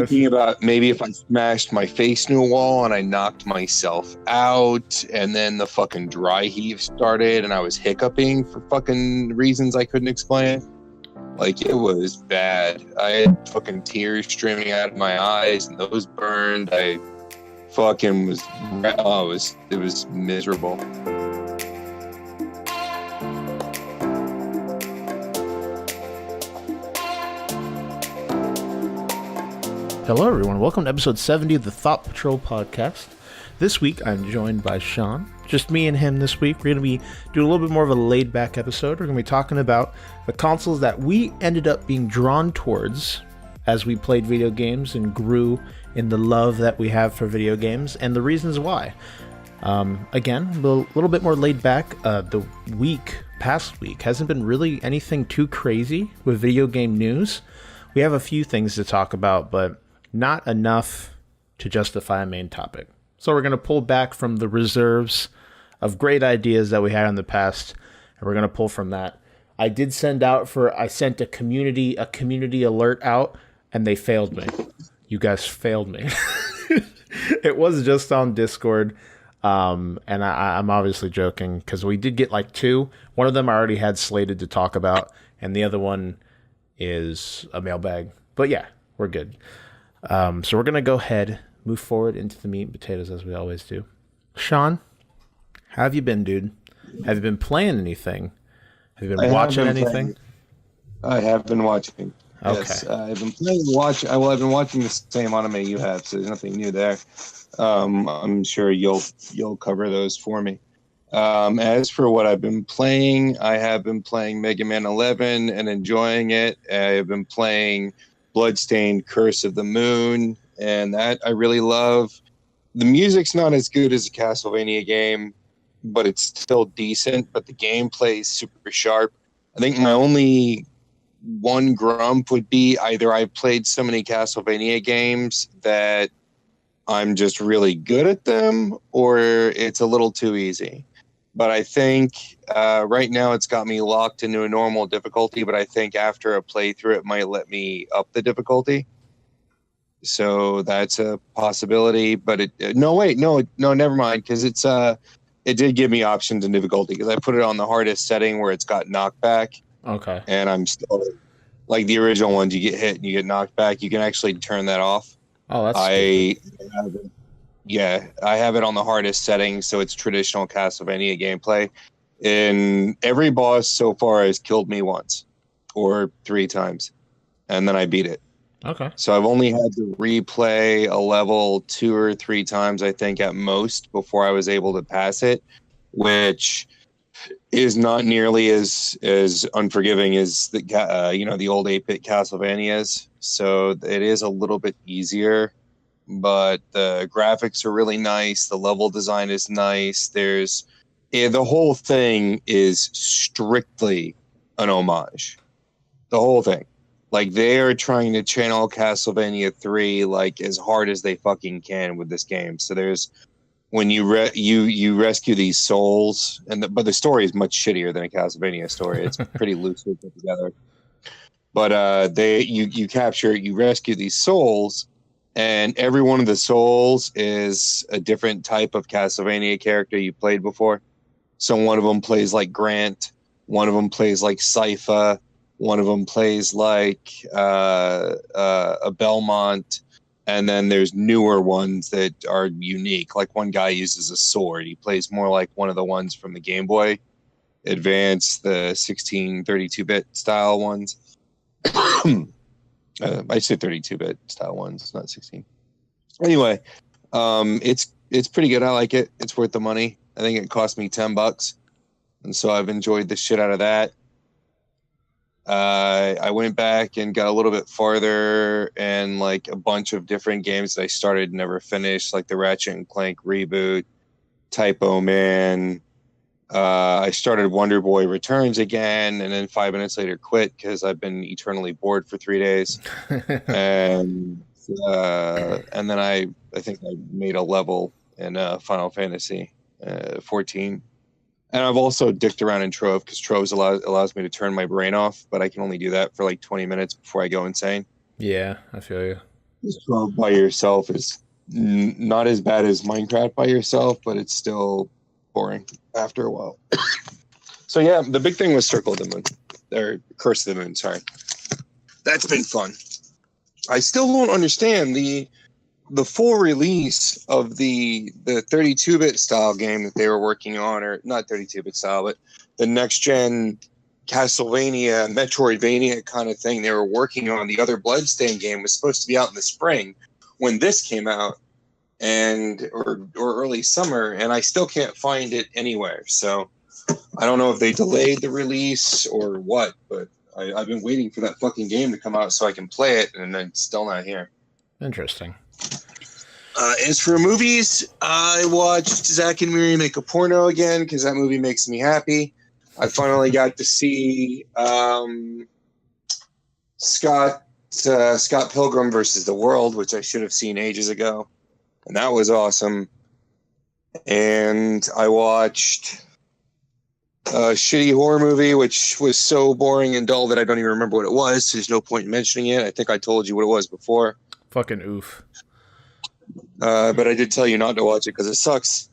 thinking about maybe if I smashed my face into a wall and I knocked myself out, and then the fucking dry heave started and I was hiccuping for fucking reasons I couldn't explain. Like, it was bad. I had fucking tears streaming out of my eyes and those burned. I fucking was, it was miserable. Hello everyone, welcome to episode 70 of the Thought Patrol podcast. This week I'm joined by Shawn. Just me and him this week. We're going to be doing a little bit more of a laid back episode. We're going to be talking about the consoles that we ended up being drawn towards as we played video games and grew in the love that we have for video games and the reasons why. Again, a little bit more laid back. The past week hasn't been really anything too crazy with video game news. We have a few things to talk about, but not enough to justify a main topic. So we're going to pull back from the reserves of great ideas that we had in the past, and we're going to pull from that. I sent a community alert out, and they failed me. You guys failed me. It was just on Discord, and I'm obviously joking, because we did get like two. One of them I already had slated to talk about, and the other one is a mailbag. But yeah, we're good. So we're going to go ahead, move forward into the meat and potatoes as we always do. Shawn, how have you been, dude? Have you been playing anything? Have you been watching anything? I have been watching. Okay. Yes, I've been I've been watching the same anime you have, so there's nothing new there. I'm sure you'll cover those for me. As for what I've been playing, I have been playing Mega Man 11 and enjoying it. I've been playing Bloodstained Curse of the Moon, and that I really love. The music's not as good as a Castlevania game, but it's still decent, but the gameplay is super sharp. I think my only one grump would be either I've played so many Castlevania games that I'm just really good at them, or it's a little too easy. But I think right now it's got me locked into a normal difficulty, but I think after a playthrough it might let me up the difficulty. So that's a possibility. But no, never mind, because it did give me options in difficulty, because I put it on the hardest setting where it's got knockback. Okay. And I'm still, like the original ones, you get hit and you get knocked back. You can actually turn that off. Oh, that's I have it on the hardest setting, so it's traditional Castlevania gameplay. And every boss so far has killed me once or 3 times, and then I beat it. Okay. So I've only had to replay a level 2 or 3 times, I think, at most, before I was able to pass it, which is not nearly as unforgiving as the old 8-bit Castlevanias. So it is a little bit easier. But the graphics are really nice. The level design is nice. The whole thing is strictly an homage. The whole thing. Like, they are trying to channel Castlevania 3 like as hard as they fucking can with this game. So there's when you rescue these souls, but the story is much shittier than a Castlevania story. It's pretty loosely put together. But you rescue these souls. And every one of the souls is a different type of Castlevania character you played before. So one of them plays like Grant. One of them plays like Sypha. One of them plays like a Belmont. And then there's newer ones that are unique. Like one guy uses a sword. He plays more like one of the ones from the Game Boy Advance, the 1632-bit style ones. I say 32-bit style ones, not 16. Anyway, it's pretty good. I like it. It's worth the money. I think it cost me $10, and so I've enjoyed the shit out of that. I went back and got a little bit farther, and like a bunch of different games that I started and never finished, like the Ratchet and Clank reboot, Typo Man. I started Wonder Boy Returns again, and then 5 minutes later quit because I've been eternally bored for 3 days. And then I think I made a level in Final Fantasy 14. And I've also dicked around in Trove, because Trove allows me to turn my brain off, but I can only do that for like 20 minutes before I go insane. Yeah, I feel you. 12 by yourself is not as bad as Minecraft by yourself, but it's still boring after a while. So yeah, the big thing was Circle of the Moon, or Curse of the Moon. Sorry, that's been fun. I still don't understand the full release of the 32-bit style game that they were working on, or not 32-bit style, but the next gen Castlevania, Metroidvania kind of thing they were working on. The other Bloodstained game was supposed to be out in the spring when this came out, or early summer, and I still can't find it anywhere. So I don't know if they delayed the release or what, but I've been waiting for that fucking game to come out so I can play it, and it's still not here. Interesting. As for movies, I watched Zack and Miri make a porno again because that movie makes me happy. I finally got to see Scott Pilgrim versus the World, which I should have seen ages ago, and that was awesome. And I watched a shitty horror movie, which was so boring and dull that I don't even remember what it was. So there's no point in mentioning it. I think I told you what it was before. Fucking oof. But I did tell you not to watch it because it sucks.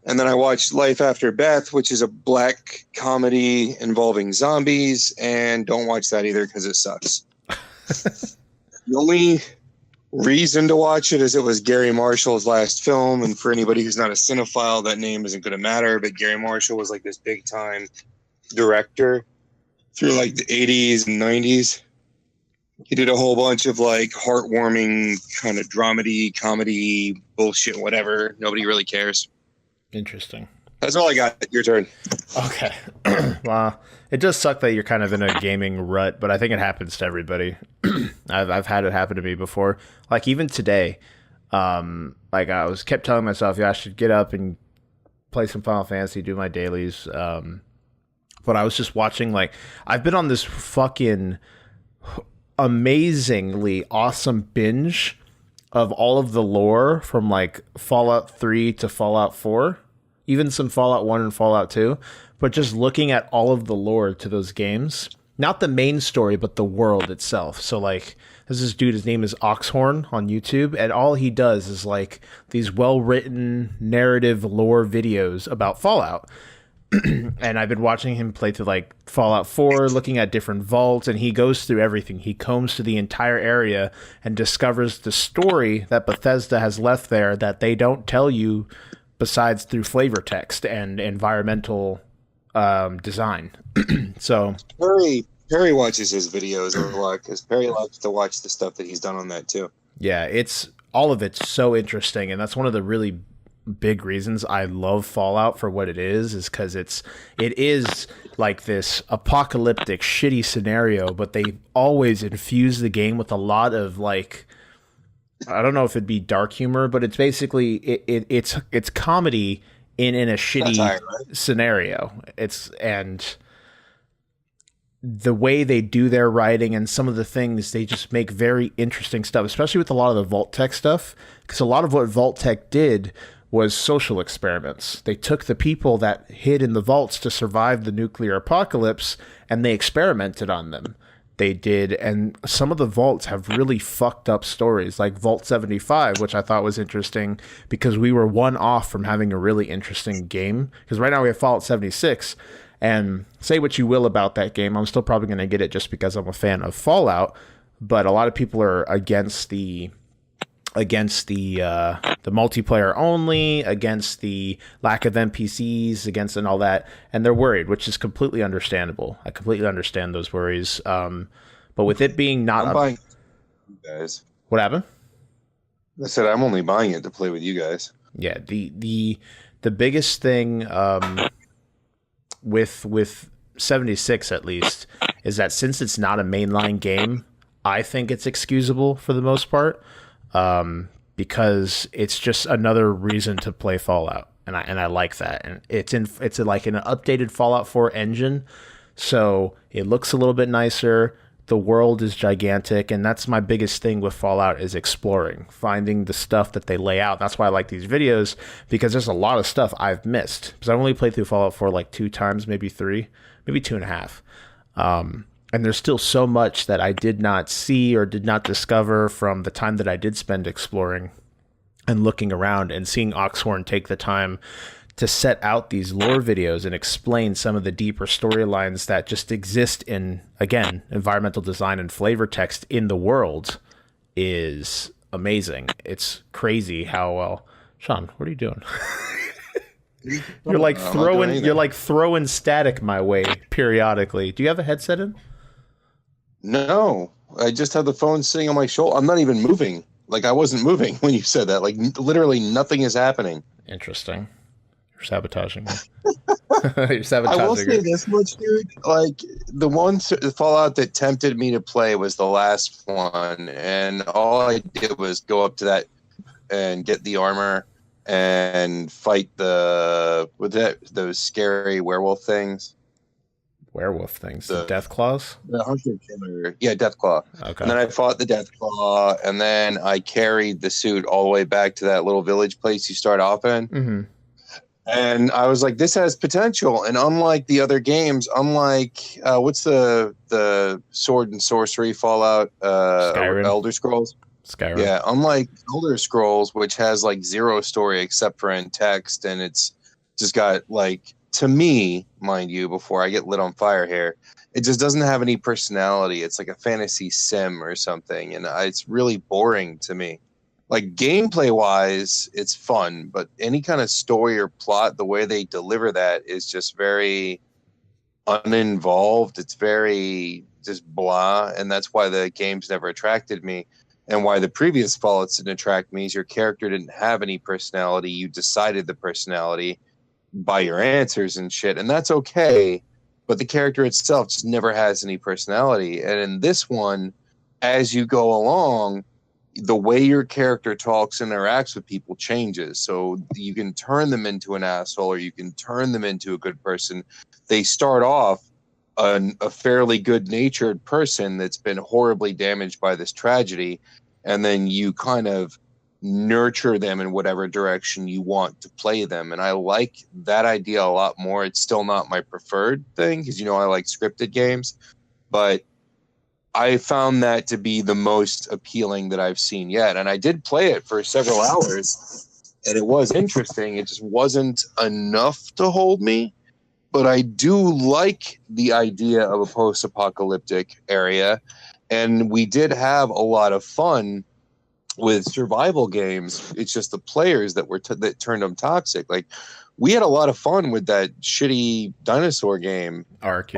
And then I watched Life After Beth, which is a black comedy involving zombies, and don't watch that either because it sucks. The only reason to watch it is it was Gary Marshall's last film, and for anybody who's not a cinephile, that name isn't going to matter, but Gary Marshall was like this big-time director through like the 80s and 90s. He did a whole bunch of like heartwarming kind of dramedy, comedy, bullshit, whatever. Nobody really cares. Interesting. That's all I got. Your turn. Okay. Well, it does suck that you're kind of in a gaming rut, but I think it happens to everybody. I've had it happen to me before. Like even today, like I kept telling myself, yeah, I should get up and play some Final Fantasy, do my dailies. But I was just watching, like, I've been on this fucking amazingly awesome binge of all of the lore from like Fallout 3 to Fallout 4, even some Fallout 1 and Fallout 2, but just looking at all of the lore to those games, not the main story, but the world itself. So like there's this dude, his name is Oxhorn on YouTube, and all he does is like these well-written narrative lore videos about Fallout. And I've been watching him play through like Fallout 4, looking at different vaults, and he goes through everything. He combs through the entire area and discovers the story that Bethesda has left there that they don't tell you besides through flavor text and environmental design. So Perry watches his videos a lot because Perry likes to watch the stuff that he's done on that too. Yeah, all of it's so interesting, and that's one of the really big reasons I love Fallout for what it is because it is like this apocalyptic shitty scenario, but they always infuse the game with a lot of like, I don't know if it'd be dark humor, but it's basically it's comedy in a shitty scenario. And the way they do their writing and some of the things, they just make very interesting stuff, especially with a lot of the Vault Tech stuff, because a lot of what Vault Tech did was social experiments. They took the people that hid in the vaults to survive the nuclear apocalypse and they experimented on them. They did, and some of the vaults have really fucked up stories, like Vault 75, which I thought was interesting because we were one off from having a really interesting game. Because right now we have Fallout 76, and say what you will about that game, I'm still probably going to get it just because I'm a fan of Fallout, but a lot of people are against the multiplayer only, against the lack of NPCs, against and all that, and they're worried, which is completely understandable. I completely understand those worries. But with it being not I'm buying you guys. What happened? I said I'm only buying it to play with you guys. Yeah, the biggest thing with 76 at least is that since it's not a mainline game, I think it's excusable for the most part. Because it's just another reason to play Fallout, and I like that, and it's like an updated Fallout 4 engine, so it looks a little bit nicer. The world is gigantic, and that's my biggest thing with Fallout is exploring, finding the stuff that they lay out. That's why I like these videos, because there's a lot of stuff I've missed because I've only played through Fallout 4 like 2 times, maybe 3, maybe 2.5. And there's still so much that I did not see or did not discover from the time that I did spend exploring and looking around, and seeing Oxhorn take the time to set out these lore videos and explain some of the deeper storylines that just exist in, again, environmental design and flavor text in the world is amazing. It's crazy how well. Shawn, what are you doing? You're like throwing static my way periodically. Do you have a headset in? No, I just have the phone sitting on my shoulder. I'm not even moving. Like, I wasn't moving when you said that. Like, literally nothing is happening. Interesting. You're sabotaging me. You're sabotaging I will say this much, dude. Like, the Fallout that tempted me to play was the last one. And all I did was go up to that and get the armor and fight those scary werewolf things. Werewolf things, the Death Claws? The hunter killer. Yeah, Death Claw. Okay. And then I fought the Death Claw, and then I carried the suit all the way back to that little village place you start off in. Mm-hmm. And I was like, this has potential. And unlike the other games, what's the sword and sorcery Fallout Skyrim. Elder Scrolls? Skyrim. Yeah, unlike Elder Scrolls, which has like zero story except for in text, and it's just got like, to me, mind you, before I get lit on fire here, it just doesn't have any personality. It's like a fantasy sim or something, and it's really boring to me. Like, gameplay wise, it's fun, but any kind of story or plot, the way they deliver that is just very uninvolved. It's very just blah, and that's why the games never attracted me. And why the previous Fallouts didn't attract me is your character didn't have any personality. You decided the personality by your answers and shit, and that's okay, but the character itself just never has any personality. And in this one, as you go along, the way your character talks, interacts with people changes. So you can turn them into an asshole, or you can turn them into a good person. They start off a fairly good-natured person that's been horribly damaged by this tragedy, and then you kind of nurture them in whatever direction you want to play them. And I like that idea a lot more. It's still not my preferred thing, because I like scripted games, but I found that to be the most appealing that I've seen yet. And I did play it for several hours, and it was interesting. It just wasn't enough to hold me, but I do like the idea of a post-apocalyptic area, and we did have a lot of fun with survival games. It's just the players that that turned them toxic. Like, we had a lot of fun with that shitty dinosaur game Ark.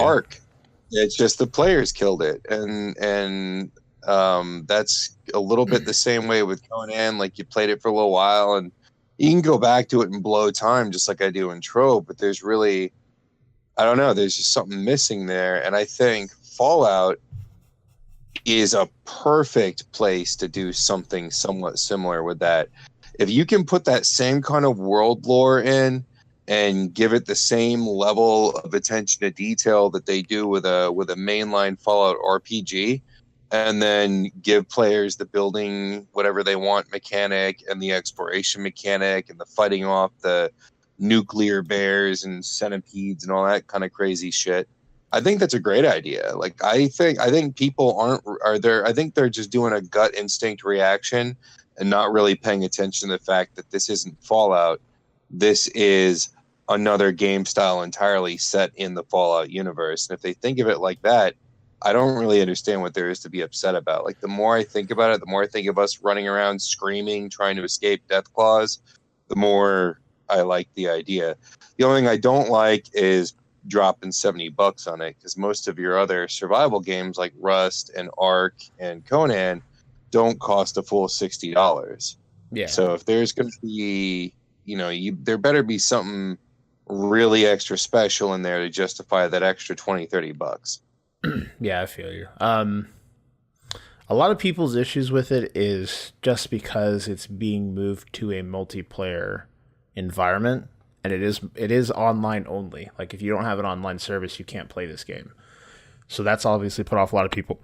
It's just the players killed it, and that's a little bit the same way with Conan. Like, you played it for a little while, and you can go back to it and blow time just like I do in Trove. But there's really, I don't know, there's just something missing there, and I think Fallout is a perfect place to do something somewhat similar with that. If you can put that same kind of world lore in and give it the same level of attention to detail that they do with a mainline Fallout RPG, and then give players the building whatever they want mechanic, and the exploration mechanic, and the fighting off the nuclear bears and centipedes and all that kind of crazy shit, I think that's a great idea. Like, I think people I think they're just doing a gut instinct reaction and not really paying attention to the fact that this isn't Fallout. This is another game style entirely set in the Fallout universe. And if they think of it like that, I don't really understand what there is to be upset about. Like, the more I think about it, the more I think of us running around screaming, trying to escape death claws, the more I like the idea. The only thing I don't like is dropping $70 on it, because most of your other survival games like Rust and Ark and Conan don't cost a full $60. Yeah. So if there's going to be, there better be something really extra special in there to justify that extra $20-$30. Yeah, I feel you. A lot of people's issues with it is just because it's being moved to a multiplayer environment. And it is online only. Like, if you don't have an online service, you can't play this game. So that's obviously put off a lot of people.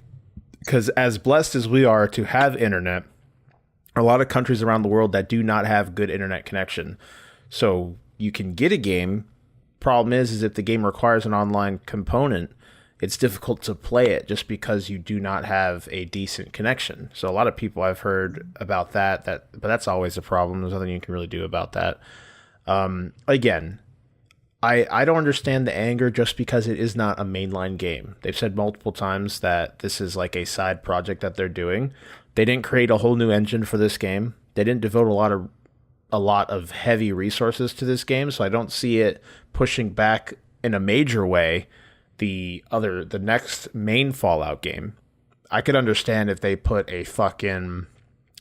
Because as blessed as we are to have internet, a lot of countries around the world that do not have good internet connection. So you can get a game. Problem is if the game requires an online component, it's difficult to play it just because you do not have a decent connection. So a lot of people I've heard about but that's always a problem. There's nothing you can really do about that. Again, I don't understand the anger just because it is not a mainline game. They've said multiple times that this is like a side project that they're doing. They didn't create a whole new engine for this game. They didn't devote a lot of heavy resources to this game, so I don't see it pushing back in a major way the next main Fallout game. I could understand if they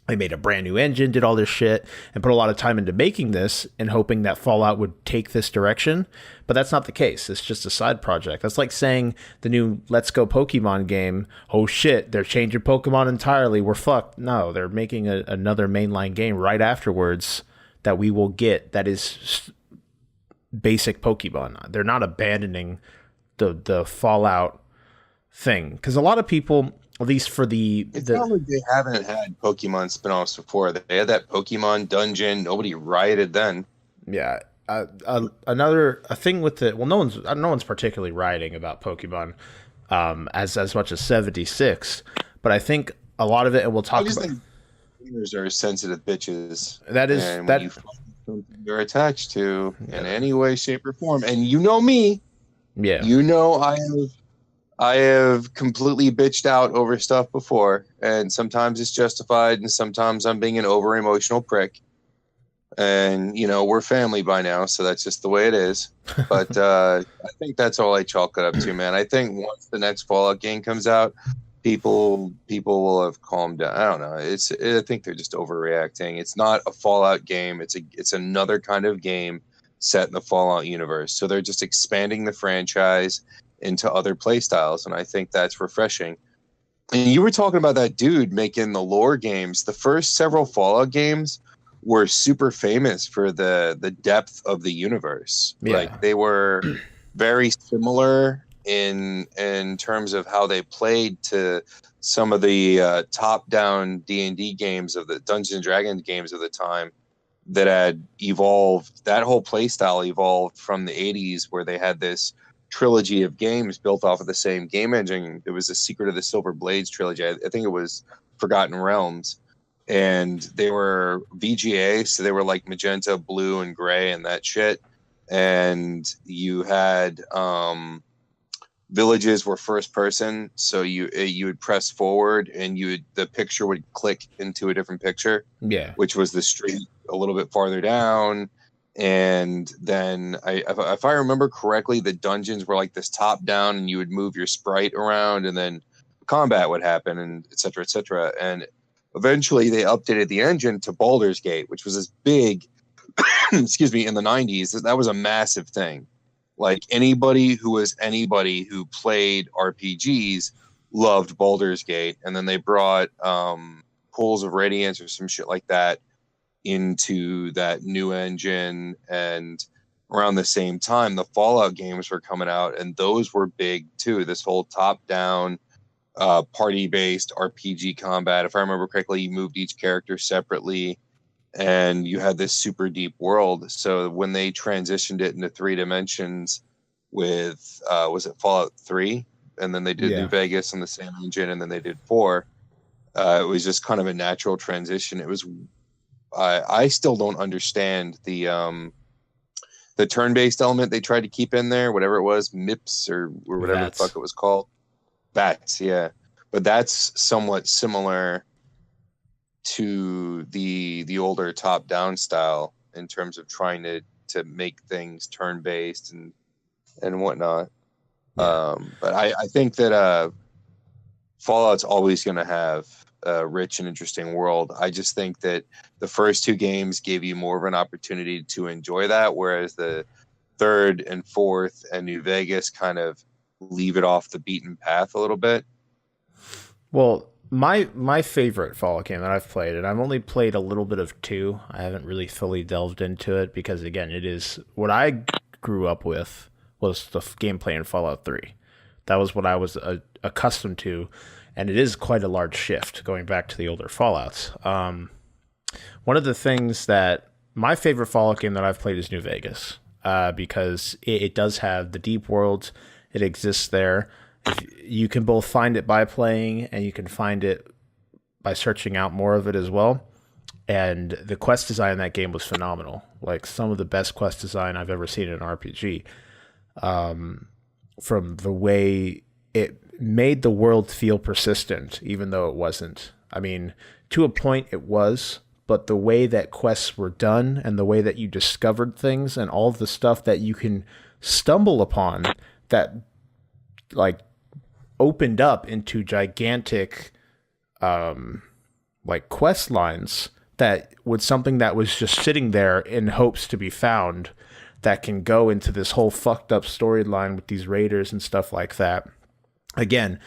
made a brand new engine, did all this shit, and put a lot of time into making this and hoping that Fallout would take this direction. But that's not the case. It's just a side project. That's like saying the new Let's Go Pokemon game, oh shit, they're changing Pokemon entirely, we're fucked. No, they're making another mainline game right afterwards that we will get that is basic Pokemon. They're not abandoning the Fallout thing. Because a lot of people, at least for it's not like they haven't had Pokemon spin-offs before. They had that Pokemon dungeon. Nobody rioted then. Yeah. Another thing with it, well, no one's particularly rioting about Pokemon as much as 76, but I think a lot of it, and we'll talk about. Gamers are sensitive bitches. That is that you find something you're attached to in any way, shape, or form, and you know me. Yeah. You know I have completely bitched out over stuff before, and sometimes it's justified, and sometimes I'm being an over-emotional prick. And, we're family by now, so that's just the way it is. But I think that's all I chalk it up to, man. I think once the next Fallout game comes out, people will have calmed down. I don't know. I think they're just overreacting. It's not a Fallout game. It's another kind of game set in the Fallout universe. So they're just expanding the franchise into other play styles, and I think that's refreshing. And you were talking about that dude making the lore games. The first several Fallout games were super famous for the depth of the universe. Yeah. Like they were very similar in terms of how they played to some of the top-down D&D games of the Dungeons and Dragons games of the time that had evolved. That whole play style evolved from the 80s, where they had this trilogy of games built off of the same game engine. It was the Secret of the Silver Blades trilogy. I think it was Forgotten Realms. And they were VGA, so they were like magenta, blue, and gray and that shit. And you had villages were first person, so you would press forward and the picture would click into a different picture. Yeah. Which was the street a little bit farther down. And then if I remember correctly, the dungeons were like this top down, and you would move your sprite around, and then combat would happen, and et cetera, et cetera. And eventually they updated the engine to Baldur's Gate, which was this big, excuse me, in the 90s. That was a massive thing. Like anybody who played RPGs loved Baldur's Gate. And then they brought Pools of Radiance or some shit like that into that new engine. And around the same time, the Fallout games were coming out, and those were big too. This whole top-down party-based RPG combat. If I remember correctly, you moved each character separately, and you had this super deep world. So when they transitioned it into 3 dimensions with was it Fallout 3, and then they did New Vegas on the same engine, and then they did 4, it was just kind of a natural transition. It was I still don't understand the turn-based element they tried to keep in there, whatever it was, MIPS or whatever the fuck it was called. Bats, yeah. But that's somewhat similar to the older top-down style in terms of trying to make things turn-based and whatnot. But I think that Fallout's always going to have a rich and interesting world. I just think that the first 2 games gave you more of an opportunity to enjoy that, whereas the 3rd and 4th and New Vegas kind of leave it off the beaten path a little bit. Well, my favorite Fallout game that I've played, and I've only played a little bit of 2. I haven't really fully delved into it because, again, it is what I grew up with was the gameplay in Fallout 3. That was what I was accustomed to, and it is quite a large shift going back to the older Fallouts. One of the things that my favorite Fallout game that I've played is New Vegas, because it does have the deep world. It exists there. You can both find it by playing, and you can find it by searching out more of it as well. And the quest design in that game was phenomenal. Like some of the best quest design I've ever seen in an RPG. From the way it made the world feel persistent, even though it wasn't. I mean, to a point it was, but the way that quests were done and the way that you discovered things and all of the stuff that you can stumble upon that like opened up into gigantic like quest lines that was something that was just sitting there in hopes to be found, that can go into this whole fucked up storyline with these raiders and stuff like that. Again,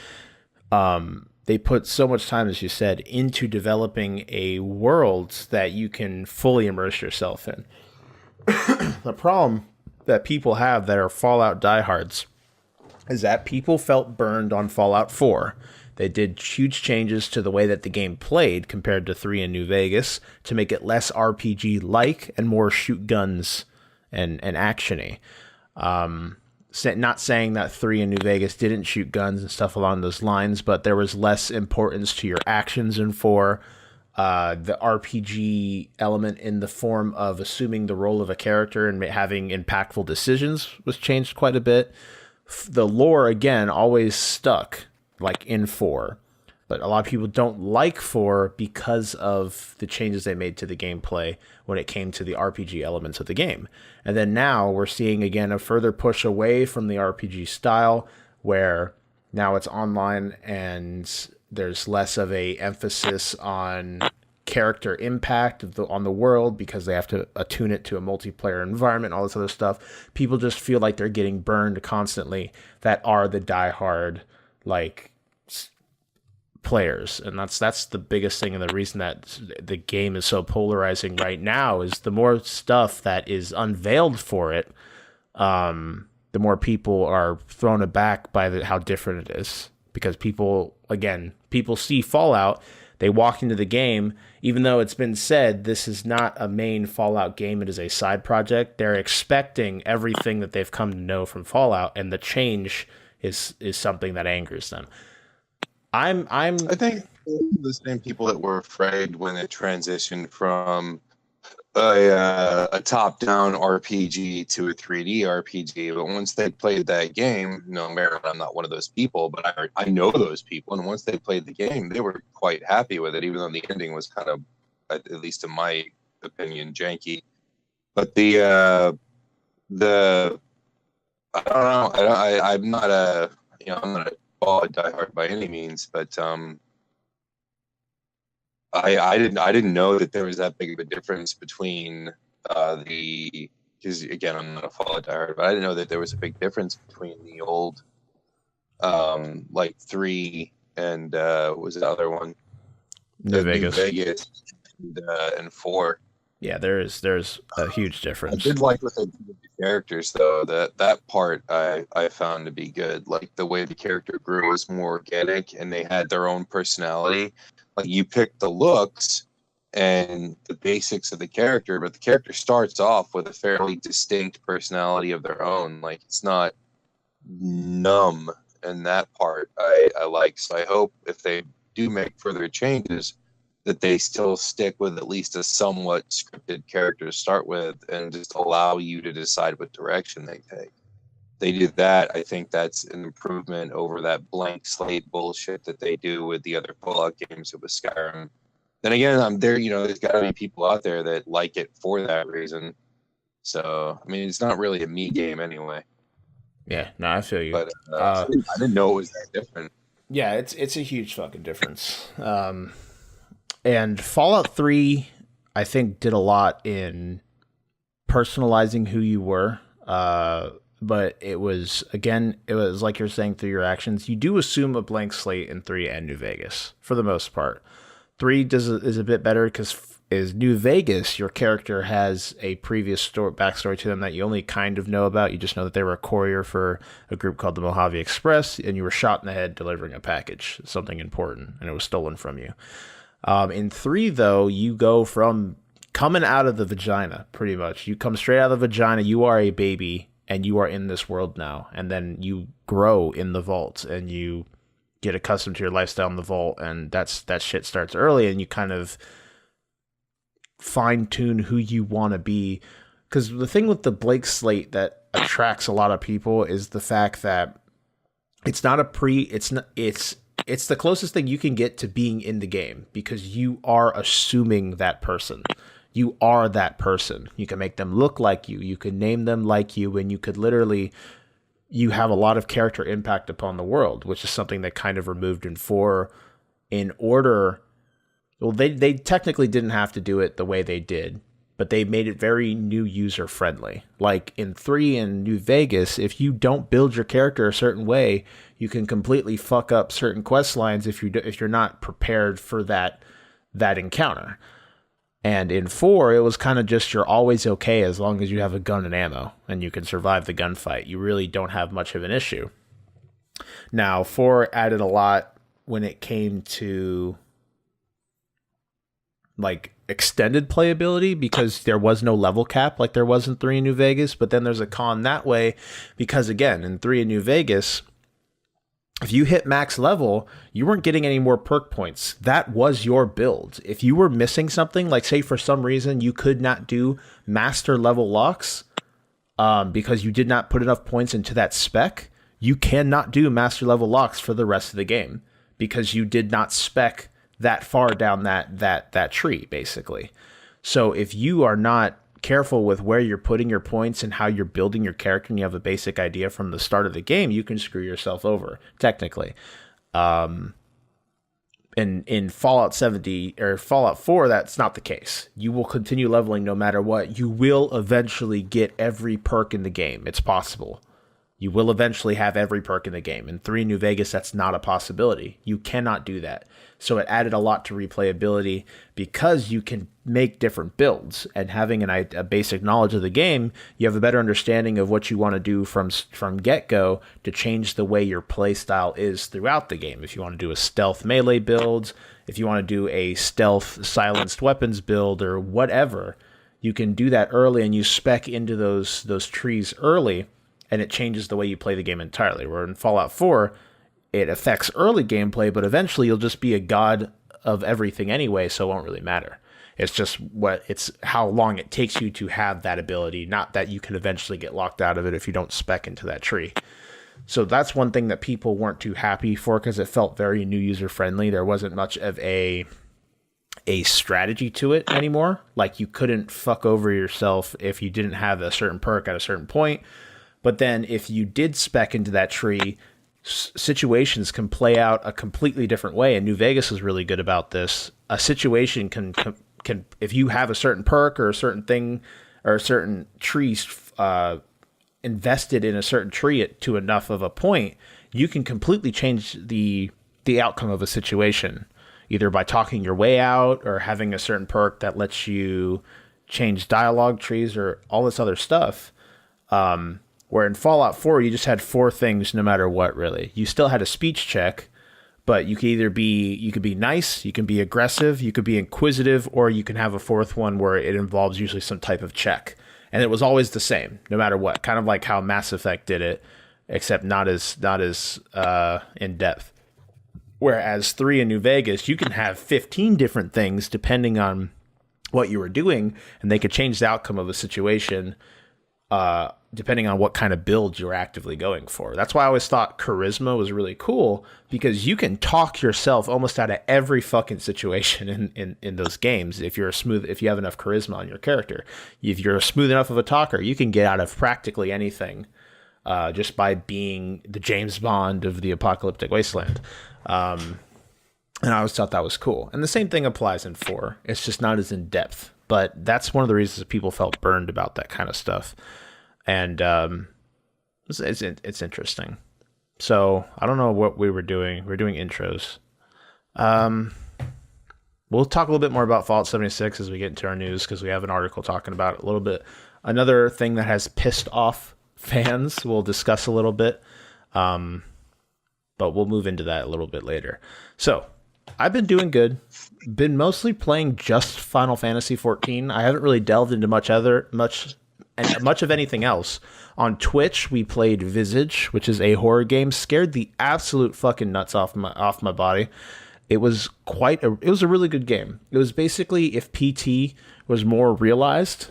they put so much time, as you said, into developing a world that you can fully immerse yourself in. The problem that people have that are Fallout diehards is that people felt burned on Fallout 4. They did huge changes to the way that the game played compared to 3 in New Vegas to make it less RPG-like and more shoot guns and action-y. Not saying that 3 in New Vegas didn't shoot guns and stuff along those lines, but there was less importance to your actions in 4. The RPG element in the form of assuming the role of a character and having impactful decisions was changed quite a bit. The lore, again, always stuck, like in 4. But a lot of people don't like 4 because of the changes they made to the gameplay when it came to the RPG elements of the game. And then now we're seeing, again, a further push away from the RPG style, where now it's online and there's less of a emphasis on character impact on the world because they have to attune it to a multiplayer environment, all this other stuff. People just feel like they're getting burned constantly that are the diehard, like, players. And that's the biggest thing, and the reason that the game is so polarizing right now is the more stuff that is unveiled for it, the more people are thrown aback by how different it is. Because people see Fallout, they walk into the game, even though it's been said this is not a main Fallout game, it is a side project, they're expecting everything that they've come to know from Fallout, and the change is something that angers them. I think the same people that were afraid when it transitioned from a top-down RPG to a 3D RPG, but once they played that game, I'm not one of those people, but I know those people, and once they played the game, they were quite happy with it, even though the ending was kind of, at least in my opinion, janky. But I don't know, I'm not a Fallout diehard by any means, but I didn't know that there was that big of a difference between because again, I'm not a Fallout diehard, but I didn't know that there was a big difference between the old like 3 and what was the other one? New Vegas and 4. Yeah, there's a huge difference. I did like what they did with the characters, though. That part I found to be good. Like the way the character grew was more organic, and they had their own personality. Like you pick the looks and the basics of the character, but the character starts off with a fairly distinct personality of their own. Like it's not numb, and that part I like. So I hope if they do make further changes, that they still stick with at least a somewhat scripted character to start with and just allow you to decide what direction they take. They did that. I think that's an improvement over that blank slate bullshit that they do with the other Fallout games with Skyrim. Then again, I'm there, there's got to be people out there that like it for that reason. So, I mean, it's not really a me game anyway. Yeah, no, I feel you. But I didn't know it was that different. Yeah, it's a huge fucking difference. And Fallout 3, I think, did a lot in personalizing who you were. But it was like you're saying, through your actions. You do assume a blank slate in 3 and New Vegas, for the most part. 3 is a bit better because is New Vegas, your character has a previous backstory to them that you only kind of know about. You just know that they were a courier for a group called the Mojave Express, and you were shot in the head delivering a package, something important, and it was stolen from you. In 3, though, you go from coming out of the vagina, pretty much. You come straight out of the vagina, you are a baby, and you are in this world now. And then you grow in the vault and you get accustomed to your lifestyle in the vault, and that shit starts early, and you kind of fine tune who you want to be. Because the thing with the blank slate that attracts a lot of people is the fact that it's not it's the closest thing you can get to being in the game, because you are assuming that person. You are that person. You can make them look like you. You can name them like you, and you could literally, you have a lot of character impact upon the world, which is something they kind of removed in 4 in order. Well, they technically didn't have to do it the way they did, but they made it very new user friendly. Like in 3 in New Vegas, if you don't build your character a certain way, you can completely fuck up certain quest lines if you're not prepared for that encounter. And in 4, it was kind of just, you're always okay as long as you have a gun and ammo and you can survive the gunfight. You really don't have much of an issue. Now, 4 added a lot when it came to like extended playability, because there was no level cap like there was in 3 in New Vegas. But then there's a con that way, because again, in 3 in New Vegas, if you hit max level, you weren't getting any more perk points. That was your build. If you were missing something, like say for some reason you could not do master level locks because you did not put enough points into that spec, you cannot do master level locks for the rest of the game because you did not spec that far down that tree, basically. So if you are not careful with where you're putting your points and how you're building your character, and you have a basic idea from the start of the game, you can screw yourself over, technically. In Fallout 70 or Fallout 4, that's not the case. You will continue leveling no matter what. You will eventually get every perk in the game. It's possible. You will eventually have every perk in the game. In 3 New Vegas, that's not a possibility. You cannot do that. So it added a lot to replayability because you can make different builds, and having a basic knowledge of the game, you have a better understanding of what you want to do from get-go to change the way your play style is throughout the game. If you want to do a stealth melee build, if you want to do a stealth silenced weapons build, or whatever, you can do that early, and you spec into those trees early, and it changes the way you play the game entirely. Where in Fallout 4, it affects early gameplay, but eventually you'll just be a god of everything anyway, so it won't really matter. It's just how long it takes you to have that ability, not that you can eventually get locked out of it if you don't spec into that tree. So that's one thing that people weren't too happy for, because it felt very new user friendly. There wasn't much of a strategy to it anymore. Like, you couldn't fuck over yourself if you didn't have a certain perk at a certain point. But then if you did spec into that tree, situations can play out a completely different way. And New Vegas is really good about this. A situation can if you have a certain perk or a certain thing or a certain trees invested in a certain tree to enough of a point, you can completely change the outcome of a situation, either by talking your way out or having a certain perk that lets you change dialogue trees or all this other stuff. Where in Fallout 4, you just had 4 things no matter what, really. You still had a speech check, but you could be nice, you can be aggressive, you could be inquisitive, or you can have a 4th one where it involves usually some type of check. And it was always the same, no matter what. Kind of like how Mass Effect did it, except not as in depth. Whereas 3 in New Vegas, you can have 15 different things depending on what you were doing, and they could change the outcome of a situation depending on what kind of build you're actively going for. That's why I always thought charisma was really cool, because you can talk yourself almost out of every fucking situation in those games. If you have enough charisma on your character, if you're smooth enough of a talker, you can get out of practically anything just by being the James Bond of the apocalyptic wasteland. And I always thought that was cool. And the same thing applies in 4. It's just not as in depth. But that's one of the reasons that people felt burned about that kind of stuff. And it's interesting. So I don't know what we were doing. We're doing intros. We'll talk a little bit more about Fallout 76 as we get into our news, because we have an article talking about it a little bit. Another thing that has pissed off fans, we'll discuss a little bit. But we'll move into that a little bit later. So I've been doing good. Been mostly playing just Final Fantasy 14. I haven't really delved into much much of anything else. On Twitch, we played Visage, which is a horror game. Scared the absolute fucking nuts off my body. It was a really good game. It was basically if PT was more realized,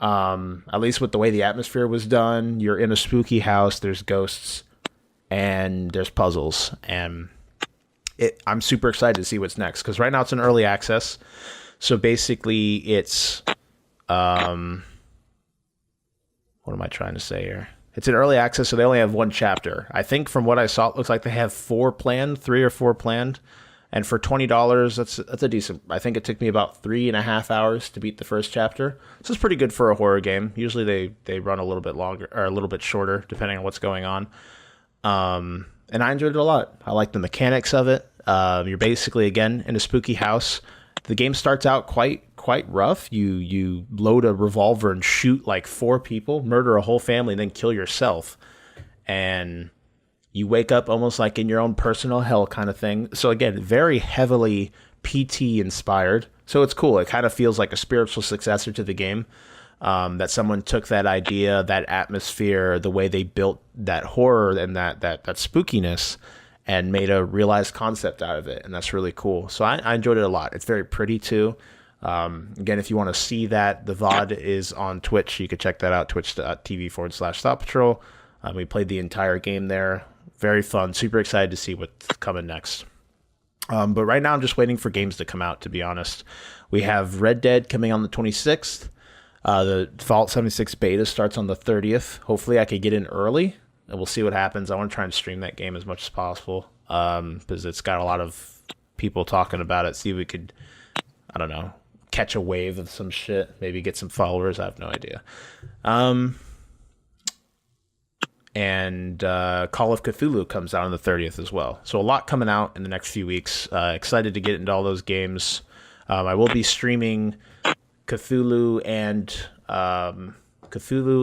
at least with the way the atmosphere was done. You're in a spooky house, there's ghosts, and there's puzzles. And I'm super excited to see what's next, because right now it's in early access. So basically it's... what am I trying to say here? It's in early access, so they only have one chapter. I think from what I saw, it looks like they have 3 or 4 planned. And for $20, that's a decent... I think it took me about 3.5 hours to beat the first chapter. So it's pretty good for a horror game. Usually they run a little bit longer, or a little bit shorter, depending on what's going on. And I enjoyed it a lot. I like the mechanics of it. You're basically, again, in a spooky house. The game starts out quite rough. You load a revolver and shoot like 4 people, murder a whole family, and then kill yourself. And you wake up almost like in your own personal hell kind of thing. So again, very heavily PT inspired. So it's cool. It kind of feels like a spiritual successor to the game. That someone took that idea, that atmosphere, the way they built that horror and that spookiness, and made a realized concept out of it. And that's really cool. So I enjoyed it a lot. It's very pretty too. Again, if you want to see that, the VOD is on Twitch. You can check that out, twitch.tv/ThoughtPatrol. We played the entire game there. Very fun. Super excited to see what's coming next. But right now I'm just waiting for games to come out, to be honest. We have Red Dead coming on the 26th. The Fallout 76 beta starts on the 30th. Hopefully I could get in early, and we'll see what happens. I want to try and stream that game as much as possible, because it's got a lot of people talking about it. See if we could, I don't know, catch a wave of some shit. Maybe get some followers. I have no idea. And Call of Cthulhu comes out on the 30th as well. So a lot coming out in the next few weeks. Excited to get into all those games. I will be streaming Cthulhu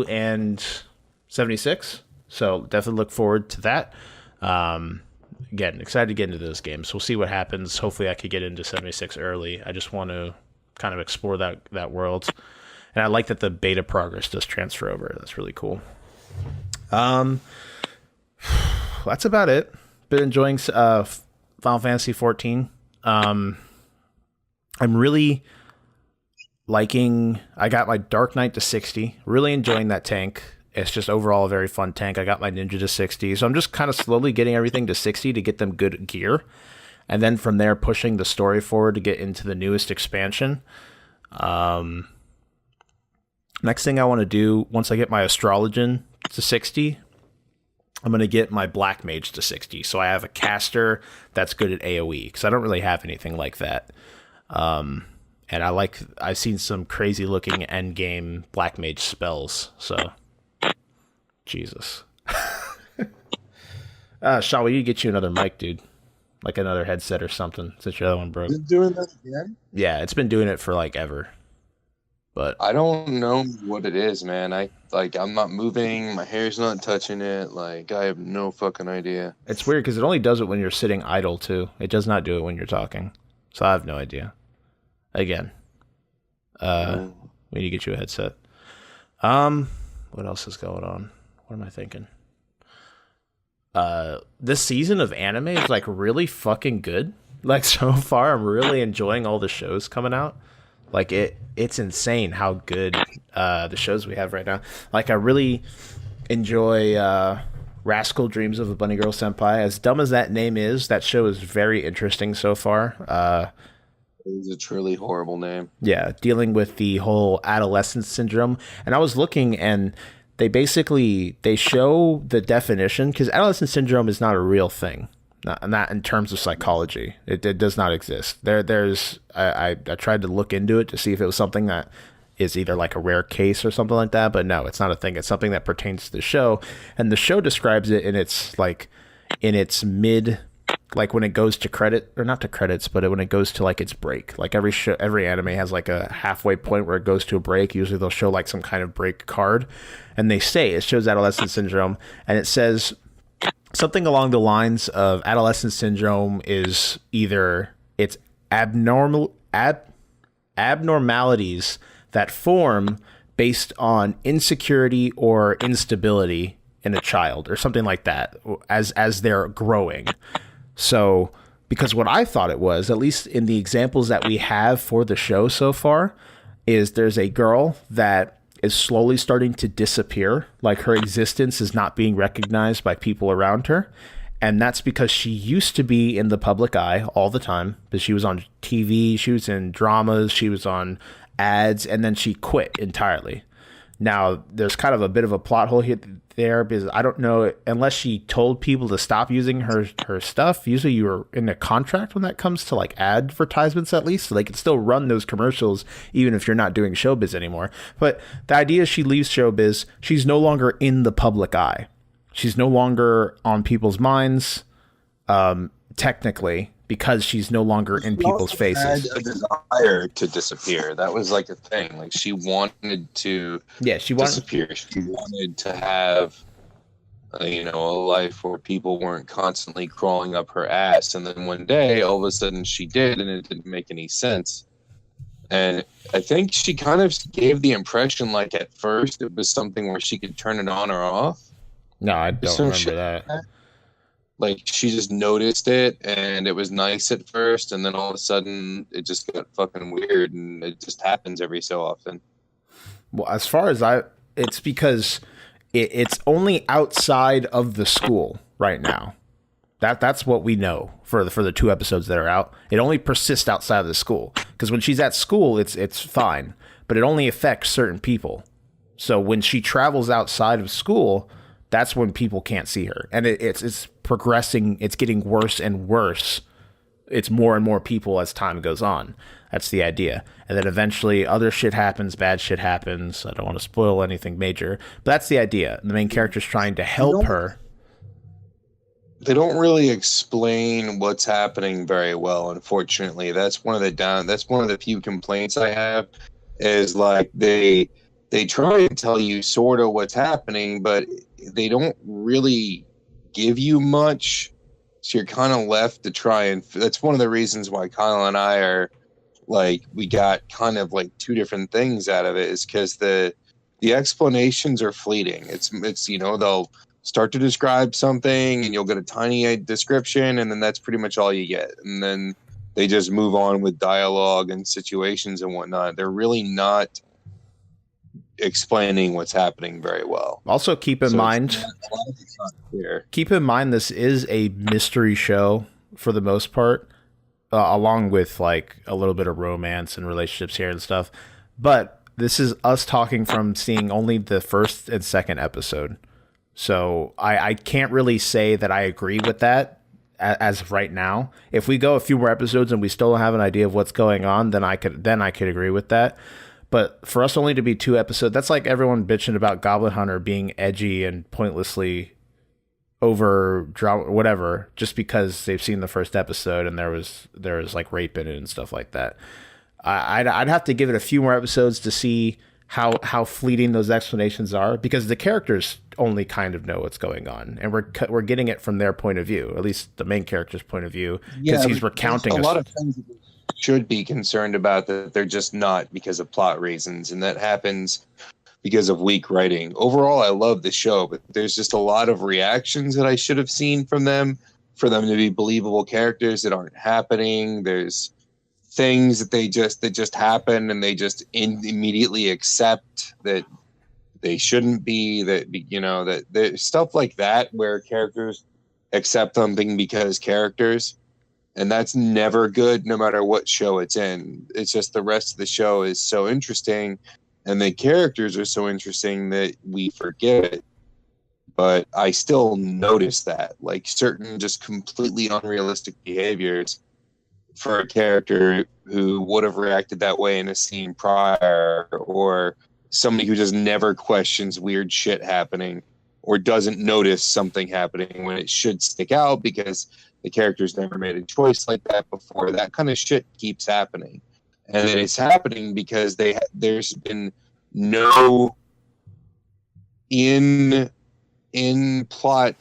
and 76. So definitely look forward to that. Again, excited to get into those games. We'll see what happens. Hopefully I could get into 76 early. I just want to kind of explore that world. And I like that the beta progress does transfer over. That's really cool. That's about it. Been enjoying Final Fantasy 14. I'm really liking... I got my Dark Knight to 60. Really enjoying that tank. It's just overall a very fun tank. I got my Ninja to 60. So I'm just kind of slowly getting everything to 60 to get them good gear. And then from there, pushing the story forward to get into the newest expansion. Next thing I want to do, once I get my Astrologian to 60, I'm going to get my Black Mage to 60. So I have a caster that's good at AoE, because I don't really have anything like that. And I've seen some crazy looking endgame Black Mage spells. So, Jesus. Shawn, we need to get you another mic, dude. Like another headset or something, since your other one broke. Is it doing that again? Yeah, it's been doing it for like ever. But I don't know what it is, man. I'm not moving. My hair's not touching it. Like, I have no fucking idea. It's weird because it only does it when you're sitting idle too. It does not do it when you're talking. So I have no idea. Again, we need to get you a headset. What else is going on? What am I thinking? This season of anime is like really fucking good. Like, so far, I'm really enjoying all the shows coming out. Like, it's insane how good the shows we have right now. Like, I really enjoy Rascal Dreams of a Bunny Girl Senpai. As dumb as that name is, that show is very interesting so far. It's a truly horrible name. Yeah, dealing with the whole adolescence syndrome. And I was looking, and they show the definition, because adolescent syndrome is not a real thing. Not in terms of psychology. It does not exist. I tried to look into it to see if it was something that is either like a rare case or something like that, but no, it's not a thing. It's something that pertains to the show, and the show describes it in its mid, like when it goes to credit, or not to credits, but when it goes to like its break. Like every anime has like a halfway point where it goes to a break. Usually they'll show like some kind of break card, and they say it shows adolescent syndrome, and it says something along the lines of adolescent syndrome is either it's abnormalities that form based on insecurity or instability in a child or something like that as they're growing. So, because what I thought it was, at least in the examples that we have for the show so far, is there's a girl that is slowly starting to disappear, like her existence is not being recognized by people around her. And that's because she used to be in the public eye all the time, because she was on TV, she was in dramas, she was on ads, and then she quit entirely. Now, there's kind of a bit of a plot hole here there, because I don't know, unless she told people to stop using her stuff. Usually you're in a contract when that comes to like advertisements, at least, so they can still run those commercials even if you're not doing showbiz anymore. But the idea is she leaves showbiz, she's no longer in the public eye. She's no longer on people's minds, technically, because she's no longer in people's faces. Had a desire to disappear. That was like a thing. Like she wanted to disappear. She wanted to have, a life where people weren't constantly crawling up her ass. And then one day, all of a sudden, she did, and it didn't make any sense. And I think she kind of gave the impression, like at first, it was something where she could turn it on or off. No, I don't remember that. Like she just noticed it, and it was nice at first, and then all of a sudden it just got fucking weird, and it just happens every so often. Well, as far as it's because it's only outside of the school right now. That's what we know for the 2 episodes that are out. It only persists outside of the school, because when she's at school, it's fine, but it only affects certain people. So when she travels outside of school, that's when people can't see her, and it's progressing. It's getting worse and worse. It's more and more people as time goes on. That's the idea. And then eventually other shit happens, bad shit happens. I don't want to spoil anything major, but that's the idea. The main character's trying to help her. They don't really explain what's happening very well, unfortunately. That's one of the few complaints I have, is like they try and tell you sort of what's happening, but they don't really give you much. So you're kind of left to try and... That's one of the reasons why Kyle and I are like... We got kind of like 2 different things out of it, is because the explanations are fleeting. It's they'll start to describe something and you'll get a tiny description, and then that's pretty much all you get. And then they just move on with dialogue and situations and whatnot. They're really not explaining what's happening very well. Also, keep in mind this is a mystery show for the most part, along with like a little bit of romance and relationships here and stuff. But this is us talking from seeing only the first and second episode. So I can't really say that I agree with that as of right now. If we go a few more episodes and we still don't have an idea of what's going on, then I could agree with that. But for us only to be 2 episodes, that's like everyone bitching about Goblin Hunter being edgy and pointlessly over drama, whatever, just because they've seen the first episode and there was like rape in it and stuff like that. I'd have to give it a few more episodes to see how fleeting those explanations are, because the characters only kind of know what's going on, and we're getting it from their point of view, at least the main character's point of view, because he's recounting a lot of things should be concerned about that they're just not, because of plot reasons, and that happens because of weak writing. Overall, I love the show, but there's just a lot of reactions that I should have seen from them for them to be believable characters that aren't happening. There's things that just happen, and they just immediately accept that they shouldn't be, that there's stuff like that where characters accept something because characters. And that's never good, no matter what show it's in. It's just the rest of the show is so interesting, and the characters are so interesting that we forget it. But I still notice that, like certain just completely unrealistic behaviors for a character who would have reacted that way in a scene prior, or somebody who just never questions weird shit happening, or doesn't notice something happening when it should stick out because the character's never made a choice like that before. That kind of shit keeps happening. And it's happening because there's been no in plot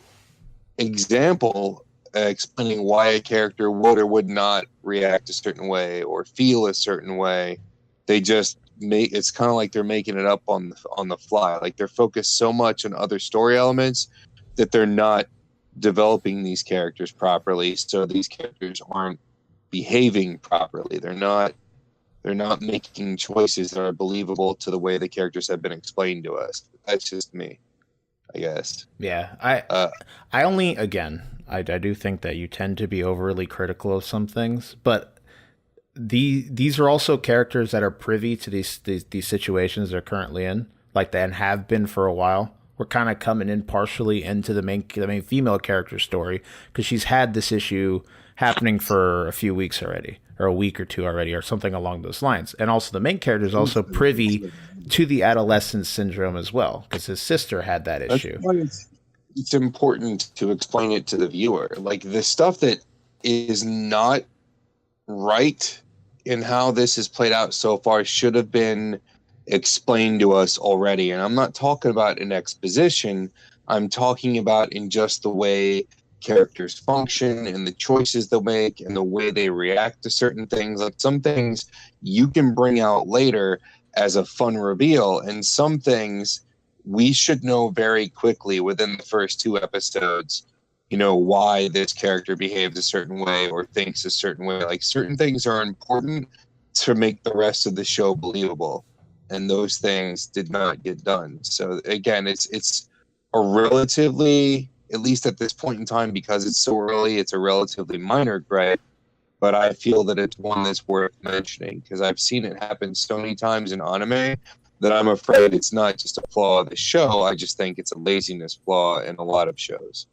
example explaining why a character would or would not react a certain way or feel a certain way. They just it's kind of like they're making it up on the fly. Like they're focused so much on other story elements that they're not developing these characters properly. So these characters aren't behaving properly. They're not making choices that are believable to the way the characters have been explained to us. That's just me, I guess. Yeah, I only, again, I do think that you tend to be overly critical of some things, but these are also characters that are privy to these situations they're currently in, like that, and have been for a while. We're kind of coming in partially into the main female character story because she's had this issue happening for a few weeks already, or a week or two already, or something along those lines. And also the main character is also privy to the adolescent syndrome as well, because his sister had that issue. It's important to explain it to the viewer. Like the stuff that is not right in how this has played out so far should have been explained to us already. And I'm not talking about in exposition. I'm talking about in just the way characters function and the choices they'll make and the way they react to certain things. Like some things you can bring out later as a fun reveal, and some things we should know very quickly within the first 2 episodes, why this character behaves a certain way or thinks a certain way. Like certain things are important to make the rest of the show believable, and those things did not get done. So again, it's a relatively, at least at this point in time, because it's so early, it's a relatively minor gripe, but I feel that it's one that's worth mentioning because I've seen it happen so many times in anime that I'm afraid it's not just a flaw of the show. I just think it's a laziness flaw in a lot of shows.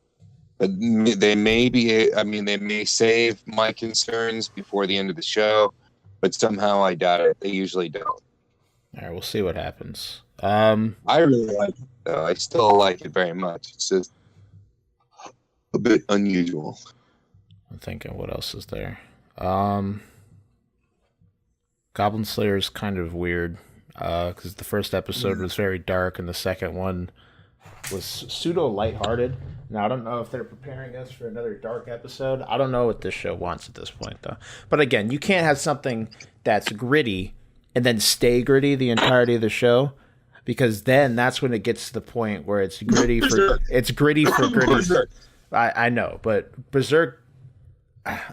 But they may save my concerns before the end of the show, but somehow I doubt it. They usually don't. All right, we'll see what happens. I really like it, though. I still like it very much. It's just a bit unusual. I'm thinking, what else is there? Goblin Slayer is kind of weird because the first episode was very dark and the second one was pseudo lighthearted. Now, I don't know if they're preparing us for another dark episode. I don't know what this show wants at this point, though. But again, you can't have something that's gritty and then stay gritty the entirety of the show, because then that's when it gets to the point where it's gritty for gritty. I know, but Berserk,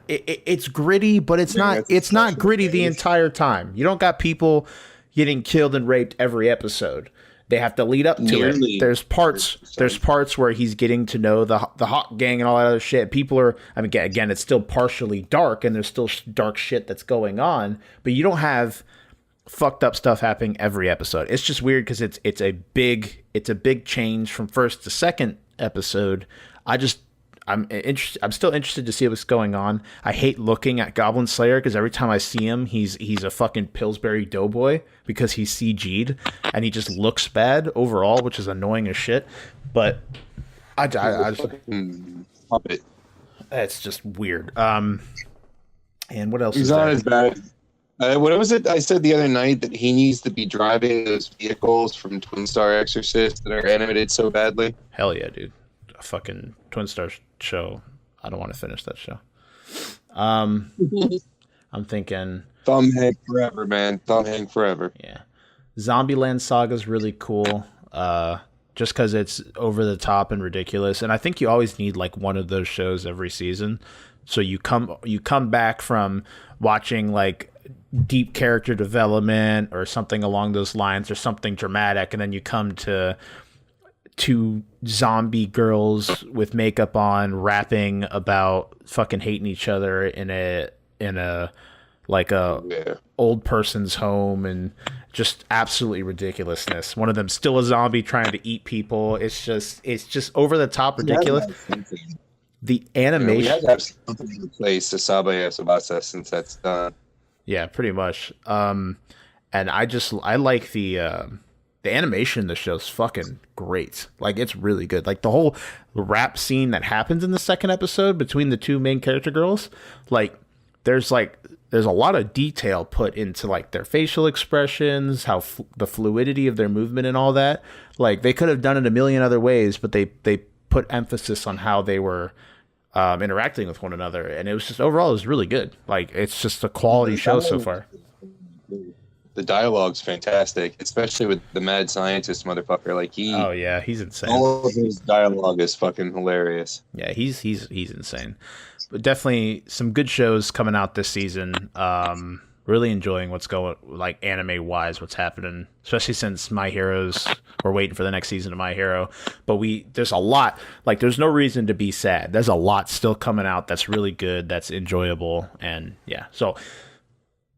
it's gritty, but it's not gritty the entire time. You don't got people getting killed and raped every episode. They have to lead up to it. There's parts where he's getting to know the Hawk Gang and all that other shit. People are, again, it's still partially dark and there's still dark shit that's going on, but you don't have fucked up stuff happening every episode. It's just weird because it's a big change from first to second episode. I'm still interested to see what's going on. I hate looking at Goblin Slayer because every time I see him, he's a fucking Pillsbury Doughboy because he's CG'd and he just looks bad overall, which is annoying as shit. But I just, it's just weird. And what else? He's not as bad. What was it I said the other night, that he needs to be driving those vehicles from Twin Star Exorcist that are animated so badly? Hell yeah, dude. A fucking Twin Star show. I don't want to finish that show. I'm thinking Thumb Hank forever, man. Thumb Hank forever. Yeah. Zombieland Saga is really cool. Just because it's over the top and ridiculous. And I think you always need like one of those shows every season. So you come back from watching like deep character development or something along those lines or something dramatic, and then you come to two zombie girls with makeup on rapping about fucking hating each other in a old person's home, and just absolutely ridiculousness. One of them still a zombie trying to eat people. It's just over the top ridiculous. The animation. We have to have something to replace Sasabe Asabasa since that's done. Yeah, pretty much. And I like the animation in the show's fucking great. Like, it's really good. Like, the whole rap scene that happens in the second episode between the two main character girls, like, there's a lot of detail put into like their facial expressions, how the fluidity of their movement and all that. Like, they could have done it a million other ways, but they put emphasis on how they were interacting with one another, and it was just overall, it was really good. Like, it's just a quality show so far. The the dialogue's fantastic, especially with the mad scientist motherfucker. Like Oh yeah, he's insane. All of his dialogue is fucking hilarious. Yeah, he's insane. But definitely some good shows coming out this season. Really enjoying what's going, like, anime wise, what's happening, especially since My Heroes, we're waiting for the next season of My Hero. But there's a lot, like, there's no reason to be sad. There's a lot still coming out that's really good, that's enjoyable. And yeah, so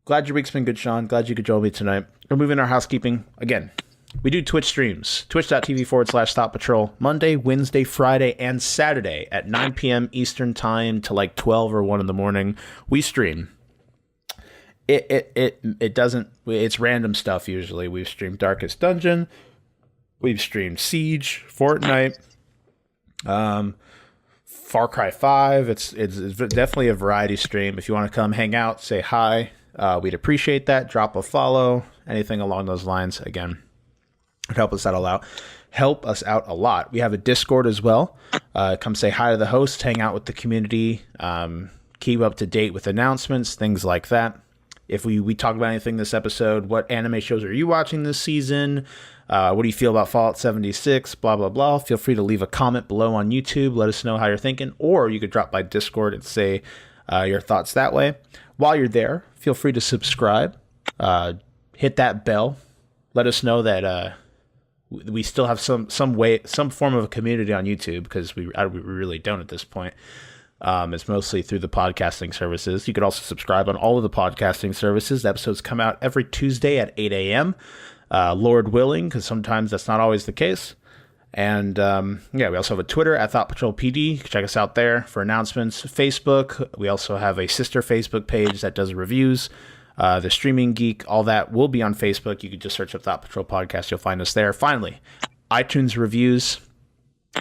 glad your week's been good, Shawn. Glad you could join me tonight. We're moving our housekeeping again. We do Twitch streams, twitch.tv/ThoughtPatrol, Monday, Wednesday, Friday, and Saturday at 9 p.m. Eastern time to like 12 or 1 in the morning. We stream. It doesn't, it's random stuff usually. We've streamed Darkest Dungeon, we've streamed Siege, Fortnite, Far Cry 5. It's definitely a variety stream. If you want to come hang out, say hi, we'd appreciate that. Drop a follow, anything along those lines. Again, it'd help us out a lot. We have a Discord as well. Come say hi to the host, hang out with the community, keep up to date with announcements, things like that. If we talk about anything this episode, what anime shows are you watching this season? What do you feel about Fallout 76? Blah, blah, blah. Feel free to leave a comment below on YouTube. Let us know how you're thinking. Or you could drop by Discord and say your thoughts that way. While you're there, feel free to subscribe. Hit that bell. Let us know that we still have some form of a community on YouTube, because we really don't at this point. It's mostly through the podcasting services. You could also subscribe on all of the podcasting services. The episodes come out every Tuesday at 8 a.m. Lord willing, because sometimes that's not always the case. And we also have a Twitter at ThoughtPatrolPD. Check us out there for announcements. Facebook. We also have a sister Facebook page that does reviews. The Streaming Geek, all that will be on Facebook. You can just search up Thought Patrol Podcast. You'll find us there. Finally, iTunes reviews.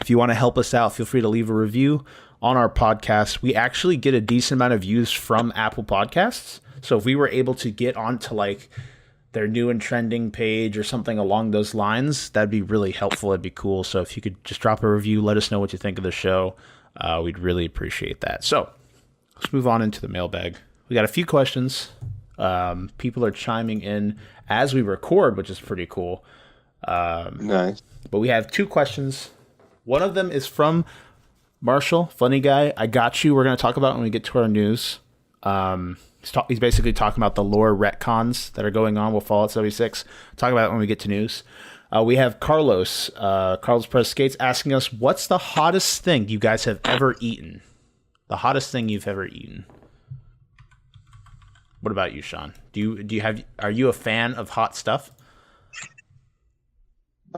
If you want to help us out, feel free to leave a review on our podcast. We actually get a decent amount of views from Apple Podcasts. So if we were able to get onto like their new and trending page or something along those lines, that'd be really helpful. It'd be cool. So if you could just drop a review, let us know what you think of the show. We'd really appreciate that. So let's move on into the mailbag. We got a few questions. People are chiming in as we record, which is pretty cool. Nice. But we have two questions. One of them is from Marshall, funny guy. I got you. We're going to talk about when we get to our news. He's basically talking about the lore retcons that are going on with Fallout 76. Talk about it when we get to news. We have Carlos Press Skates asking us, what's the hottest thing you guys have ever eaten? The hottest thing you've ever eaten. What about you, Shawn? Are you a fan of hot stuff?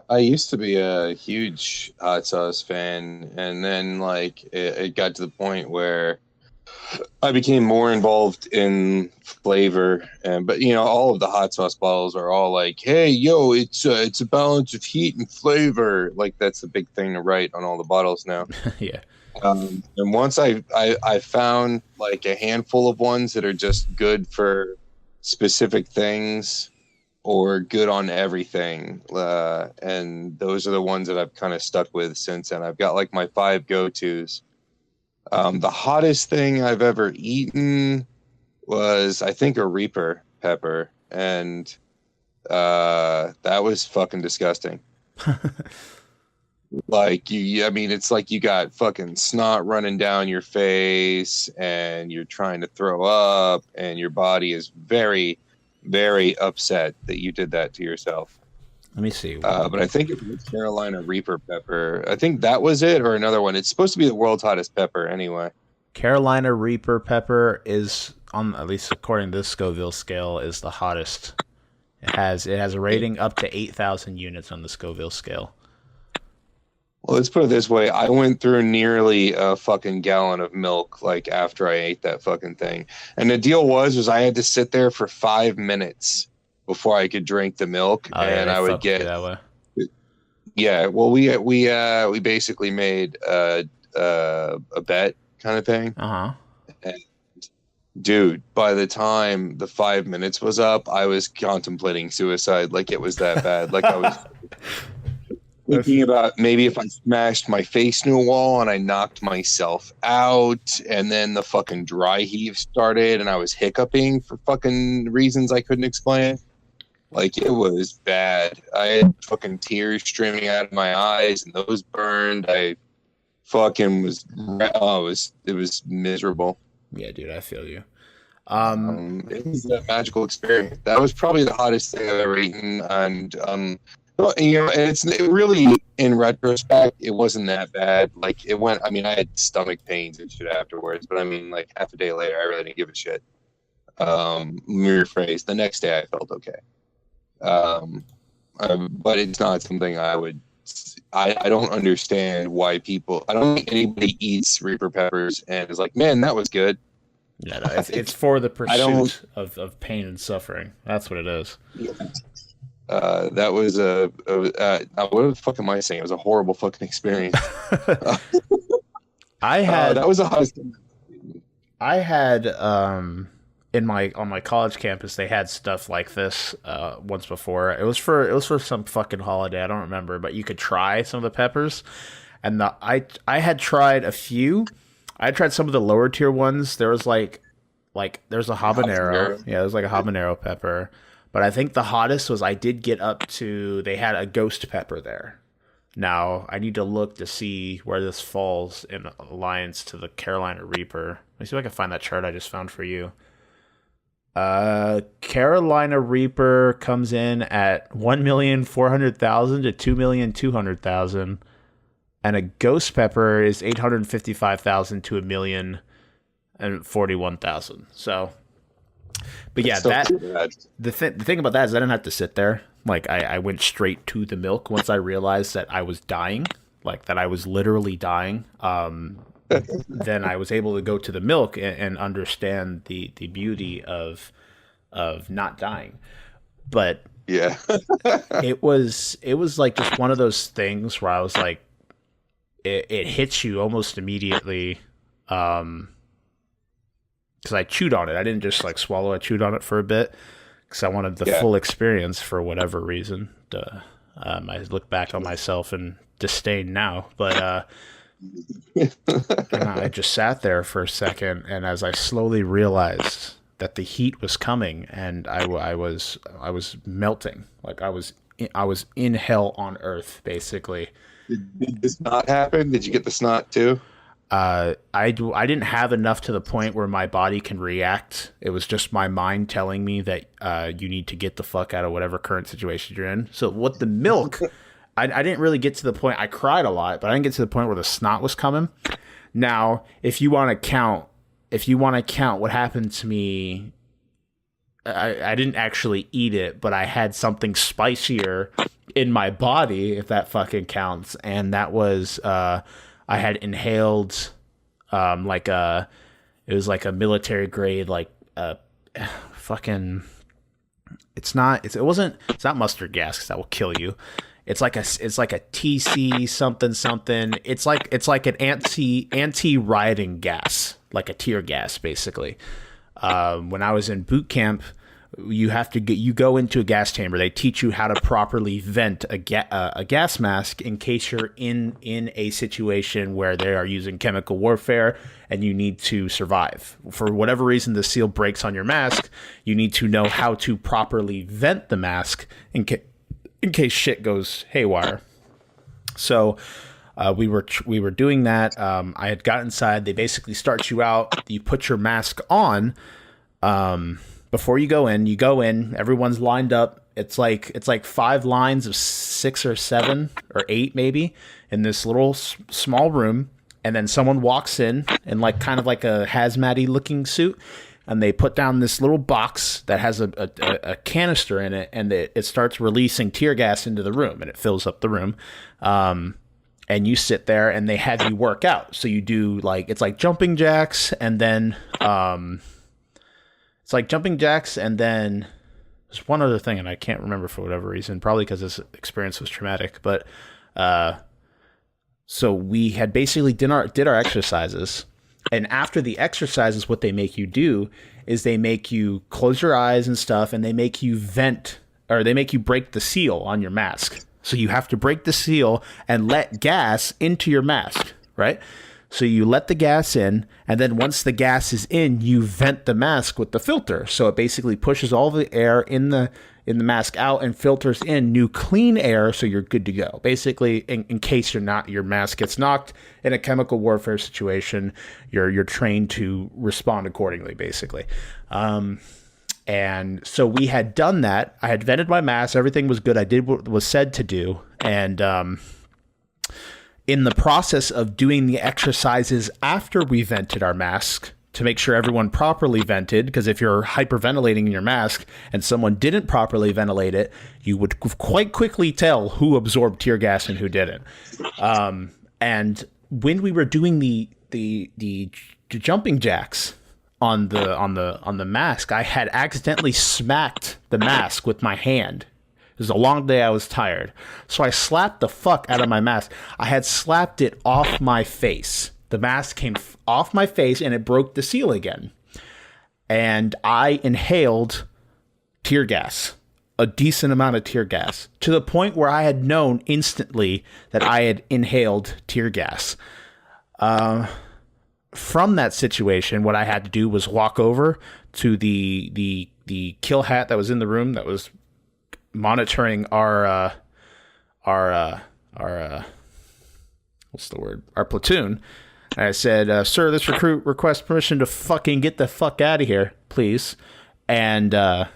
I used to be a huge hot sauce fan, and then like it got to the point where I became more involved in flavor. But all of the hot sauce bottles are all like, "Hey, yo, it's a balance of heat and flavor." Like that's the big thing to write on all the bottles now. Yeah. And once I found like a handful of ones that are just good for specific things or good on everything. And those are the ones that I've kind of stuck with since then. I've got like my 5 go-tos. The hottest thing I've ever eaten was, I think, a Reaper pepper. And that was fucking disgusting. Like it's like you got fucking snot running down your face and you're trying to throw up and your body is very, very upset that you did that to yourself. Let me see. But I think it was Carolina Reaper pepper. I think that was it, or another one. It's supposed to be the world's hottest pepper anyway. Carolina Reaper pepper is, on at least according to this Scoville scale, is the hottest. It has a rating up to 8,000 units on the Scoville scale. Well, let's put it this way. I went through nearly a fucking gallon of milk like after I ate that fucking thing. And the deal was I had to sit there for 5 minutes before I could drink the milk. And I would get that way. Yeah, well we basically made a bet kind of thing. Uh-huh. And dude, by the time the 5 minutes was up, I was contemplating suicide. Like it was that bad. Like I was thinking about maybe if I smashed my face into a wall and I knocked myself out, and then the fucking dry heave started and I was hiccuping for fucking reasons I couldn't explain. Like, it was bad. I had fucking tears streaming out of my eyes, and those burned. I fucking was. Oh, it was miserable. Yeah, dude, I feel you. It was a magical experience. That was probably the hottest thing I've ever eaten, and well, it really, in retrospect, it wasn't that bad. Like, it went. I mean, I had stomach pains and shit afterwards, but I mean, like, half a day later, I really didn't give a shit. Let me rephrase. The next day, I felt okay. But it's not something I would. I don't understand why people. I don't think anybody eats Reaper peppers and is like, man, that was good. Yeah, no, it's for the pursuit of pain and suffering. That's what it is. That was what the fuck am I saying? It was a horrible fucking experience. That was the hottest thing. I had on my college campus, they had stuff like this once before. It was for some fucking holiday, I don't remember, but you could try some of the peppers. And I had tried a few. I tried some of the lower tier ones. There was like there's a habanero. Yeah, there's like a habanero pepper. But I think the hottest was I did get up to, they had a ghost pepper there. Now, I need to look to see where this falls in alliance to the Carolina Reaper. Let me see if I can find that chart I just found for you. Carolina Reaper comes in at 1,400,000 to 2,200,000. And a ghost pepper is 855,000 to 1,041,000. So, but yeah, the thing about that is I didn't have to sit there. Like, I went straight to the milk once I realized that I was dying, like that I was literally dying. Then I was able to go to the milk and understand the beauty of not dying. But yeah, it was like just one of those things where I was like, it hits you almost immediately. Because I chewed on it. I didn't just like swallow. I chewed on it for a bit because I wanted the full experience for whatever reason. I look back on myself in disdain now, but and I just sat there for a second, and as I slowly realized that the heat was coming, and I was melting, like I was in hell on earth, basically. Did this not happen? Did you get the snot too? I didn't have enough to the point where my body can react. It was just my mind telling me that you need to get the fuck out of whatever current situation you're in. So what the milk, I didn't really get to the point. I cried a lot, but I didn't get to the point where the snot was coming. Now, if you want to count what happened to me, I didn't actually eat it, but I had something spicier in my body, if that fucking counts, and that was I had inhaled it was like a military grade, like fucking it's not mustard gas, because that will kill you. It's like a TC something. It's like an anti-rioting gas, like a tear gas, basically. When I was in boot camp, you go into a gas chamber. They teach you how to properly vent a gas mask in case you're in a situation where they are using chemical warfare and you need to survive. For whatever reason, the seal breaks on your mask. You need to know how to properly vent the mask in case shit goes haywire. So we were doing that. I had got inside. They basically start you out. You put your mask on. Before you go in, everyone's lined up. It's like 5 lines of 6 or 7 or 8 maybe in this little small room, and then someone walks in like kind of like a hazmat-y looking suit, and they put down this little box that has a canister in it, and it starts releasing tear gas into the room, and it fills up the room. And you sit there, and they have you work out. So you do it's like jumping jacks, and then there's one other thing, and I can't remember for whatever reason, probably because this experience was traumatic. But so we had basically did our exercises, and after the exercises, what they make you do is they make you close your eyes and stuff, and they make you vent, or they make you break the seal on your mask. So you have to break the seal and let gas into your mask, right? So you let the gas in, and then once the gas is in, you vent the mask with the filter. So it basically pushes all the air in the mask out and filters in new clean air, so you're good to go. Basically, in case your mask gets knocked in a chemical warfare situation, you're trained to respond accordingly, basically. And so we had done that. I had vented my mask. Everything was good. I did what was said to do. And in the process of doing the exercises after we vented our mask to make sure everyone properly vented, because if you're hyperventilating in your mask and someone didn't properly ventilate it, you would quite quickly tell who absorbed tear gas and who didn't. And when we were doing the jumping jacks on the mask, I had accidentally smacked the mask with my hand. It was a long day. I was tired. So I slapped the fuck out of my mask. I had slapped it off my face. The mask came off my face and it broke the seal again. And I inhaled tear gas, a decent amount of tear gas, to the point where I had known instantly that I had inhaled tear gas. From that situation, what I had to do was walk over to the kill hat that was in the room that was monitoring our platoon. And I said, sir, this recruit requests permission to fucking get the fuck out of here, please. And that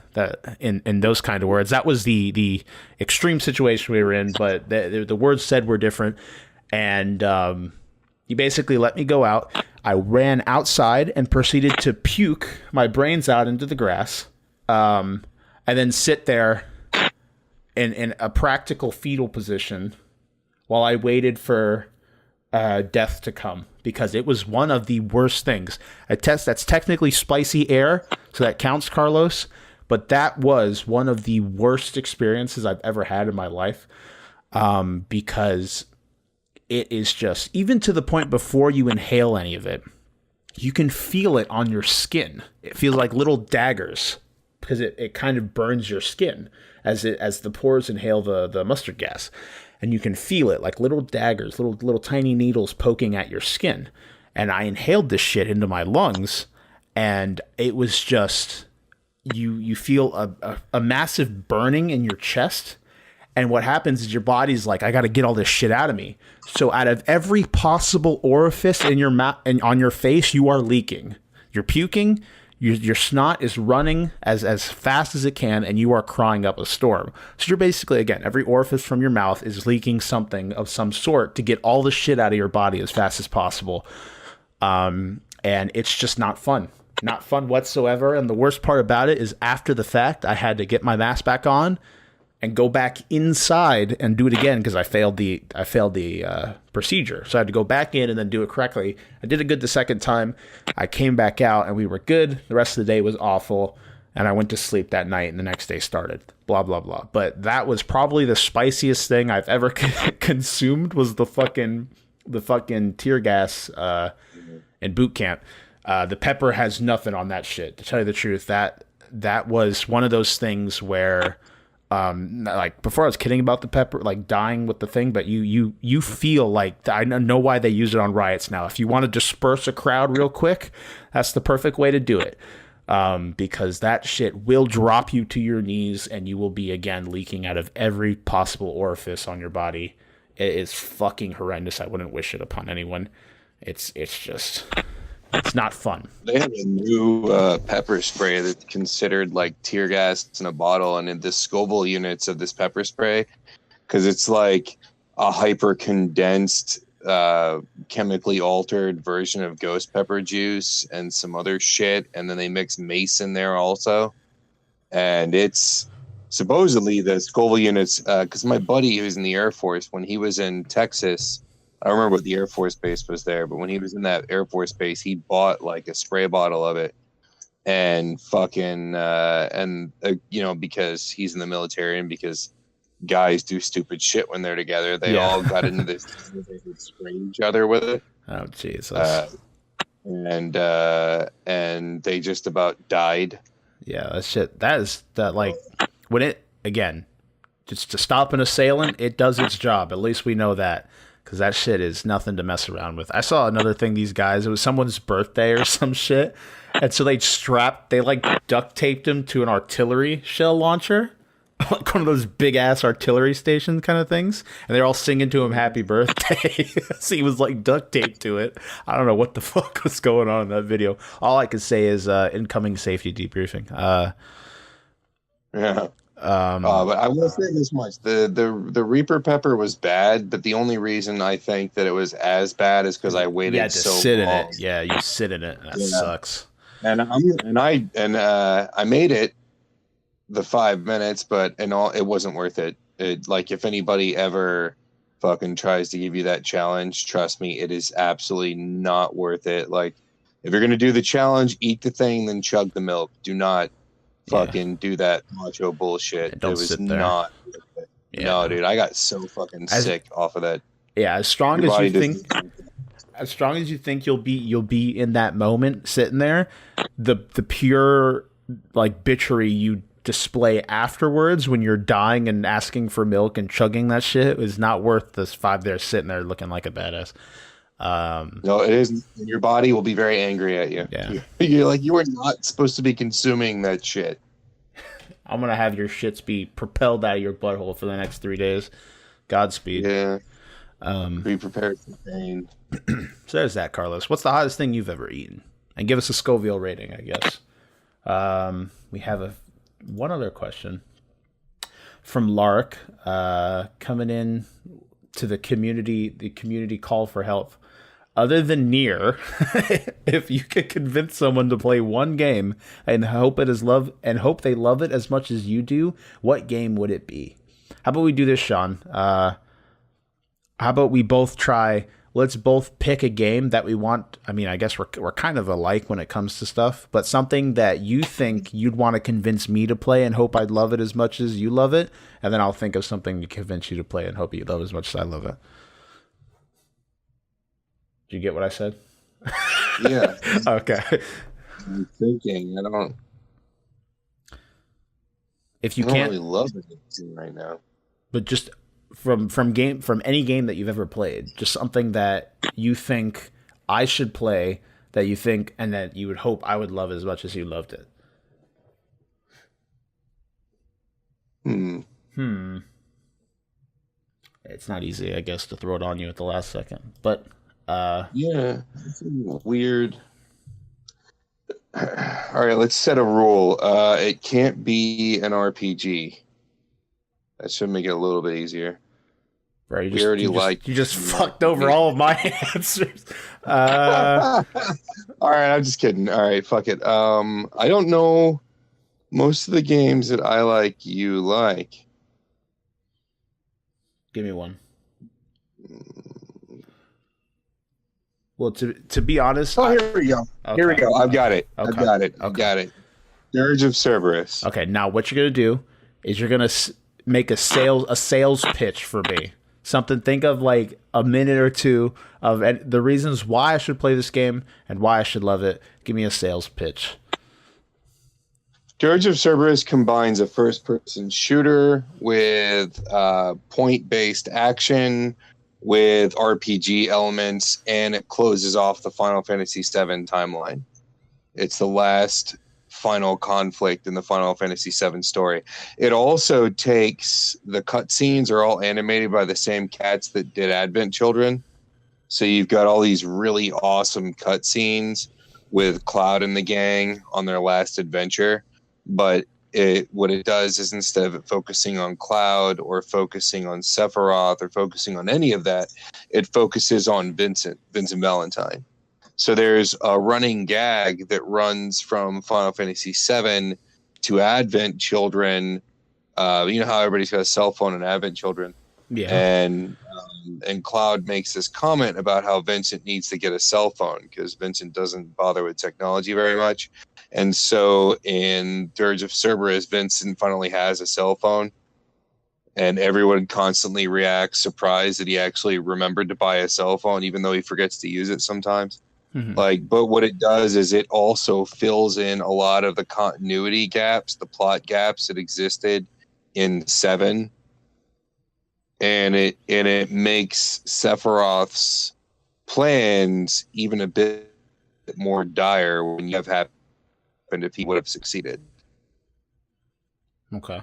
in those kind of words, that was the extreme situation we were in, but the words said were different. And he basically let me go out. I ran outside and proceeded to puke my brains out into the grass, and then sit there in a practical fetal position while I waited for death to come, because it was one of the worst things. That's technically spicy air, so that counts, Carlos, but that was one of the worst experiences I've ever had in my life, because it is just, even to the point before you inhale any of it, you can feel it on your skin. It feels like little daggers, because it kind of burns your skin as the pores inhale the mustard gas. And you can feel it like little daggers, little tiny needles poking at your skin. And I inhaled this shit into my lungs, and it was just, you feel a massive burning in your chest. And what happens is your body's like, I got to get all this shit out of me. So out of every possible orifice in your mouth and on your face, you are leaking. You're puking. Your snot is running as fast as it can, and you are crying up a storm. So you're basically, again, every orifice from your mouth is leaking something of some sort to get all the shit out of your body as fast as possible. And it's just not fun. Not fun whatsoever. And the worst part about it is, after the fact, I had to get my mask back on and go back inside and do it again, because I failed the procedure. So I had to go back in and then do it correctly. I did it good the second time. I came back out and we were good. The rest of the day was awful, and I went to sleep that night, and the next day started. Blah blah blah. But that was probably the spiciest thing I've ever consumed. Was the fucking tear gas in boot camp. The pepper has nothing on that shit. To tell you the truth, that was one of those things where, like, before I was kidding about the pepper, like dying with the thing, but you feel like, I know why they use it on riots now. If you want to disperse a crowd real quick, that's the perfect way to do it. Because that shit will drop you to your knees, and you will be again leaking out of every possible orifice on your body. It is fucking horrendous. I wouldn't wish it upon anyone. It's not fun. They have a new pepper spray that's considered like tear gas in a bottle, and in the Scoville units of this pepper spray, because it's like a hyper condensed, chemically altered version of ghost pepper juice and some other shit, and then they mix mace in there also. And it's supposedly the Scoville units, because my buddy who was in the Air Force, when he was in Texas, I don't remember what the Air Force base was there, but when he was in that Air Force base, he bought like a spray bottle of it, and fucking, because he's in the military and because guys do stupid shit when they're together, they all got into this, they would spray each other with it. Oh, Jesus. And they just about died. Yeah, that shit, like, when it, again, just to stop an assailant, it does its job. At least we know that. because that shit is nothing to mess around with. I saw another thing. These guys, it was someone's birthday or some shit, and so they like duct taped him to an artillery shell launcher. Like one of those big ass artillery station kind of things, and they're all singing to him "Happy Birthday." So he was like duct taped to it. I don't know what the fuck was going on in that video. All I could say is incoming safety debriefing. Yeah. But I will say this much: the Reaper Pepper was bad, but the only reason I think that it was as bad is because I waited so sit long. in it. Yeah, you sit in it. That sucks. And I made it the 5 minutes, but it wasn't worth it. Like, if anybody ever fucking tries to give you that challenge, trust me, it is absolutely not worth it. Like, if you're gonna do the challenge, eat the thing, then chug the milk. Do not fucking do that macho bullshit. Yeah, don't it was sit there. Not worth it. Yeah. No, dude, I got so fucking sick off of that. Yeah, as strong as you think you'll be in that moment sitting there, the pure like bitchery you display afterwards when you're dying and asking for milk and chugging that shit is not worth this 5 there sitting there looking like a badass. No, it is. Your body will be very angry at you. Yeah. You're like, you were not supposed to be consuming that shit. I'm gonna have your shits be propelled out of your butthole for the next 3 days. Godspeed. Yeah. Be prepared for pain. So there's that, Carlos. What's the hottest thing you've ever eaten? And give us a Scoville rating, I guess. We have one other question from Lark, coming in to the community call for help. Other than Nier, if you could convince someone to play one game and hope they love it as much as you do, what game would it be? How about we do this, Shawn? How about we both try? Let's both pick a game that we want. I mean, I guess we're kind of alike when it comes to stuff, but something that you think you'd want to convince me to play and hope I'd love it as much as you love it, and then I'll think of something to convince you to play and hope you love it as much as I love it. Did you get what I said? Yeah. Okay. I'm thinking. I don't really love it right now. But just from any game that you've ever played, just something that you think I should play, that you think and that you would hope I would love as much as you loved it. It's not easy, I guess, to throw it on you at the last second, but yeah, it's weird. All right, let's set a rule. It can't be an RPG. That should make it a little bit easier. Right, you just fucked over all of my answers. All right, I'm just kidding. All right, fuck it. I don't know most of the games that I like. You like? Give me one. Well, to be honest... Oh, here we go. Okay. Here we go. I've got it. Okay. I've got it. Dirge of Cerberus. Okay, now what you're going to do is you're going to make a sales pitch for me. Something, think of like a minute or two of the reasons why I should play this game and why I should love it. Give me a sales pitch. Dirge of Cerberus combines a first-person shooter with point-based action, with RPG elements, and it closes off the Final Fantasy VII timeline. It's the last final conflict in the Final Fantasy VII story. It also takes the cutscenes are all animated by the same cats that did Advent Children. So you've got all these really awesome cutscenes with Cloud and the gang on their last adventure. But what it does is, instead of it focusing on Cloud or focusing on Sephiroth or focusing on any of that, it focuses on Vincent Valentine. So there's a running gag that runs from Final Fantasy VII to Advent Children. You know how everybody's got a cell phone in Advent Children? Yeah. And Cloud makes this comment about how Vincent needs to get a cell phone because Vincent doesn't bother with technology very much. And so in Dirge of Cerberus, Vincent finally has a cell phone. And everyone constantly reacts surprised that he actually remembered to buy a cell phone, even though he forgets to use it sometimes. Mm-hmm. But what it does is it also fills in a lot of the continuity gaps, the plot gaps that existed in 7. and it makes Sephiroth's plans even a bit more dire when you have happened if he would have succeeded. Okay.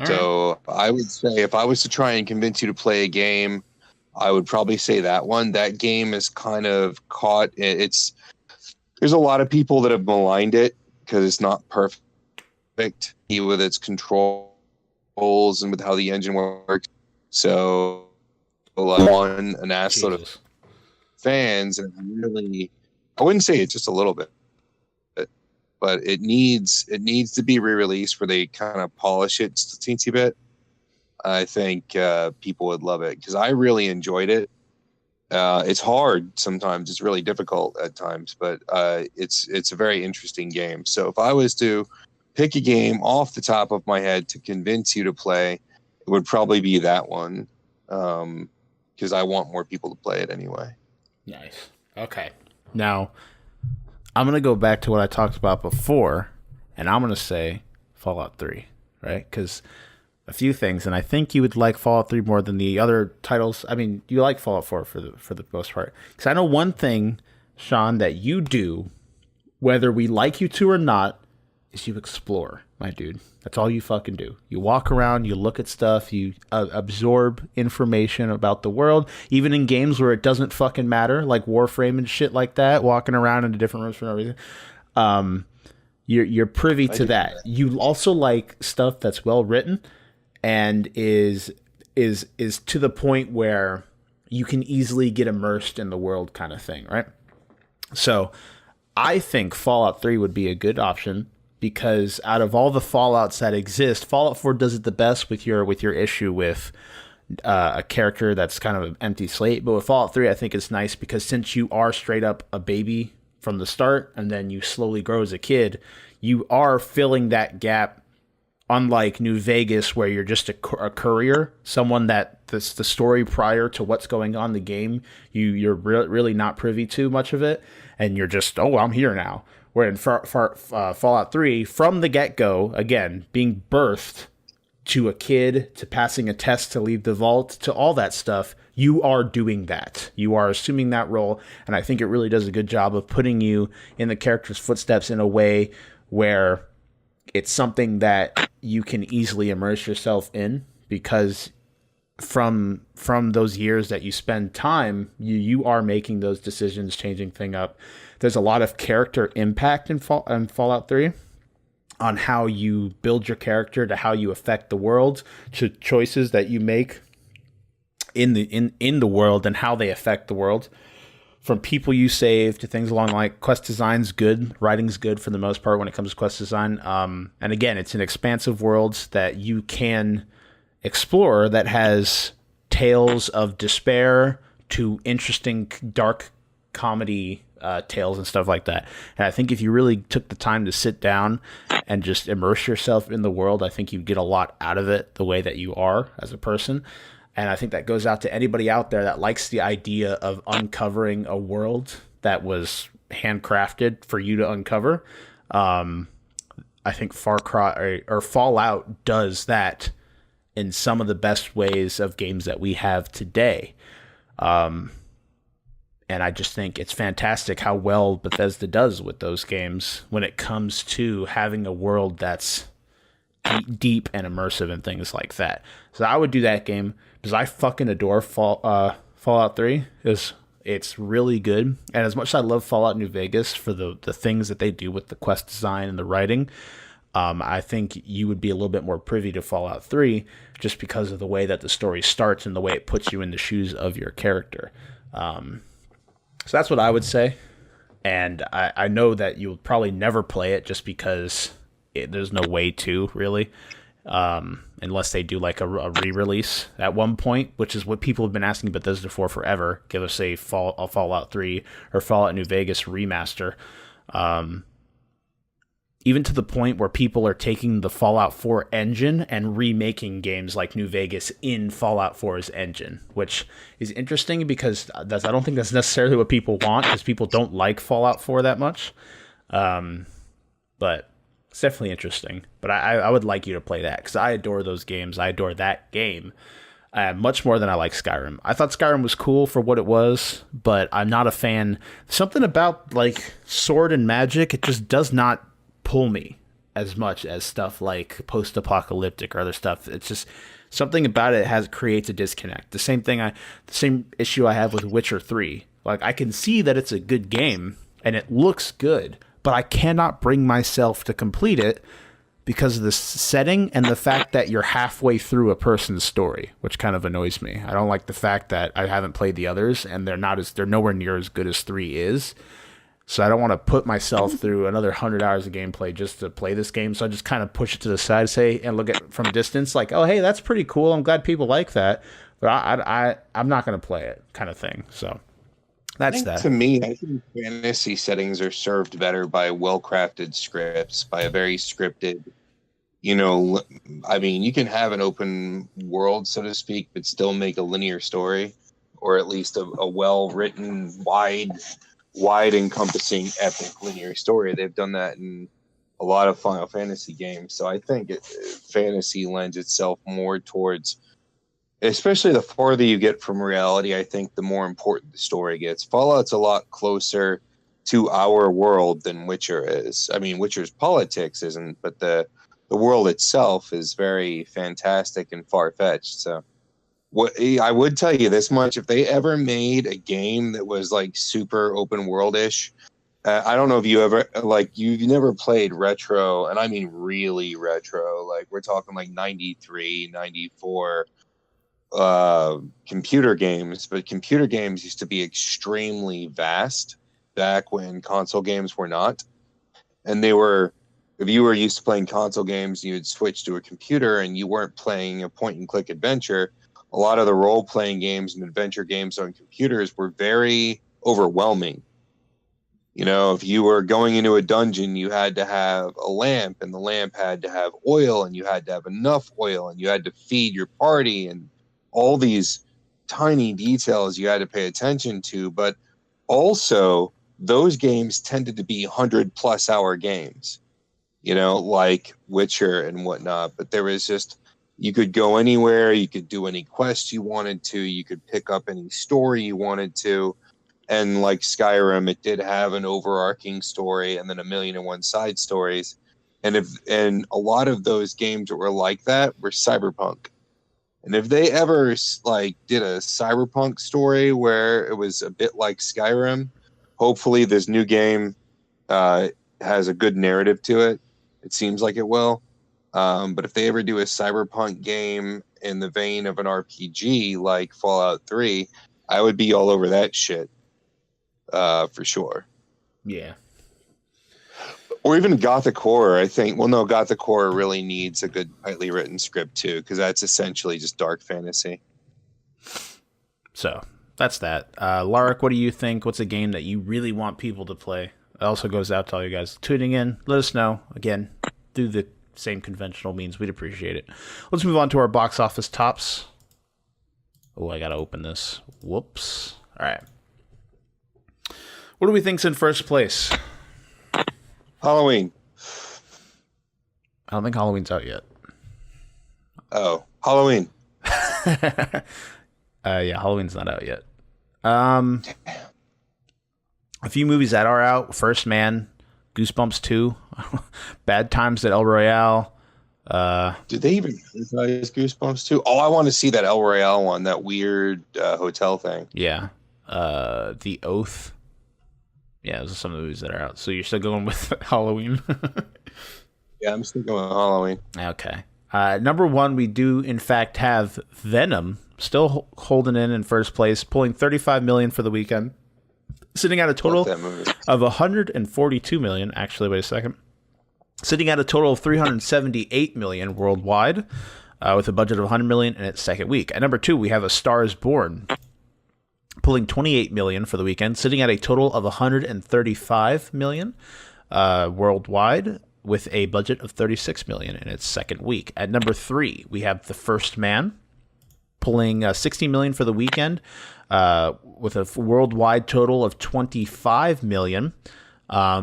So I would say if I was to try and convince you to play a game, I would probably say that one. That game is kind of caught. There's a lot of people that have maligned it because it's not perfect with its controls and with how the engine works. So, one an assload of fans, and really, I wouldn't say it's just a little bit, but it needs to be re-released where they kind of polish it just a teensy bit. I think people would love it because I really enjoyed it. It's hard sometimes; it's really difficult at times, but it's a very interesting game. So if I was to pick a game off the top of my head to convince you to play, it would probably be that one because I want more people to play it anyway. Nice. Okay. Now, I'm going to go back to what I talked about before, and I'm going to say Fallout 3, right? Because a few things, and I think you would like Fallout 3 more than the other titles. I mean, you like Fallout 4 for the most part. Because I know one thing, Shawn, that you do, whether we like you to or not, is you explore, my dude. That's all you fucking do. You walk around, you look at stuff, you absorb information about the world, even in games where it doesn't fucking matter, like Warframe and shit like that, walking around into different rooms for no reason. You're privy to that. You also like stuff that's well written and is to the point where you can easily get immersed in the world kind of thing, right? So I think Fallout 3 would be a good option because out of all the Fallouts that exist, Fallout 4 does it the best with your issue with a character that's kind of an empty slate. But with Fallout 3, I think it's nice because since you are straight up a baby from the start and then you slowly grow as a kid, you are filling that gap. Unlike New Vegas, where you're just a courier, someone that's the story prior to what's going on in the game, you're really not privy to much of it, and you're just, oh, I'm here now. Where in Fallout 3, from the get-go, again, being birthed to a kid, to passing a test to leave the vault, to all that stuff, you are doing that. You are assuming that role, and I think it really does a good job of putting you in the character's footsteps in a way where it's something that you can easily immerse yourself in because from those years that you spend time, you are making those decisions, changing things up. There's a lot of character impact in Fallout 3 on how you build your character, to how you affect the world, to choices that you make in the world and how they affect the world. From people you save to things along like quest design's good, writing's good for the most part when it comes to quest design. And again, it's an expansive world that you can explore that has tales of despair to interesting dark comedy tales and stuff like that. And I think if you really took the time to sit down and just immerse yourself in the world, I think you'd get a lot out of it the way that you are as a person. And I think that goes out to anybody out there that likes the idea of uncovering a world that was handcrafted for you to uncover. I think Far Cry or Fallout does that in some of the best ways of games that we have today. And I just think it's fantastic how well Bethesda does with those games when it comes to having a world that's deep and immersive and things like that. So I would do that game because I fucking adore Fallout 3. It's really good. And as much as I love Fallout New Vegas for the things that they do with the quest design and the writing, I think you would be a little bit more privy to Fallout 3 just because of the way that the story starts and the way it puts you in the shoes of your character. So that's what I would say. And I know that you'll probably never play it just because there's no way to, really. Unless they do like a re-release at one point, which is what people have been asking Bethesda for forever. Give us a Fallout 3 or Fallout New Vegas remaster. Even to the point where people are taking the Fallout 4 engine and remaking games like New Vegas in Fallout 4's engine, which is interesting because I don't think that's necessarily what people want because people don't like Fallout 4 that much. But it's definitely interesting. But I would like you to play that because I adore those games. I adore that game. much more than I like Skyrim. I thought Skyrim was cool for what it was, but I'm not a fan. Something about like sword and magic, it just does not pull me as much as stuff like post-apocalyptic or other stuff. It's just something about it creates a disconnect. The same issue I have with Witcher 3. Like, I can see that it's a good game and it looks good, but I cannot bring myself to complete it because of the setting and the fact that you're halfway through a person's story, which kind of annoys me. I don't like the fact that I haven't played the others and they're nowhere near as good as 3 is. So I don't want to put myself through another 100 hours of gameplay just to play this game. So I just kind of push it to the side, and look at it from a distance, like, oh, hey, that's pretty cool. I'm glad people like that, but I'm not going to play it, kind of thing. So that's that. To me, I think fantasy settings are served better by well-crafted scripts, by a very scripted. I mean, you can have an open world, so to speak, but still make a linear story, or at least a well-written, wide encompassing epic linear story. They've done that in a lot of Final Fantasy games. So I think fantasy lends itself more towards, especially the farther you get from reality, I think the more important the story gets. Fallout's a lot closer to our world than Witcher is. I mean, Witcher's politics isn't, but the world itself is very fantastic and far-fetched. So I would tell you this much: if they ever made a game that was like super open world-ish, I don't know if you ever you've never played retro, and I mean really retro. Like we're talking like 93, 94 computer games, but computer games used to be extremely vast back when console games were not, and they were. If you were used to playing console games, you'd switch to a computer, and you weren't playing a point-and-click adventure. A lot of the role-playing games and adventure games on computers were very overwhelming. If you were going into a dungeon, you had to have a lamp, and the lamp had to have oil, and you had to have enough oil, and you had to feed your party, and all these tiny details you had to pay attention to. But also, those games tended to be 100-plus hour games, like Witcher and whatnot. But there was just... You could go anywhere. You could do any quest you wanted to. You could pick up any story you wanted to. And like Skyrim, it did have an overarching story and then 1,000,001 side stories. And a lot of those games that were like that were Cyberpunk. And if they ever did a Cyberpunk story where it was a bit like Skyrim, hopefully this new game has a good narrative to it. It seems like it will. But if they ever do a Cyberpunk game in the vein of an RPG like Fallout 3, I would be all over that shit, for sure. Yeah. Or even Gothic horror, I think. Well, no, Gothic horror really needs a good, tightly written script, too, because that's essentially just dark fantasy. So, that's that. Lark, what do you think? What's a game that you really want people to play? It also goes out to all you guys tuning in. Let us know. Again, through the same conventional means. We'd appreciate it. Let's move on to our box office tops. Oh, I gotta open this. Whoops. All right. What do we think's in first place? Halloween. I don't think Halloween's out yet. Oh, Halloween. Yeah, Halloween's not out yet. A few movies that are out. First Man, Goosebumps 2, Bad Times at El Royale. Did they even advertise Goosebumps 2? Oh, I want to see that El Royale one, that weird hotel thing. Yeah. The Oath. Yeah, those are some of the movies that are out. So you're still going with Halloween? Yeah, I'm still going with Halloween. Okay. Number one, we do, in fact, have Venom still holding in first place, pulling $35 million for the weekend. Sitting at a total of $142 million. Actually, wait a second. Sitting at a total of $378 million worldwide, with a budget of $100 million in its second week. At number two, we have A Star Is Born, pulling $28 million for the weekend, sitting at a total of $135 million worldwide, with a budget of $36 million in its second week. At number three, we have The First Man, pulling $60 million for the weekend, with a worldwide total of $25 million,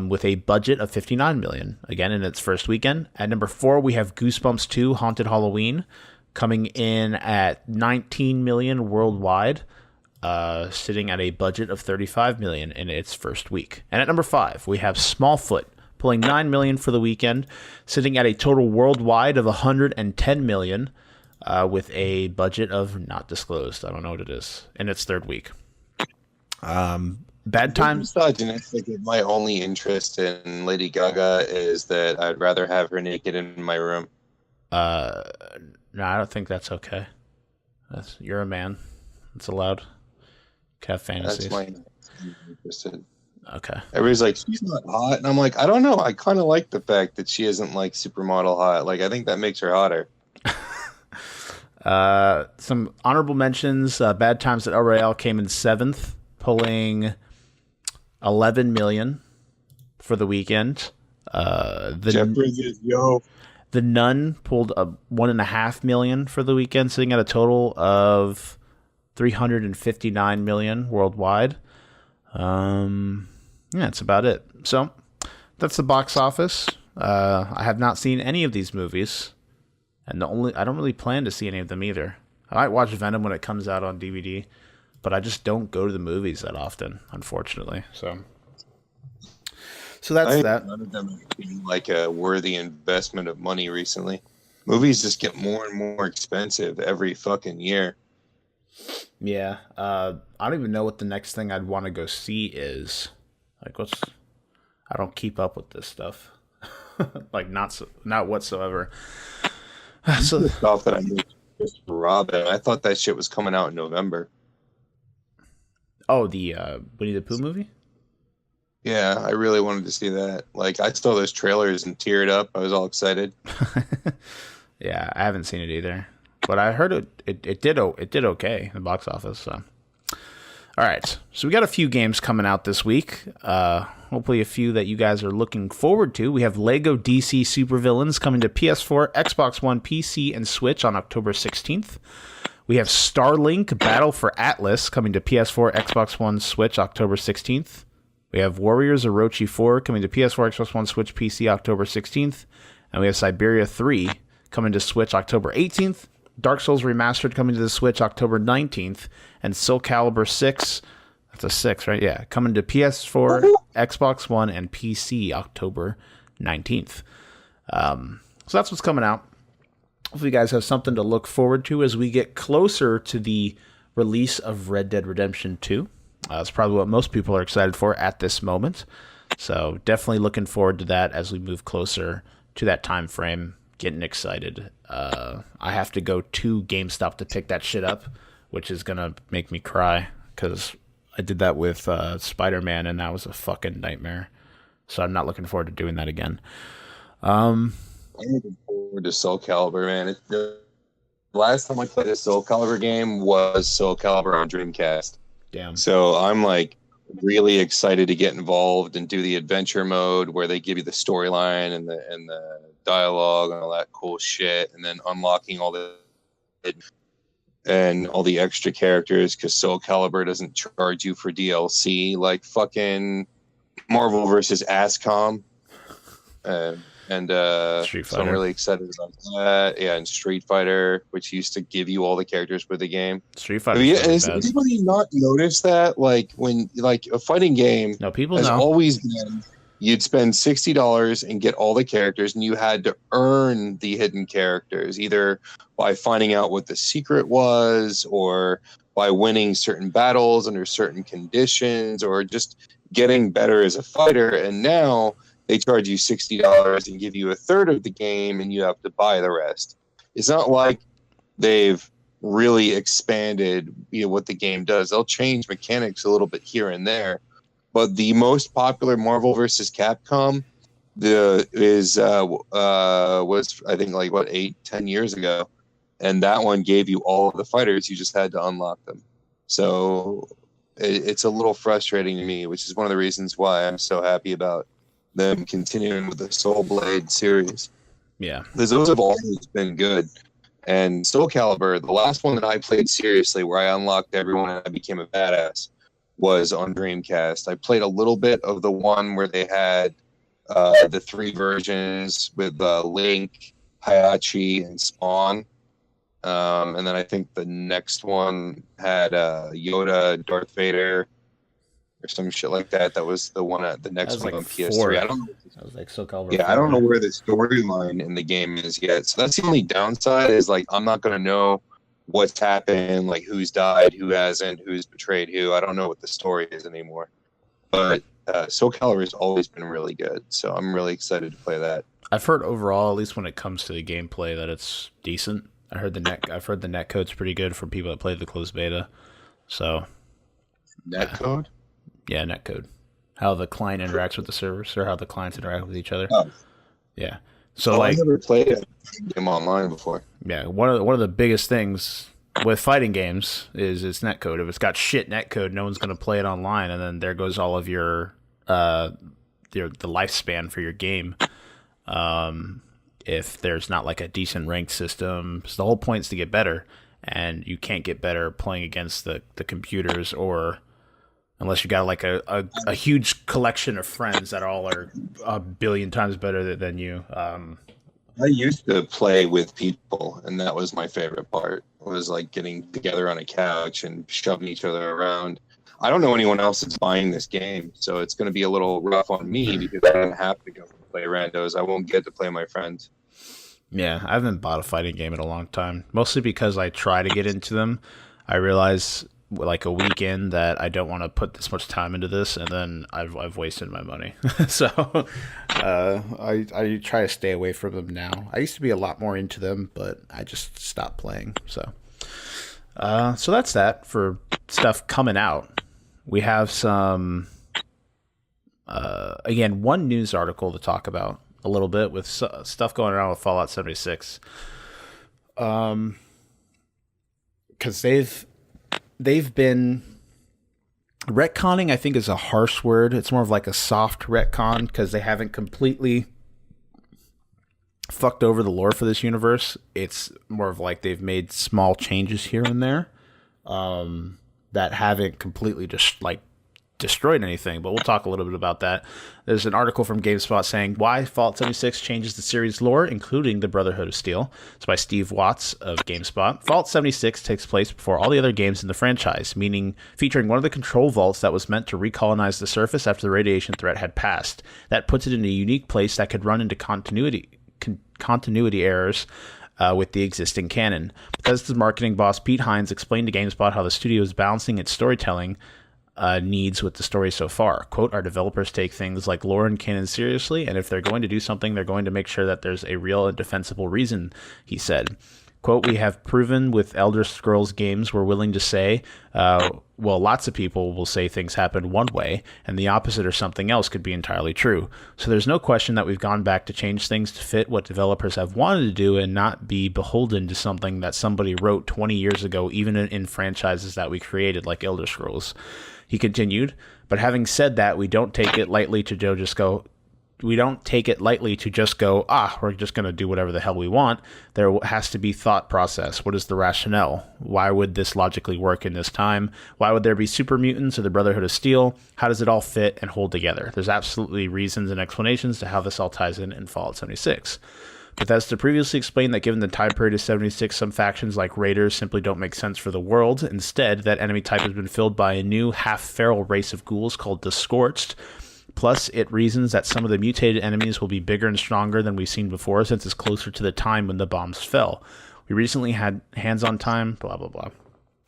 with a budget of $59 million, again, in its first weekend. At number four, we have Goosebumps 2, Haunted Halloween, coming in at 19 million worldwide, sitting at a budget of 35 million in its first week. And at number 5, we have Smallfoot, pulling 9 million for the weekend, sitting at a total worldwide of 110 million, with a budget of not disclosed. I don't know what it is in its third week. Bad Times. Misogynistic. My only interest in Lady Gaga is that I'd rather have her naked in my room. No, I don't think that's okay. You're a man. It's allowed. Have fantasies. That's my interested. Okay. Everybody's like, she's not hot, and I'm like, I don't know. I kind of like the fact that she isn't like supermodel hot. Like, I think that makes her hotter. Some honorable mentions. Bad Times at El Royale came in 7th, pulling 11 million for the weekend. The Nun pulled 1.5 million for the weekend, sitting at a total of 359 million worldwide. Yeah, that's about it. So that's the box office. I have not seen any of these movies, and I don't really plan to see any of them either. I might watch Venom when it comes out on DVD, but I just don't go to the movies that often, unfortunately. So that's that. None of them have been like a worthy investment of money recently. Movies just get more and more expensive every fucking year. Yeah, I don't even know what the next thing I'd want to go see is. Like, I don't keep up with this stuff. Like, not whatsoever. So the stuff that I knew just Robin. I thought that shit was coming out in November. Oh, the Winnie the Pooh movie? Yeah, I really wanted to see that. Like, I saw those trailers and teared up. I was all excited. Yeah, I haven't seen it either. But I heard it did okay in the box office. So, all right. So we got a few games coming out this week. Hopefully a few that you guys are looking forward to. We have Lego DC Supervillains coming to PS4, Xbox One, PC, and Switch on October 16th. We have Starlink Battle for Atlas coming to PS4, Xbox One, Switch, October 16th. We have Warriors Orochi 4 coming to PS4, Xbox One, Switch, PC, October 16th. And we have Siberia 3 coming to Switch, October 18th. Dark Souls Remastered coming to the Switch October 19th, and Soul Calibur 6, that's a 6, right? Yeah, coming to PS4, Xbox One, and PC October 19th. So that's what's coming out. Hopefully you guys have something to look forward to as we get closer to the release of Red Dead Redemption 2. That's probably what most people are excited for at this moment. So definitely looking forward to that as we move closer to that time frame. Getting excited. I have to go to GameStop to pick that shit up, which is going to make me cry because I did that with Spider-Man and that was a fucking nightmare. So I'm not looking forward to doing that again. I'm looking forward to Soul Calibur, man. The last time I played a Soul Calibur game was Soul Calibur on Dreamcast. Damn. So I'm like really excited to get involved and do the adventure mode where they give you the storyline and the dialogue and all that cool shit, and then unlocking all the extra characters because Soul Calibur doesn't charge you for DLC like fucking Marvel versus Ascom. Street So I'm really excited about that. Yeah, and Street Fighter, which used to give you all the characters for the game. Street Fighter. Has anybody not noticed that? Like when a fighting game has always been, you'd spend $60 and get all the characters, and you had to earn the hidden characters either by finding out what the secret was, or by winning certain battles under certain conditions, or just getting better as a fighter. And now they charge you $60 and give you a third of the game, and you have to buy the rest. It's not like they've really expanded what the game does. They'll change mechanics a little bit here and there, but the most popular Marvel versus Capcom was I think like 8-10 years ago, and that one gave you all of the fighters. You just had to unlock them. So it's a little frustrating to me, which is one of the reasons why I'm so happy about them continuing with the Soul Blade series. Yeah, because those have always been good. And Soul Calibur, the last one that I played seriously, where I unlocked everyone and I became a badass, was on Dreamcast. I played a little bit of the one where they had the 3 versions with Link, Hayachi, and Spawn. And then I think the next one had Yoda, Darth Vader, or some shit like that. That was the one at the next one like on 4. PS3. I don't know. That was like SoCal. Yeah, I don't know where the storyline in the game is yet. So that's the only downside is like I'm not gonna know what's happened, like who's died, who hasn't, who's betrayed who. I don't know what the story is anymore. But SoCal has always been really good, so I'm really excited to play that. I've heard overall, at least when it comes to the gameplay, that it's decent. I've heard the netcode's pretty good for people that played the closed beta. So netcode? Yeah, netcode. How the client interacts with the servers, or how the clients interact with each other. Oh. Yeah. So I never played a game online before. Yeah, one of the biggest things with fighting games is its netcode. If it's got shit netcode, no one's going to play it online, and then there goes all of your the lifespan for your game. If there's not like a decent ranked system, so the whole point is to get better, and you can't get better playing against the computers, or unless you got like a huge collection of friends that all are a billion times better than you. I used to play with people, and that was my favorite part. Was like getting together on a couch and shoving each other around. I don't know anyone else that's buying this game, so it's going to be a little rough on me because I don't have to go play randos. I won't get to play my friends. Yeah, I haven't bought a fighting game in a long time, mostly because I try to get into them. I realize like a weekend that I don't want to put this much time into this, and then I've wasted my money. So I try to stay away from them now. I used to be a lot more into them, but I just stopped playing. So that's that for stuff coming out. We have some again, one news article to talk about a little bit with stuff going around with Fallout 76. Because they've been retconning, I think is a harsh word. It's more of like a soft retcon because they haven't completely fucked over the lore for this universe. It's more of like they've made small changes here and there that haven't completely just like destroyed anything, but we'll talk a little bit about that. There's an article from GameSpot saying why Fallout 76 changes the series lore, including the Brotherhood of Steel. It's by Steve Watts of GameSpot. Fallout 76 takes place before all the other games in the franchise, meaning featuring one of the control vaults that was meant to recolonize the surface after the radiation threat had passed. That puts it in a unique place that could run into continuity errors with the existing canon. Bethesda's marketing boss Pete Hines explained to GameSpot how the studio is balancing its storytelling needs with the story so far. Quote, our developers take things like lore and canon seriously, and if they're going to do something, they're going to make sure that there's a real and defensible reason, he said. Quote, we have proven with Elder Scrolls games we're willing to say, well, lots of people will say things happen one way, and the opposite or something else could be entirely true. So there's no question that we've gone back to change things to fit what developers have wanted to do and not be beholden to something that somebody wrote 20 years ago, even in franchises that we created, like Elder Scrolls. He continued, but having said that, we don't take it lightly to just go, we're just going to do whatever the hell we want. There has to be thought process. What is the rationale? Why would this logically work in this time? Why would there be super mutants or the Brotherhood of Steel? How does it all fit and hold together? There's absolutely reasons and explanations to how this all ties in Fallout 76. Bethesda previously explained that given the time period of 76, some factions like Raiders simply don't make sense for the world. Instead, that enemy type has been filled by a new half-feral race of ghouls called the Scorched. Plus, it reasons that some of the mutated enemies will be bigger and stronger than we've seen before, since it's closer to the time when the bombs fell. We recently had hands-on time, blah, blah, blah.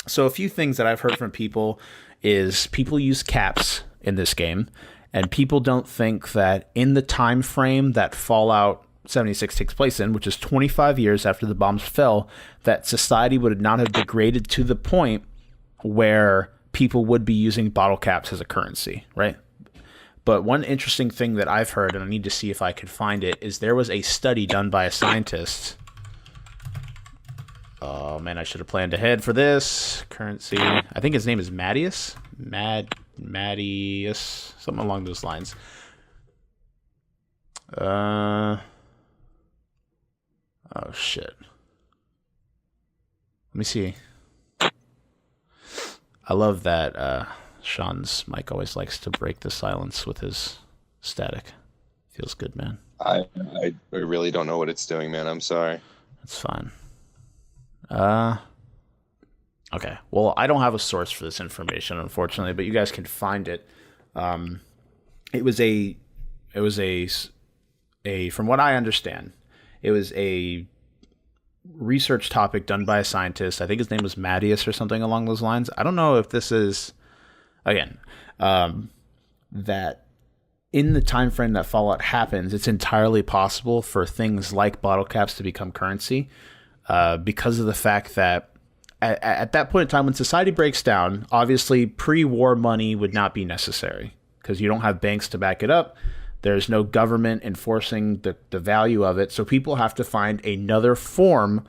So a few things that I've heard from people is people use caps in this game, and people don't think that in the time frame that Fallout 76 takes place in, which is 25 years after the bombs fell, that society would not have degraded to the point where people would be using bottle caps as a currency, right? But one interesting thing that I've heard, and I need to see if I could find it, is there was a study done by a scientist. Oh man, I should have planned ahead for this. Currency. I think his name is Mattias. Mattias. Something along those lines. Oh, shit. Let me see. I love that Shawn's mic always likes to break the silence with his static. Feels good, man. I really don't know what it's doing, man. I'm sorry. That's fine. Okay. Well, I don't have a source for this information, unfortunately, but you guys can find it. It was from what I understand, it was a research topic done by a scientist. I think his name was Mattias or something along those lines. I don't know if this is, again, that in the time frame that Fallout happens, it's entirely possible for things like bottle caps to become currency, because of the fact that at that point in time, when society breaks down, obviously pre-war money would not be necessary because you don't have banks to back it up. There's no government enforcing the value of it. So people have to find another form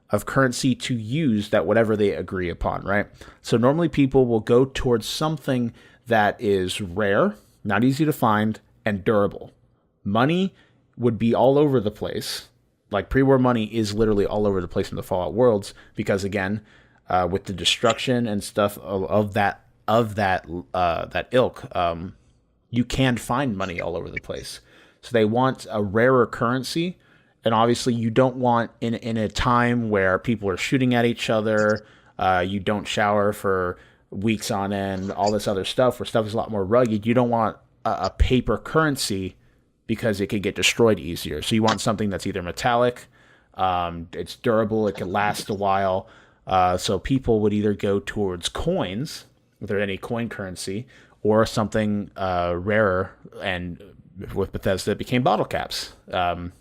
of currency to use that whatever they agree upon, right? So normally people will go towards something that is rare, not easy to find, and durable. Money would be all over the place. Like pre-war money is literally all over the place in the Fallout worlds because, again, with the destruction and stuff of that ilk, you can find money all over the place. So they want a rarer currency, and obviously you don't want in a time where people are shooting at each other, you don't shower for weeks on end, all this other stuff where stuff is a lot more rugged. You don't want a paper currency because it can get destroyed easier. So you want something that's either metallic, it's durable, it can last a while. So people would either go towards coins, if there's any coin currency, or something rarer. And with Bethesda, it became bottle caps. Kind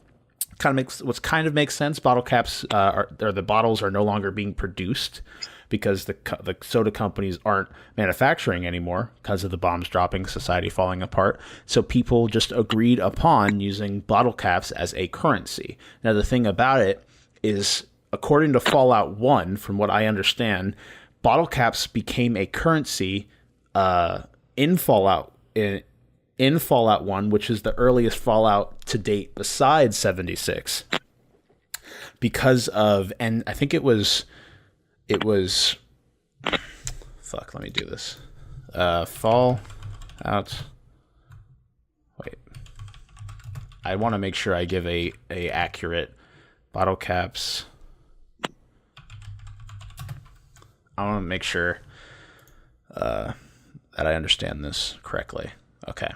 of makes sense. Bottle caps the bottles are no longer being produced because the soda companies aren't manufacturing anymore because of the bombs dropping, society falling apart. So people just agreed upon using bottle caps as a currency. Now, the thing about it is, according to Fallout 1, from what I understand, bottle caps became a currency in Fallout 1, which is the earliest Fallout to date besides 76. Because of, and I think it was fuck, let me do this. Fallout. Wait. I want to make sure I give a accurate bottle caps. I want to make sure that I understand this correctly. Okay.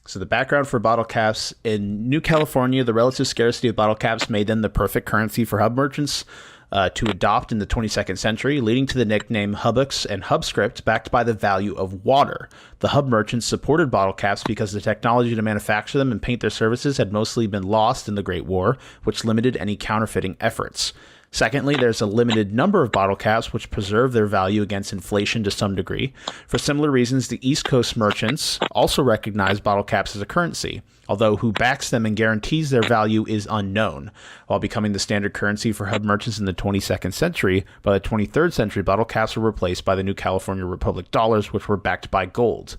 So the background for bottle caps: in New California, the relative scarcity of bottle caps made them the perfect currency for hub merchants to adopt in the 22nd century, leading to the nickname Hubux and HubScript, backed by the value of water. The hub merchants supported bottle caps because the technology to manufacture them and paint their services had mostly been lost in the Great War, which limited any counterfeiting efforts. Secondly, there's a limited number of bottle caps which preserve their value against inflation to some degree. For similar reasons, the East Coast merchants also recognize bottle caps as a currency, although who backs them and guarantees their value is unknown. While becoming the standard currency for hub merchants in the 22nd century, by the 23rd century, bottle caps were replaced by the New California Republic dollars, which were backed by gold.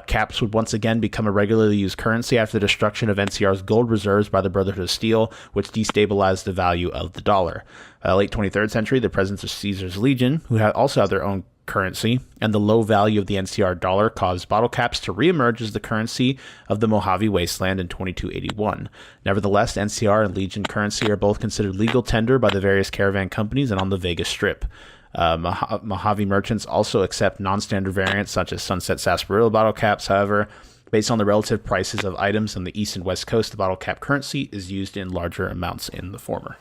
Caps would once again become a regularly used currency after the destruction of NCR's gold reserves by the Brotherhood of Steel, which destabilized the value of the dollar. Late 23rd century, the presence of Caesar's Legion, who also had their own currency, and the low value of the NCR dollar caused bottle caps to reemerge as the currency of the Mojave Wasteland in 2281. Nevertheless, NCR and Legion currency are both considered legal tender by the various caravan companies and on the Vegas Strip. Mojave merchants also accept non-standard variants such as Sunset Sarsaparilla bottle caps. However, based on the relative prices of items on the east and west coast, the bottle cap currency is used in larger amounts in the former.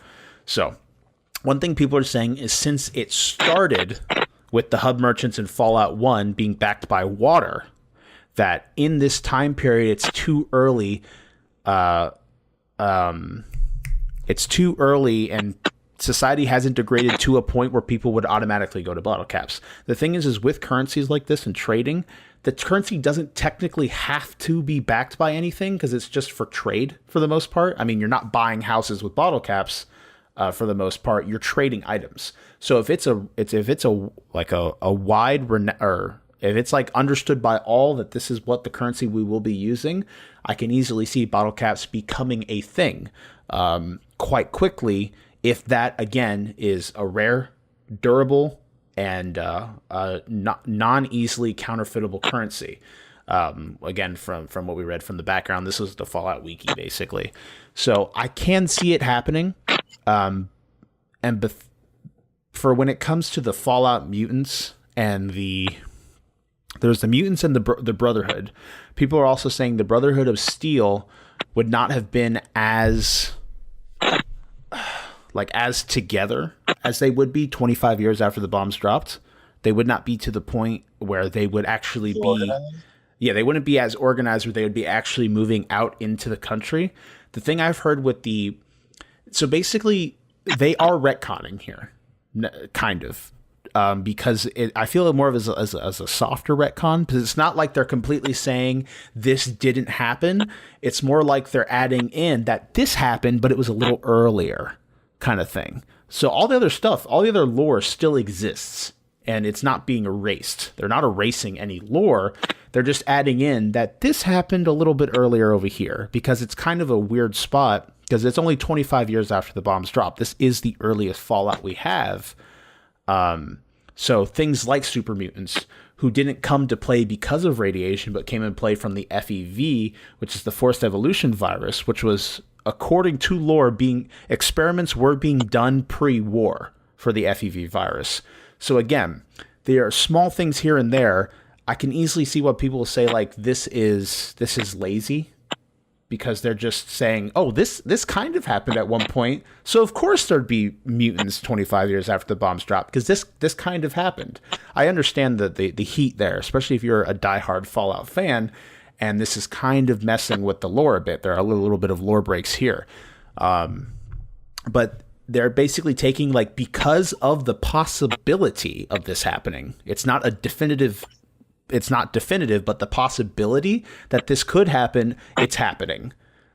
So, one thing people are saying is, since it started with the hub merchants in Fallout 1 being backed by water, that in this time period it's too early. It's too early, and society hasn't degraded to a point where people would automatically go to bottle caps. The thing is with currencies like this and trading, the currency doesn't technically have to be backed by anything because it's just for trade for the most part. I mean, you're not buying houses with bottle caps for the most part. You're trading items. So if it's like understood by all that this is what the currency we will be using, I can easily see bottle caps becoming a thing quite quickly. If that, again, is a rare, durable, and non-easily counterfeitable currency. Again, from what we read from the background, this is the Fallout Wiki, basically. So I can see it happening. and for when it comes to the Fallout mutants and there's the mutants and the Brotherhood, people are also saying the Brotherhood of Steel would not have been as together as they would be 25 years after the bombs dropped. They would not be to the point where they would actually be... Yeah, they wouldn't be as organized where they would be actually moving out into the country. The thing I've heard with so basically, they are retconning here, kind of, because I feel it more of as a softer retcon, because it's not like they're completely saying this didn't happen. It's more like they're adding in that this happened, but it was a little earlier, kind of thing. So all the other stuff, all the other lore still exists, and it's not being erased. They're not erasing any lore. They're just adding in that this happened a little bit earlier over here, because it's kind of a weird spot, because it's only 25 years after the bombs dropped. This is the earliest Fallout we have. So things like super mutants, who didn't come to play because of radiation, but came and play from the FEV, which is the forced evolution virus, which was, according to lore, experiments were being done pre-war for the FEV virus. So again, there are small things here and there. I can easily see what people will say, like, this is lazy, because they're just saying, oh, this kind of happened at one point, so of course there'd be mutants 25 years after the bombs dropped, because this kind of happened. I understand the heat there, especially if you're a diehard Fallout fan, and this is kind of messing with the lore a bit. There are a little bit of lore breaks here. But they're basically taking, like, because of the possibility of this happening, it's not definitive, but the possibility that this could happen, it's happening.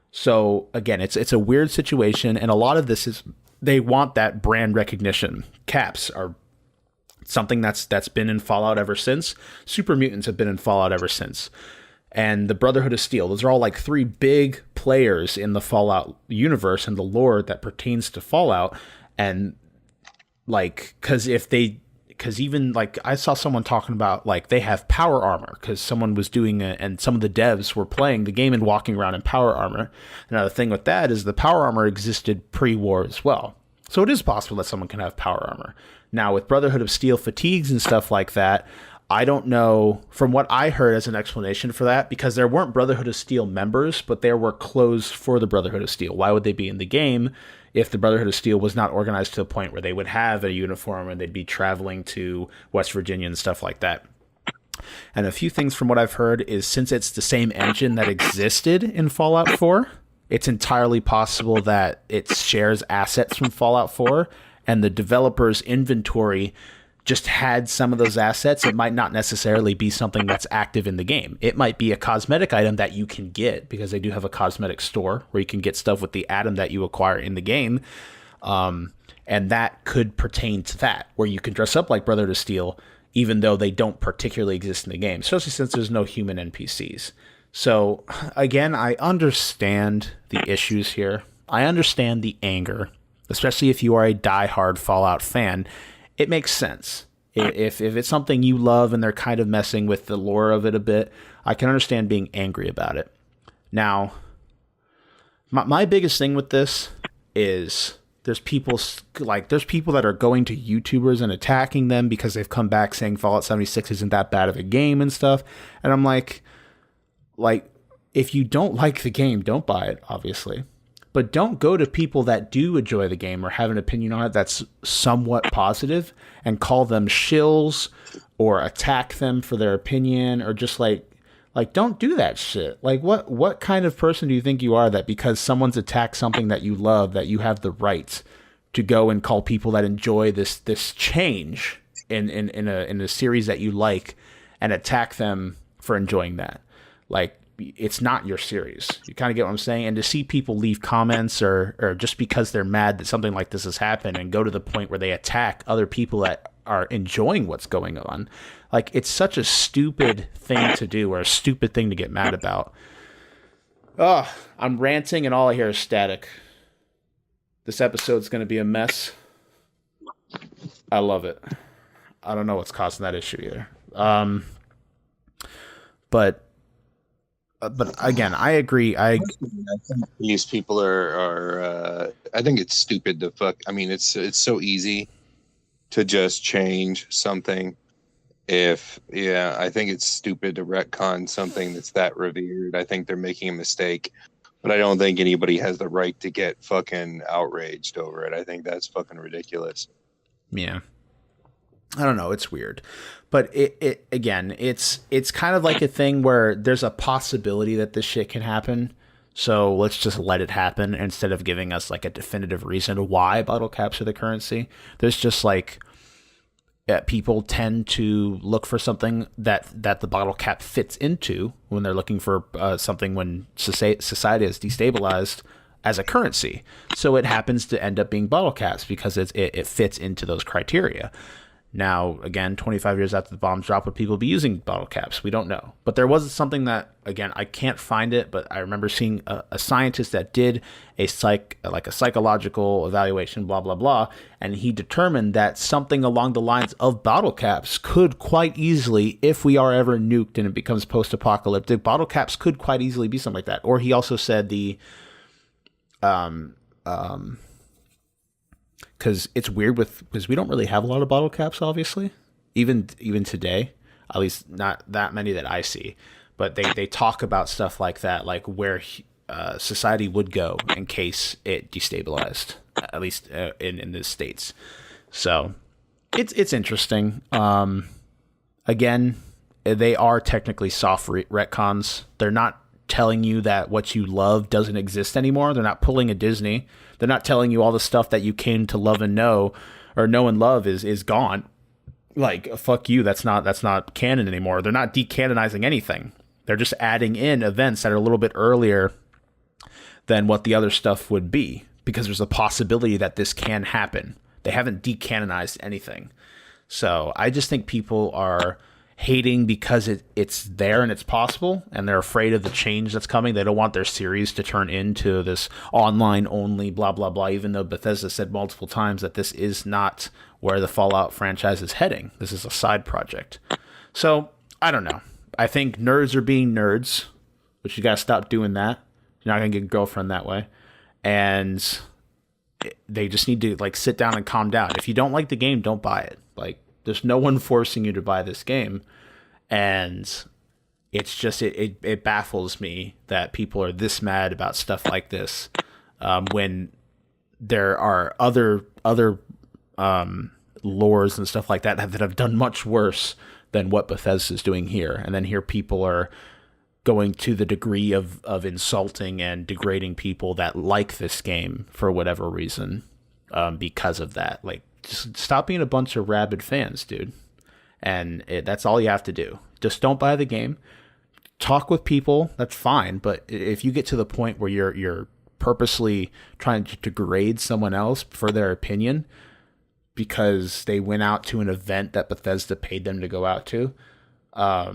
So again, it's a weird situation, and a lot of this is they want that brand recognition. Caps are something that's been in Fallout ever since. Super mutants have been in Fallout ever since. And the Brotherhood of Steel, those are all like three big players in the Fallout universe and the lore that pertains to Fallout. And like, because even like I saw someone talking about, like, they have power armor because someone was doing it, and some of the devs were playing the game and walking around in power armor. Now the thing with that is the power armor existed pre-war as well, so it is possible that someone can have power armor. Now with Brotherhood of Steel fatigues and stuff like that, I don't know, from what I heard as an explanation for that, because there weren't Brotherhood of Steel members, but there were clothes for the Brotherhood of Steel. Why would they be in the game if the Brotherhood of Steel was not organized to the point where they would have a uniform and they'd be traveling to West Virginia and stuff like that? And a few things from what I've heard is, since it's the same engine that existed in Fallout 4, it's entirely possible that it shares assets from Fallout 4, and the developer's inventory just had some of those assets. It might not necessarily be something that's active in the game. It might be a cosmetic item that you can get, because they do have a cosmetic store where you can get stuff with the atom that you acquire in the game. And that could pertain to that, where you can dress up like Brotherhood of Steel, even though they don't particularly exist in the game, especially since there's no human NPCs. So again, I understand the issues here. I understand the anger, especially if you are a diehard Fallout fan. It makes sense. If it's something you love and they're kind of messing with the lore of it a bit, I can understand being angry about it. Now, my biggest thing with this is there's people that are going to YouTubers and attacking them because they've come back saying Fallout 76 isn't that bad of a game and stuff. And I'm like, if you don't like the game, don't buy it, obviously. But don't go to people that do enjoy the game or have an opinion on it that's somewhat positive and call them shills or attack them for their opinion, or just like don't do that shit. Like, what kind of person do you think you are, that because someone's attacked something that you love, that you have the right to go and call people that enjoy this change in a series that you like and attack them for enjoying that? Like, it's not your series. You kind of get what I'm saying? And to see people leave comments or just because they're mad that something like this has happened and go to the point where they attack other people that are enjoying what's going on, like, it's such a stupid thing to do, or a stupid thing to get mad about. Oh, I'm ranting and all I hear is static. This episode's going to be a mess. I love it. I don't know what's causing that issue either. But but again, I agree. I think these people are I think it's stupid to fuck. I mean, it's so easy to just change something. I think it's stupid to retcon something that's that revered. I think they're making a mistake, but I don't think anybody has the right to get fucking outraged over it. I think that's fucking ridiculous. Yeah. I don't know. It's weird, but it again, it's kind of like a thing where there's a possibility that this shit can happen. So let's just let it happen instead of giving us like a definitive reason why bottle caps are the currency. There's just like people tend to look for something that the bottle cap fits into when they're looking for something when society is destabilized as a currency. So it happens to end up being bottle caps because it fits into those criteria. Now, again, 25 years after the bombs dropped, would people be using bottle caps? We don't know. But there was something that, again, I can't find it, but I remember seeing a scientist that did a psychological evaluation, blah, blah, blah, and he determined that something along the lines of bottle caps could quite easily, if we are ever nuked and it becomes post-apocalyptic, bottle caps could quite easily be something like that. Or he also said because it's weird because we don't really have a lot of bottle caps, obviously, even today, at least not that many that I see. But they talk about stuff like that, like where society would go in case it destabilized, at least in the States. So it's interesting. Again, they are technically soft retcons. They're not telling you that what you love doesn't exist anymore. They're not pulling a Disney. They're not telling you all the stuff that you came to love and know, or know and love is gone. Like, fuck you, that's not canon anymore. They're not decanonizing anything. They're just adding in events that are a little bit earlier than what the other stuff would be, because there's a possibility that this can happen. They haven't decanonized anything. So I just think people are hating because it's there and it's possible, and they're afraid of the change that's coming. They don't want their series to turn into this online only blah blah blah, even though Bethesda said multiple times that this is not where the Fallout franchise is heading. This is a side project. So I don't know. I think nerds are being nerds, which you gotta stop doing that. You're not gonna get a girlfriend that way. And they just need to like sit down and calm down. If you don't like the game, don't buy it. Like, there's no one forcing you to buy this game. And it's just, it baffles me that people are this mad about stuff like this when there are other lores and stuff like that have done much worse than what Bethesda is doing here. And then here people are going to the degree of insulting and degrading people that like this game for whatever reason because of that. Like, just stop being a bunch of rabid fans, dude. And that's all you have to do. Just don't buy the game. Talk with people, that's fine. But if you get to the point where you're purposely trying to degrade someone else for their opinion because they went out to an event that Bethesda paid them to go out to, I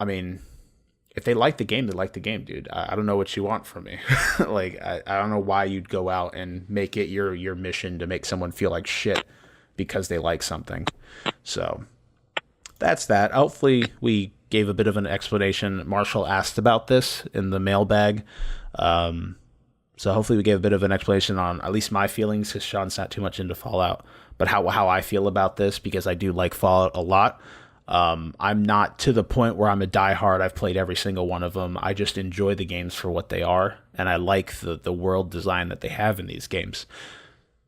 mean, if they like the game, they like the game, dude. I don't know what you want from me. Like, I don't know why you'd go out and make it your mission to make someone feel like shit because they like something. So that's that. Hopefully we gave a bit of an explanation. Marshall asked about this in the mailbag. So hopefully we gave a bit of an explanation on at least my feelings, because Shawn's not too much into Fallout, but how I feel about this, because I do like Fallout a lot. I'm not to the point where I'm a diehard. I've played every single one of them. I just enjoy the games for what they are, and I like the world design that they have in these games.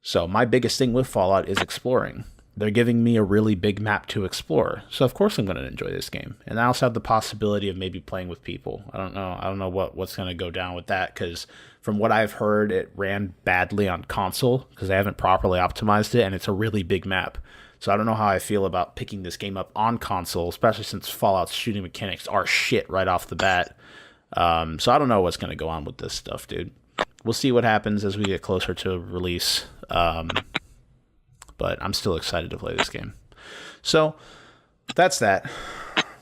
So my biggest thing with Fallout is exploring. They're giving me a really big map to explore, so of course I'm going to enjoy this game. And I also have the possibility of maybe playing with people. I don't know what's going to go down with that, because from what I've heard, it ran badly on console because they haven't properly optimized it, and it's a really big map. So I don't know how I feel about picking this game up on console, especially since Fallout's shooting mechanics are shit right off the bat. So I don't know what's going to go on with this stuff, dude. We'll see what happens as we get closer to release. But I'm still excited to play this game. So that's that.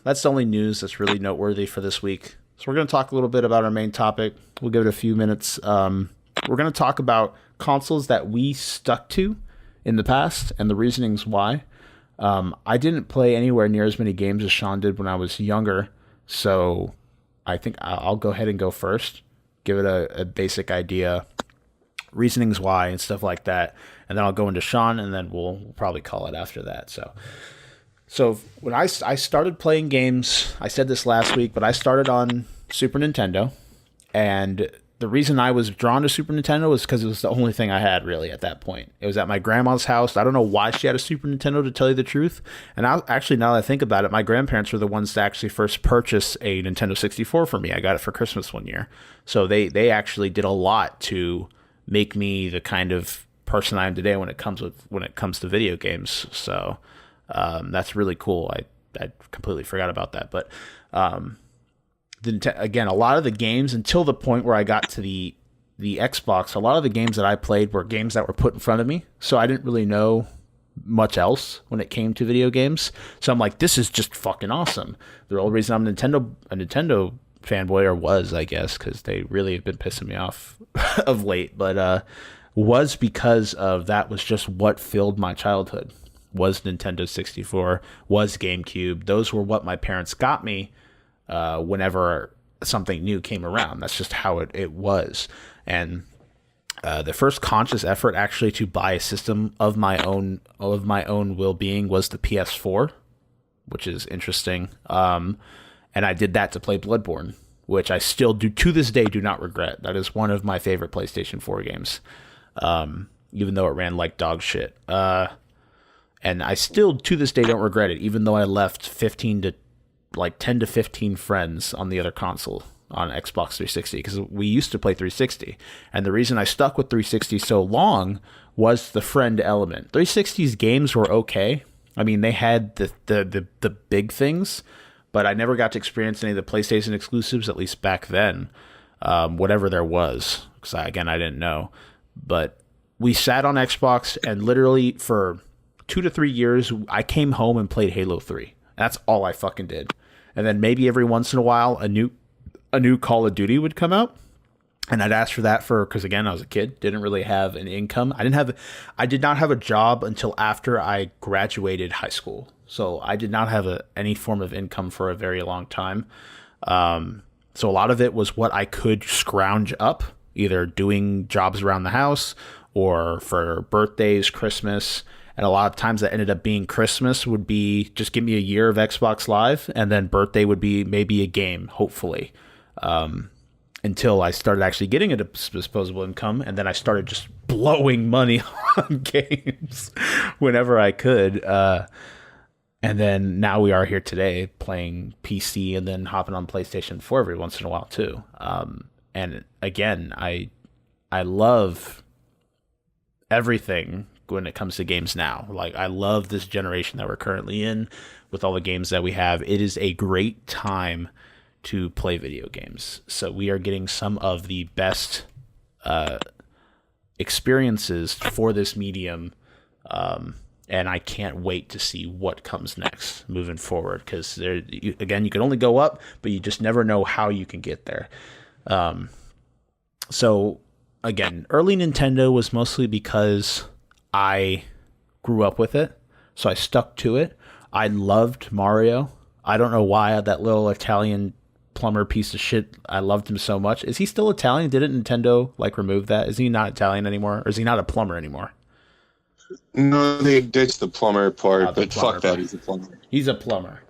That's the only news that's really noteworthy for this week. So we're going to talk a little bit about our main topic. We'll give it a few minutes. We're going to talk about consoles that we stuck to in the past and the reasonings why. I didn't play anywhere near as many games as Shawn did when I was younger, so I think I'll go ahead and go first, give it a basic idea, reasonings why and stuff like that, and then I'll go into Shawn, and then we'll probably call it after that. So when I started playing games, I said this last week, but I started on Super Nintendo, and the reason I was drawn to Super Nintendo was because it was the only thing I had really at that point. It was at my grandma's house. I don't know why she had a Super Nintendo, to tell you the truth. And actually, now that I think about it, my grandparents were the ones to actually first purchase a Nintendo 64 for me. I got it for Christmas one year. So they actually did a lot to make me the kind of person I am today when it comes to video games. So that's really cool. I completely forgot about that. But again, a lot of the games, until the point where I got to the Xbox, a lot of the games that I played were games that were put in front of me. So I didn't really know much else when it came to video games. So I'm like, this is just fucking awesome. The only reason I'm a Nintendo fanboy, or was, I guess, because they really have been pissing me off of late, but was because of that was just what filled my childhood. Was Nintendo 64, was GameCube. Those were what my parents got me whenever something new came around. That's just how it was. And the first conscious effort actually to buy a system of my own will-being was the PS4, which is interesting. And I did that to play Bloodborne, which I still do to this day do not regret. That is one of my favorite PlayStation 4 games, even though it ran like dog shit. And I still to this day don't regret it, even though I left 10 to 15 friends on the other console on Xbox 360, because we used to play 360. And the reason I stuck with 360 so long was the friend element. 360's games were okay. I mean, they had the big things, but I never got to experience any of the PlayStation exclusives, at least back then, whatever there was, because I didn't know. But we sat on Xbox, and literally for 2 to 3 years, I came home and played Halo 3. That's all I fucking did. And then maybe every once in a while, a new Call of Duty would come out, and I'd ask for that because again, I was a kid, didn't really have an income. I did not have a job until after I graduated high school. So I did not have any form of income for a very long time. So a lot of it was what I could scrounge up, either doing jobs around the house or for birthdays, Christmas. And a lot of times that ended up being Christmas would be just give me a year of Xbox Live, and then birthday would be maybe a game, hopefully, until I started actually getting a disposable income, and then I started just blowing money on games whenever I could. And then now we are here today playing PC and then hopping on PlayStation 4 every once in a while too. And again, I love everything when it comes to games now. Like, I love this generation that we're currently in with all the games that we have. It is a great time to play video games. So we are getting some of the best experiences for this medium. And I can't wait to see what comes next moving forward. Because you can only go up, but you just never know how you can get there. So again, early Nintendo was mostly because I grew up with it, so I stuck to it. I loved Mario. I don't know why that little Italian plumber piece of shit, I loved him so much. Is he still Italian? Didn't Nintendo remove that? Is he not Italian anymore? Or is he not a plumber anymore? No, they ditched the plumber part, but fuck that, he's a plumber. He's a plumber.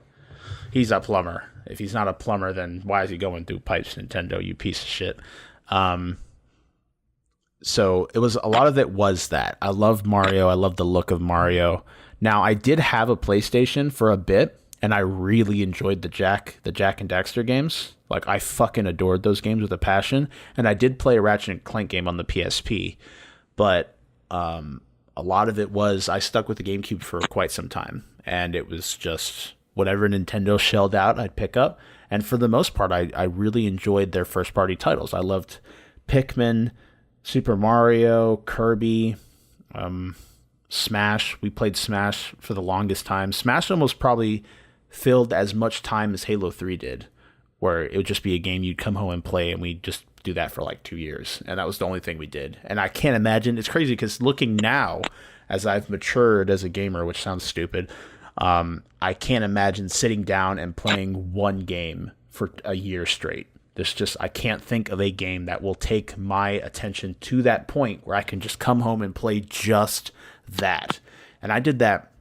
He's a plumber. If he's not a plumber, then why is he going through pipes, Nintendo, you piece of shit? So a lot of it was that. I loved Mario. I loved the look of Mario. Now, I did have a PlayStation for a bit, and I really enjoyed the Jack and Daxter games. Like, I fucking adored those games with a passion. And I did play a Ratchet and Clank game on the PSP. But a lot of it was I stuck with the GameCube for quite some time. And it was just whatever Nintendo shelled out, I'd pick up. And for the most part, I really enjoyed their first-party titles. I loved Pikmin, Super Mario, Kirby, Smash. We played Smash for the longest time. Smash almost probably filled as much time as Halo 3 did, where it would just be a game you'd come home and play, and we'd just do that for like 2 years. And that was the only thing we did. And I can't imagine. It's crazy because looking now, as I've matured as a gamer, which sounds stupid, I can't imagine sitting down and playing one game for a year straight. I can't think of a game that will take my attention to that point where I can just come home and play just that. And I did that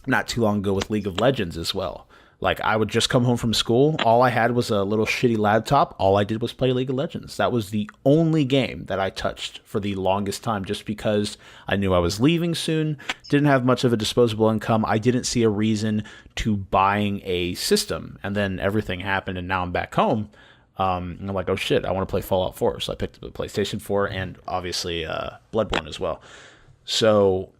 not too long ago with League of Legends as well. Like, I would just come home from school. All I had was a little shitty laptop. All I did was play League of Legends. That was the only game that I touched for the longest time, just because I knew I was leaving soon, didn't have much of a disposable income. I didn't see a reason to buying a system. And then everything happened, and now I'm back home. And I'm like, oh shit, I want to play Fallout 4. So I picked up the PlayStation 4 and obviously Bloodborne as well. So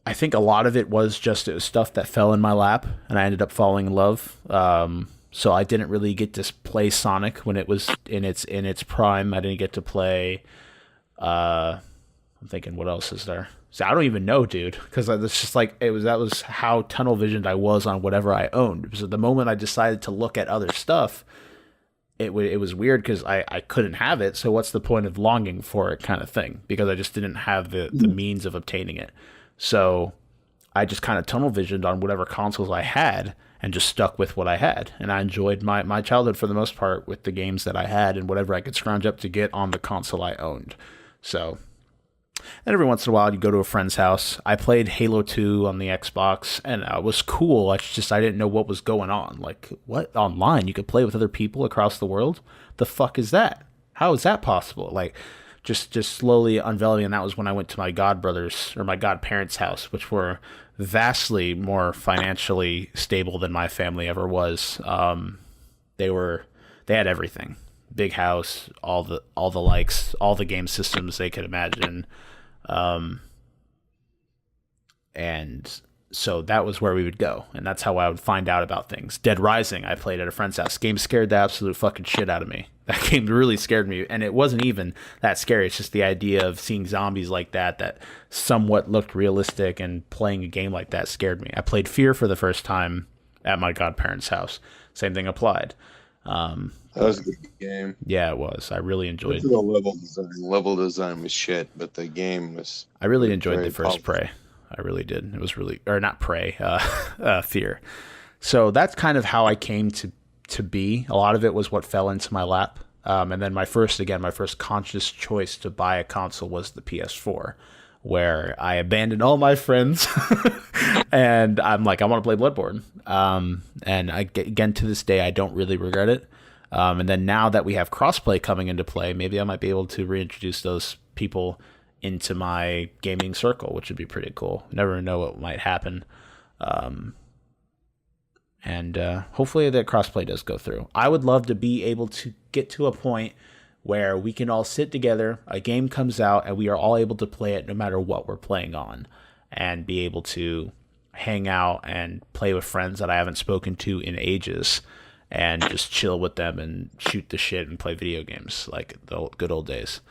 I think a lot of it was stuff that fell in my lap, and I ended up falling in love. So I didn't really get to play Sonic when it was in its prime. I didn't get to play. I'm thinking, what else is there? So I don't even know, dude, because it's just like that was how tunnel visioned I was on whatever I owned. So the moment I decided to look at other stuff, it was weird because I couldn't have it. So what's the point of longing for it, kind of thing? Because I just didn't have the means of obtaining it. So I just kind of tunnel visioned on whatever consoles I had and just stuck with what I had. And I enjoyed my childhood for the most part with the games that I had and whatever I could scrounge up to get on the console I owned. So, and every once in a while you'd go to a friend's house. I played Halo 2 on the Xbox, and it was cool. I didn't know what was going on. Like, what? Online? You could play with other people across the world? The fuck is that? How is that possible? Like, just slowly unveiling, and that was when I went to my godparents' house, which were vastly more financially stable than my family ever was. They had everything. Big house, all the likes, all the game systems they could imagine. And so that was where we would go, and that's how I would find out about things. Dead Rising, I played at a friend's house. Game scared the absolute fucking shit out of me. That game really scared me, and it wasn't even that scary. It's just the idea of seeing zombies like that somewhat looked realistic, and playing a game like that scared me. I played Fear for the first time at my godparents' house. Same thing applied. That was a good game. Yeah, it was. I really enjoyed it. The level design was shit, but the game was... I really enjoyed the first Prey. I really did. It was really... Or not Prey, Fear. So that's kind of how I came to be. A lot of it was what fell into my lap. And then my first conscious choice to buy a console was the PS4, where I abandoned all my friends and I'm like, I want to play Bloodborne. And again, to this day, I don't really regret it. And then now that we have crossplay coming into play, maybe I might be able to reintroduce those people into my gaming circle, which would be pretty cool. Never know what might happen. And hopefully that crossplay does go through. I would love to be able to get to a point where we can all sit together, a game comes out, and we are all able to play it no matter what we're playing on, and be able to hang out and play with friends that I haven't spoken to in ages, and just chill with them and shoot the shit and play video games like the good old days.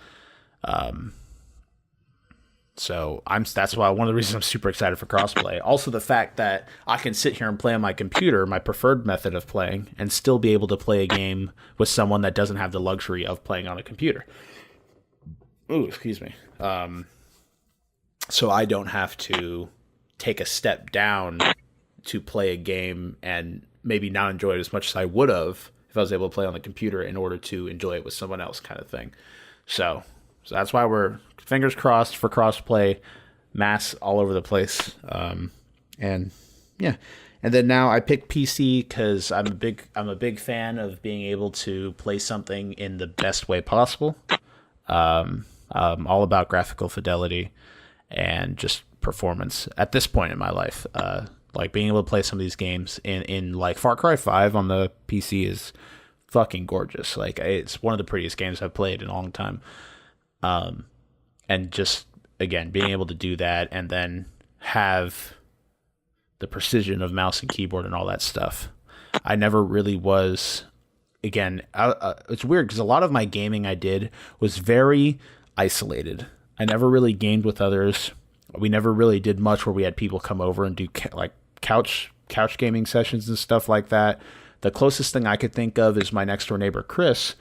So that's why one of the reasons I'm super excited for crossplay. Also, the fact that I can sit here and play on my computer, my preferred method of playing, and still be able to play a game with someone that doesn't have the luxury of playing on a computer. Ooh, excuse me. So I don't have to take a step down to play a game and maybe not enjoy it as much as I would have if I was able to play on the computer in order to enjoy it with someone else, kind of thing. So that's why we're fingers crossed for crossplay, mass all over the place. And yeah. And then now I picked PC because I'm a big fan of being able to play something in the best way possible. I'm all about graphical fidelity and just performance at this point in my life. Like being able to play some of these games in like Far Cry 5 on the PC is fucking gorgeous. Like it's one of the prettiest games I've played in a long time. And just, again, being able to do that and then have the precision of mouse and keyboard and all that stuff. I never really was, again, it's weird because a lot of my gaming I did was very isolated. I never really gamed with others. We never really did much where we had people come over and do like couch gaming sessions and stuff like that. The closest thing I could think of is my next door neighbor, Chris.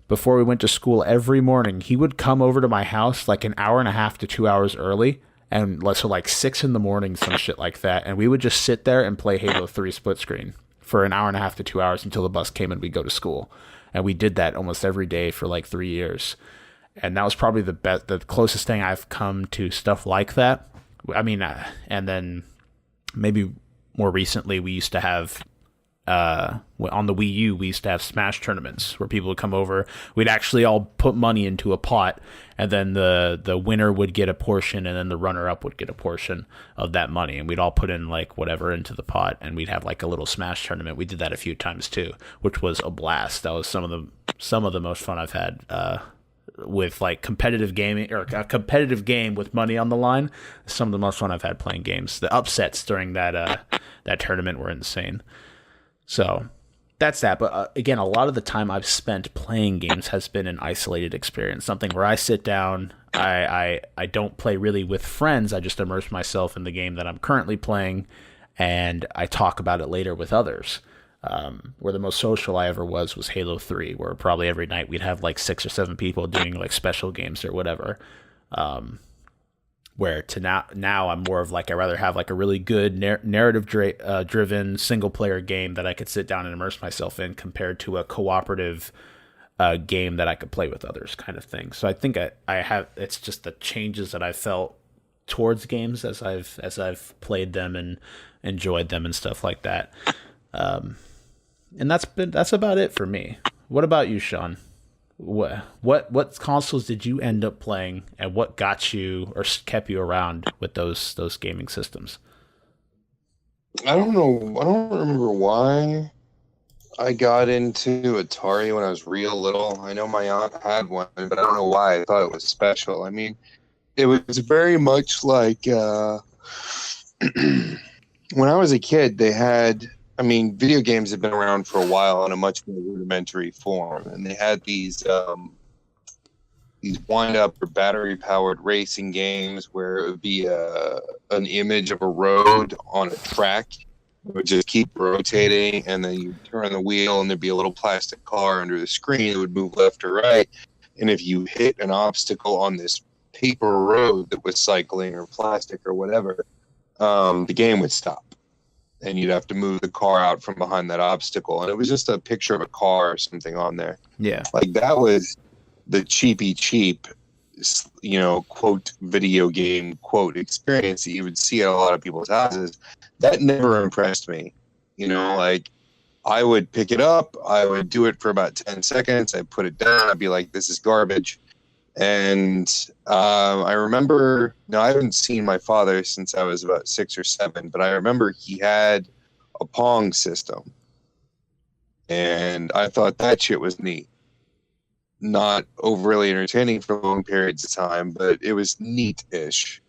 Before we went to school every morning, he would come over to my house like an hour and a half to 2 hours early. And so like 6 a.m, some shit like that. And we would just sit there and play Halo 3 split screen for an hour and a half to 2 hours until the bus came and we'd go to school. And we did that almost every day for like 3 years. And that was probably the closest thing I've come to stuff like that. I mean, and then maybe more recently, we used to have, on the Wii U, we used to have Smash tournaments where people would come over. We'd actually all put money into a pot, and then the winner would get a portion, and then the runner-up would get a portion of that money. And we'd all put in like whatever into the pot, and we'd have like a little Smash tournament. We did that a few times too, which was a blast. That was some of the most fun I've had with like competitive gaming, or a competitive game with money on the line. Some of the most fun I've had playing games. The upsets during that tournament were insane. So that's that. But again, a lot of the time I've spent playing games has been an isolated experience, something where I sit down, I don't play really with friends. I just immerse myself in the game that I'm currently playing, and I talk about it later with others. Where the most social I ever was Halo 3, where probably every night we'd have like 6 or 7 people doing like special games or whatever. Where to now I'm more of like, I rather have like a really good narrative driven single player game that I could sit down and immerse myself in, compared to a cooperative game that I could play with others, kind of thing. So I think I have, it's just the changes that I felt towards games as I've played them and enjoyed them and stuff like that. And that's about it for me. What about you, Shawn? What consoles did you end up playing, and what got you or kept you around with those gaming systems? I don't know. I don't remember why I got into Atari when I was real little. I know my aunt had one, but I don't know why I thought it was special. I mean, it was very much like when I was a kid, they had, I mean, video games have been around for a while in a much more rudimentary form, and they had these wind-up or battery-powered racing games where it would be an image of a road on a track. It would just keep rotating, and then you turn the wheel, and there'd be a little plastic car under the screen that would move left or right. And if you hit an obstacle on this paper road that was cycling or plastic or whatever, the game would stop. And you'd have to move the car out from behind that obstacle. And it was just a picture of a car or something on there. Yeah. Like, that was the cheap, quote, video game, quote, experience that you would see at a lot of people's houses. That never impressed me. Like, I would pick it up. I would do it for about 10 seconds. I'd put it down. I'd be like, this is garbage. And I remember, I haven't seen my father since I was about 6 or 7, but I remember he had a Pong system. And I thought that shit was neat. Not overly entertaining for long periods of time, but it was neat-ish.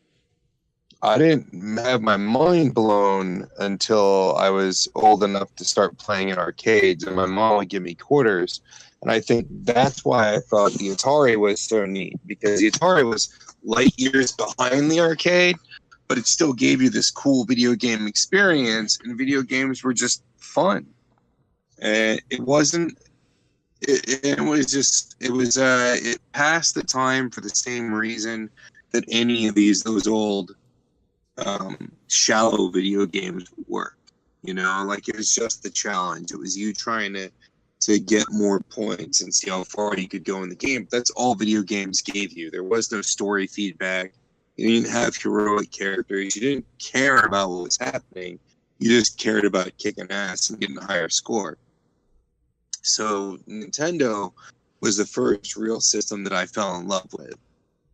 I didn't have my mind blown until I was old enough to start playing in arcades, and my mom would give me quarters. And I think that's why I thought the Atari was so neat, because the Atari was light years behind the arcade, but it still gave you this cool video game experience, and video games were just fun. And it passed the time for the same reason that any of those old shallow video games would work. Like, it was just the challenge. It was you trying to get more points and see how far you could go in the game. That's all video games gave you. There was no story feedback. You didn't have heroic characters. You didn't care about what was happening. You just cared about kicking ass and getting a higher score. So Nintendo was the first real system that I fell in love with.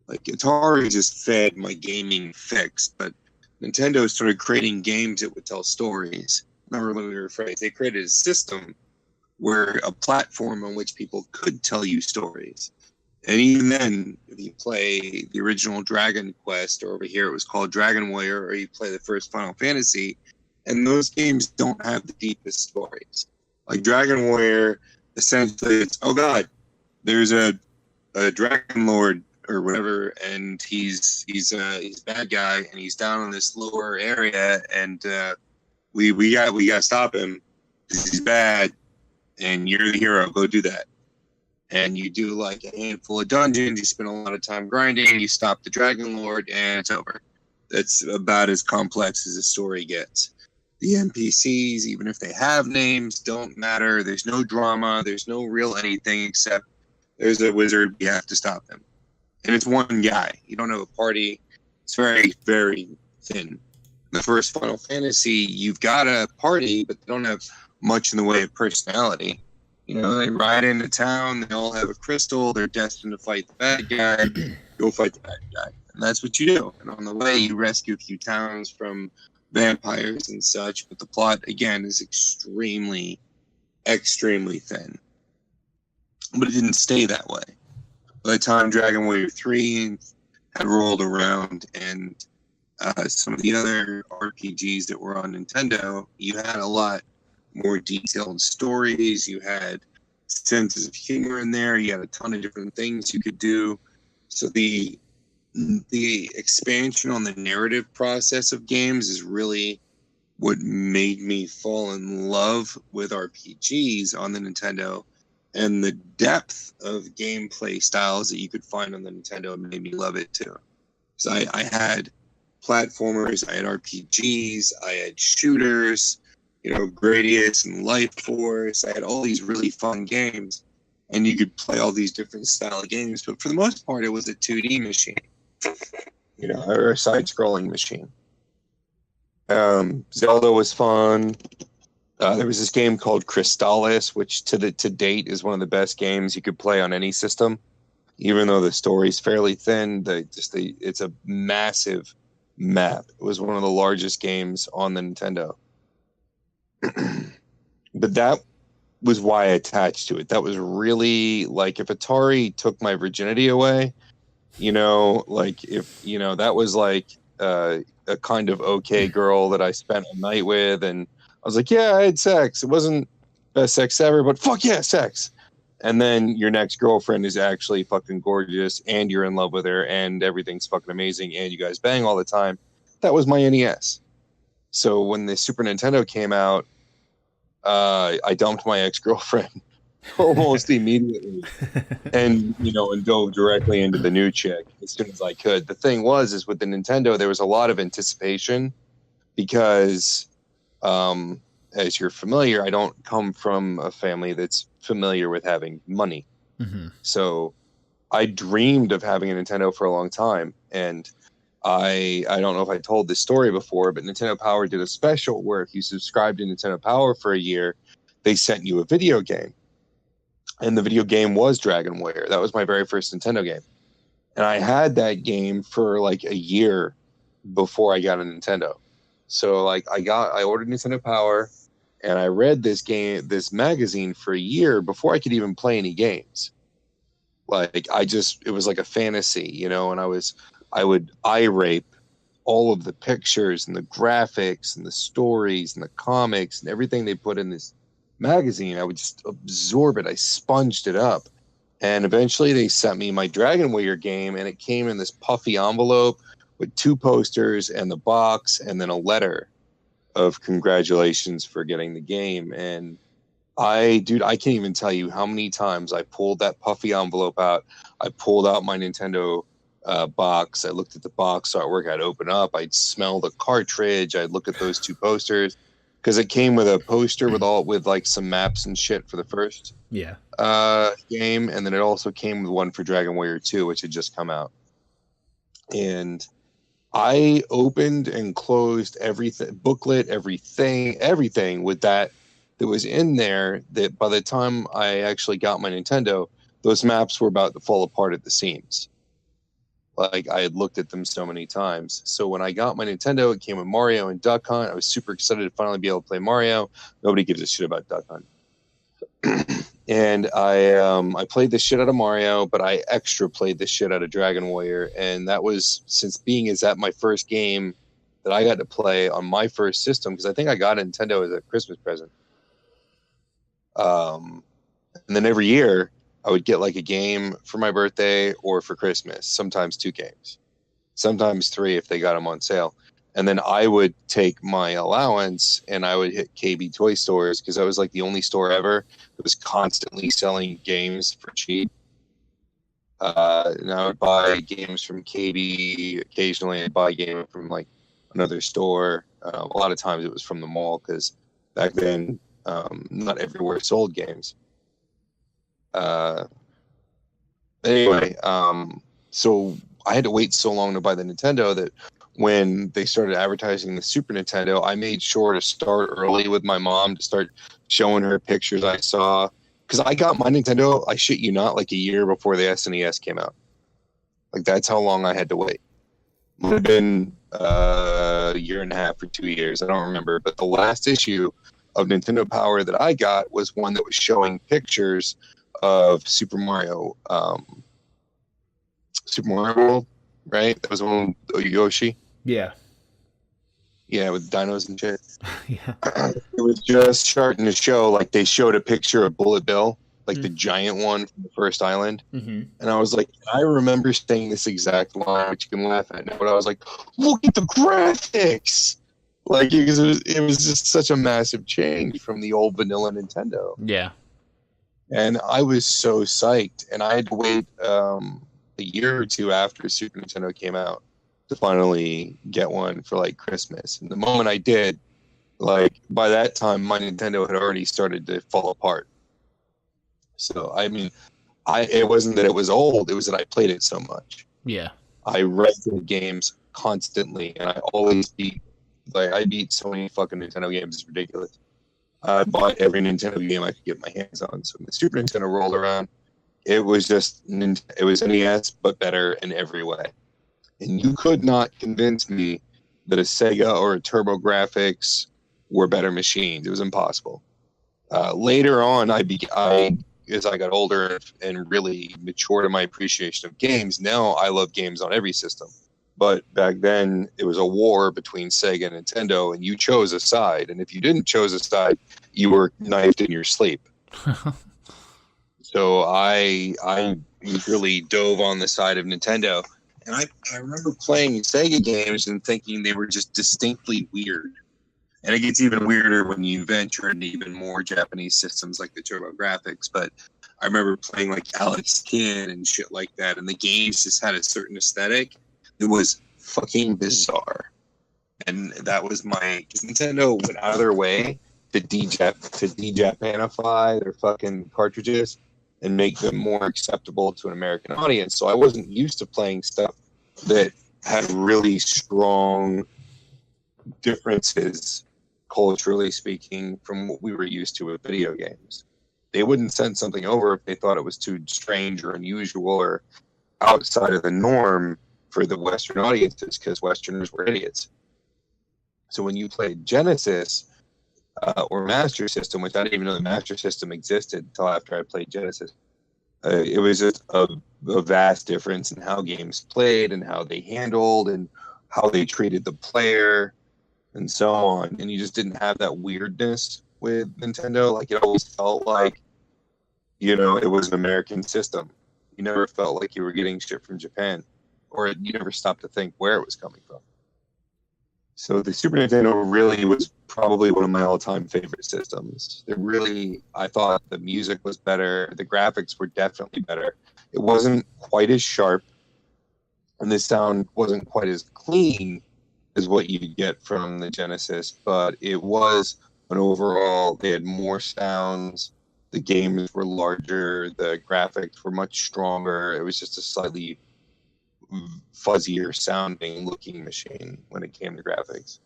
Like, Atari just fed my gaming fix, but Nintendo started creating games that would tell stories. Remember, let me rephrase. They created a system where a platform on which people could tell you stories. And even then, if you play the original Dragon Quest, or over here it was called Dragon Warrior, or you play the first Final Fantasy, and those games don't have the deepest stories. Like Dragon Warrior, essentially it's, oh god, there's a Dragon Lord or whatever, and he's a bad guy, and he's down in this lower area, and we got to stop him because he's bad. And you're the hero, go do that. And you do like a handful of dungeons, you spend a lot of time grinding, you stop the Dragon Lord, and it's over. That's about as complex as the story gets. The NPCs, even if they have names, don't matter. There's no drama. There's no real anything except there's a wizard. You have to stop them. And it's one guy. You don't have a party. It's very, very thin. The first Final Fantasy, you've got a party, but they don't have much in the way of personality. You know, they ride into town. They all have a crystal. They're destined to fight the bad guy. Go fight the bad guy. And that's what you do. And on the way, you rescue a few towns from vampires and such. But the plot, again, is extremely, extremely thin. But it didn't stay that way. By the time Dragon Warrior 3 had rolled around and some of the other RPGs that were on Nintendo, you had a lot more detailed stories. You had senses of humor in there. You had a ton of different things you could do. So the expansion on the narrative process of games is really what made me fall in love with RPGs on the Nintendo, and the depth of gameplay styles that you could find on the Nintendo made me love it too. So I had platformers, I had RPGs, I had shooters, you know, Gradius and Life Force. I had all these really fun games, and you could play all these different style of games. But for the most part, it was a 2D machine, you know, or a side-scrolling machine. Zelda was fun. There was this game called Crystallis, which to date is one of the best games you could play on any system. Even though the story's fairly thin, it's a massive map. It was one of the largest games on the Nintendo. But that was why I attached to it. That was really like if Atari took my virginity away, you know, like if, you know, that was like a kind of okay girl that I spent a night with, and I was like, yeah, I had sex. It wasn't best sex ever, but fuck yeah, sex. And then your next girlfriend is actually fucking gorgeous, and you're in love with her, and everything's fucking amazing, and you guys bang all the time. That was my NES. So when the Super Nintendo came out, I dumped my ex-girlfriend almost immediately, and dove directly into the new chick as soon as I could. The thing is with the Nintendo, there was a lot of anticipation because, as you're familiar, I don't come from a family that's familiar with having money. Mm-hmm. So I dreamed of having a Nintendo for a long time, and I don't know if I told this story before, but Nintendo Power did a special where if you subscribed to Nintendo Power for a year, they sent you a video game. And the video game was Dragon Warrior. That was my very first Nintendo game. And I had that game for like a year before I got a Nintendo. So like I ordered Nintendo Power, and I read this magazine for a year before I could even play any games. Like it was like a fantasy, and I would eye rape all of the pictures and the graphics and the stories and the comics and everything they put in this magazine. I would just absorb it. I sponged it up. And eventually they sent me my Dragon Warrior game, and it came in this puffy envelope with 2 posters and the box and then a letter of congratulations for getting the game. And I can't even tell you how many times I pulled that puffy envelope out. I pulled out my Nintendo box. I looked at the box artwork. I'd open up. I'd smell the cartridge. I'd look at those 2 posters, because it came with a poster with like some maps and shit for the first game, and then it also came with one for Dragon Warrior 2, which had just come out. And I opened and closed everything, booklet, everything with that was in there. That by the time I actually got my Nintendo, those maps were about to fall apart at the seams. Like I had looked at them so many times. So when I got my Nintendo, it came with Mario and Duck Hunt. I was super excited to finally be able to play Mario. Nobody gives a shit about Duck Hunt. And I played the shit out of Mario, but I extra played the shit out of Dragon Warrior. And that was, since being is that my first game that I got to play on my first system, because I think I got a Nintendo as a Christmas present. And then every year I would get like a game for my birthday or for Christmas, sometimes 2 games, sometimes 3 if they got them on sale. And then I would take my allowance and I would hit KB toy stores, because that was like the only store ever that was constantly selling games for cheap. And I would buy games from KB. Occasionally I'd buy a game from like another store. A lot of times it was from the mall because back then not everywhere sold games. Anyway, so I had to wait so long to buy the Nintendo that when they started advertising the Super Nintendo, I made sure to start early with my mom to start showing her pictures I saw. Because I got my Nintendo, I shit you not, like a year before the SNES came out. Like, that's how long I had to wait. It would have been a year and a half or 2 years. I don't remember. But the last issue of Nintendo Power that I got was one that was showing pictures of Super Mario World, right? That was one with Yoshi. Yeah. Yeah, with dinos and shit. Yeah. It was just starting to show, like, they showed a picture of Bullet Bill, like the giant one from the first island. Mm-hmm. And I was like, I remember saying this exact line, which you can laugh at now, but I was like, look at the graphics! Like, because it was just such a massive change from the old vanilla Nintendo. Yeah. And I was so psyched. And I had to wait a year or two after Super Nintendo came out to finally get one for, like, Christmas. And the moment I did, like, by that time, my Nintendo had already started to fall apart. So, I mean, it wasn't that it was old, it was that I played it so much. Yeah. I rented games constantly, and I always beat so many fucking Nintendo games, it's ridiculous. I bought every Nintendo game I could get my hands on. So when the Super Nintendo rolled around, it was NES, but better in every way. And you could not convince me that a Sega or a TurboGrafx were better machines. It was impossible. Later on, as I got older and really matured in my appreciation of games, now I love games on every system. But back then, it was a war between Sega and Nintendo, and you chose a side. And if you didn't choose a side, you were knifed in your sleep. So I really dove on the side of Nintendo. And I remember playing Sega games and thinking they were just distinctly weird. And it gets even weirder when you venture into even more Japanese systems like the TurboGrafx. But I remember playing like Alex Kidd and shit like that. And the games just had a certain aesthetic. It was fucking bizarre. And that was because Nintendo went out of their way to de-Japanify their fucking cartridges and make them more acceptable to an American audience. So I wasn't used to playing stuff that had really strong differences, culturally speaking, from what we were used to with video games. They wouldn't send something over if they thought it was too strange or unusual or outside of the norm for the Western audiences, because Westerners were idiots. So when you played Genesis or Master System, which I didn't even know the Master System existed until after I played Genesis, it was just a vast difference in how games played and how they handled and how they treated the player and so on. And you just didn't have that weirdness with Nintendo. Like, it always felt like, it was an American system. You never felt like you were getting shit from Japan, or you never stopped to think where it was coming from. So the Super Nintendo really was probably one of my all-time favorite systems. I thought the music was better. The graphics were definitely better. It wasn't quite as sharp, and the sound wasn't quite as clean as what you get from the Genesis, but it was an overall, they had more sounds, the games were larger, the graphics were much stronger. It was just a slightly fuzzier sounding looking machine when it came to graphics.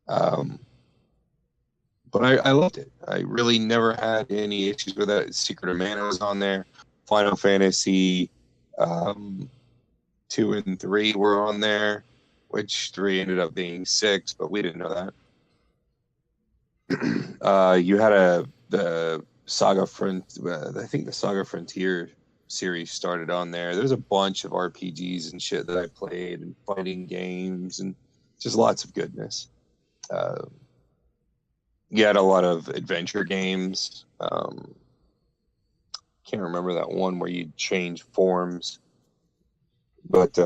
But I loved it. I really never had any issues with that. Secret of Mana was on there. Final Fantasy 2 and 3 were on there, which 3 ended up being 6, but we didn't know that. You had the Saga I think the Saga Frontier series started on there. There's a bunch of RPGs and shit that I played, and fighting games, and just lots of goodness. You had a lot of adventure games. Can't remember that one where you change forms. But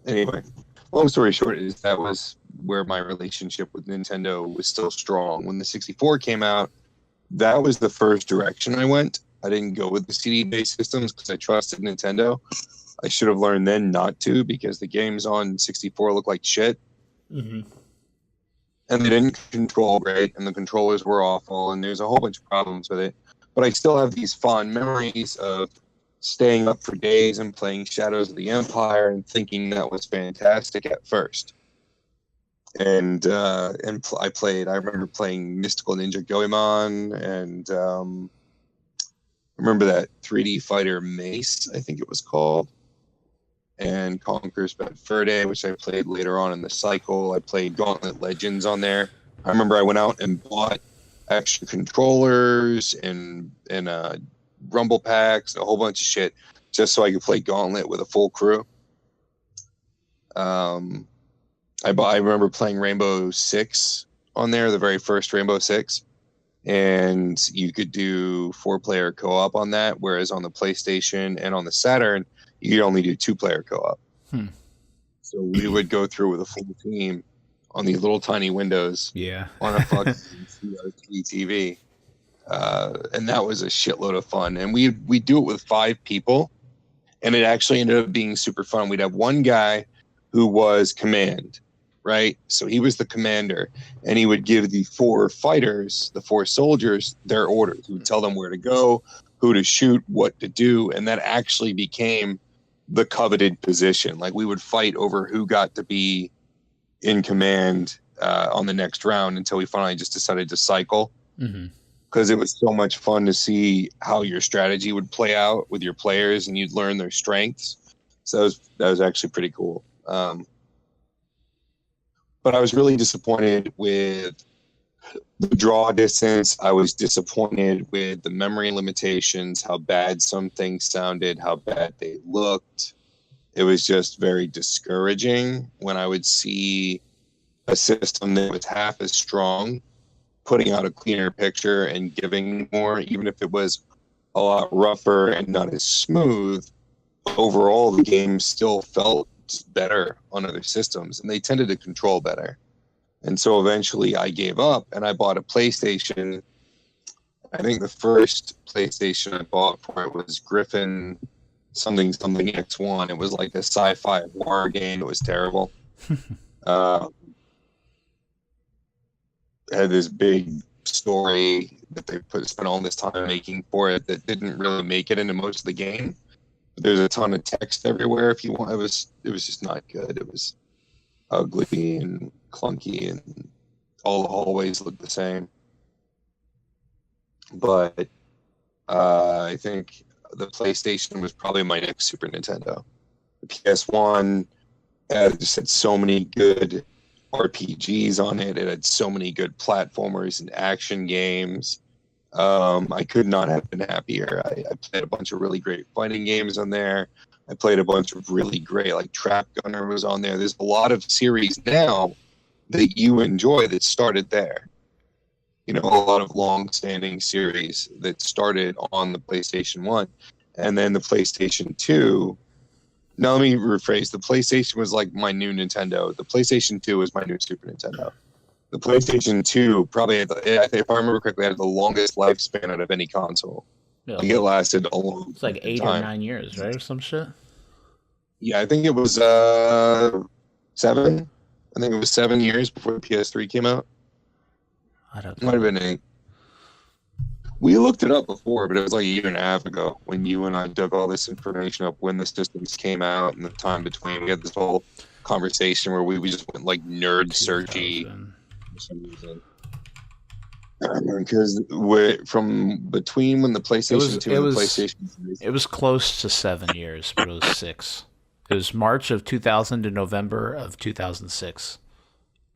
anyway, long story short is that was where my relationship with Nintendo was still strong. When the 64 came out, that was the first direction I went. I didn't go with the CD-based systems because I trusted Nintendo. I should have learned then not to, because the games on 64 look like shit. Mm-hmm. and they didn't control great, and the controllers were awful, and there's a whole bunch of problems with it. But I still have these fond memories of staying up for days and playing Shadows of the Empire and thinking that was fantastic at first. And I remember playing Mystical Ninja Goemon, and I remember that 3D fighter Mace, I think it was called, and Conquer's Bad Fur Day, which I played later on in the cycle. I played Gauntlet Legends on there. I remember I went out and bought extra controllers and rumble packs, a whole bunch of shit, just so I could play Gauntlet with a full crew. I remember playing Rainbow Six on there, the very first Rainbow Six, and you could do 4-player co-op on that, whereas on the PlayStation and on the Saturn, you could only do 2-player co-op. So we would go through with a full team on these little tiny windows on a fucking CRT TV. And that was a shitload of fun. And we'd do it with 5 people, and it actually ended up being super fun. We'd have one guy who was command, right? So he was the commander, and he would give the 4 fighters, the 4 soldiers, their orders. He would tell them where to go, who to shoot, what to do, and that actually became the coveted position. Like, we would fight over who got to be in command on the next round until we finally just decided to cycle. Because it was so much fun to see how your strategy would play out with your players, and you'd learn their strengths. So that was actually pretty cool. But I was really disappointed with the draw distance. I was disappointed with the memory limitations, how bad some things sounded, how bad they looked. It was just very discouraging when I would see a system that was half as strong putting out a cleaner picture and giving more, even if it was a lot rougher and not as smooth. Overall, the game still felt better on other systems, and they tended to control better. And so eventually I gave up, and I bought a PlayStation. I think the first PlayStation I bought for it was Griffin something X1. It was like a sci-fi war game. It was terrible. It had this big story that they spent all this time making for it that didn't really make it into most of the game. There's a ton of text everywhere. If you want, it was just not good. It was ugly and clunky, and all the hallways looked the same. But I think the PlayStation was probably my next Super Nintendo. The PS1 just had so many good RPGs on it. It had so many good platformers and action games. I could not have been happier. I played a bunch of really great fighting games on there. I played a bunch of really great, like Trap Gunner was on there. There's a lot of series now that you enjoy that started there. You know, a lot of long-standing series that started on the PlayStation 1. And then the PlayStation 2. Now, let me rephrase. The PlayStation was like my new Nintendo. The PlayStation 2 was my new Super Nintendo. The PlayStation 2 probably had, if I remember correctly, had the longest lifespan out of any console. Yeah, like it lasted a long It's like 8 time. or 9 years, right? Or some shit? Yeah, I think it was 7. I think it was 7 years before the PS3 came out. I don't It might have been 8. We looked it up before, but it was like a year and a half ago when you and I dug all this information up when the systems came out and the time between. We had this whole conversation where we just went like nerd searchy for some reason. Because from between when the PlayStation 2 and the PlayStation 3... It was close to 7 years, but it was 6. It was March of 2000 to November of 2006.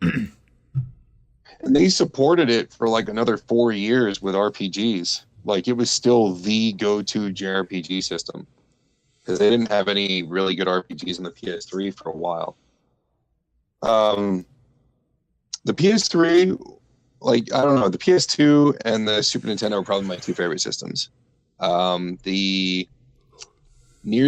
And they supported it for like another 4 years with RPGs. Like, it was still the go-to JRPG system. Because they didn't have any really good RPGs in the PS3 for a while. The PS3, like, I don't know, the PS2 and the Super Nintendo are probably my 2 favorite systems. Near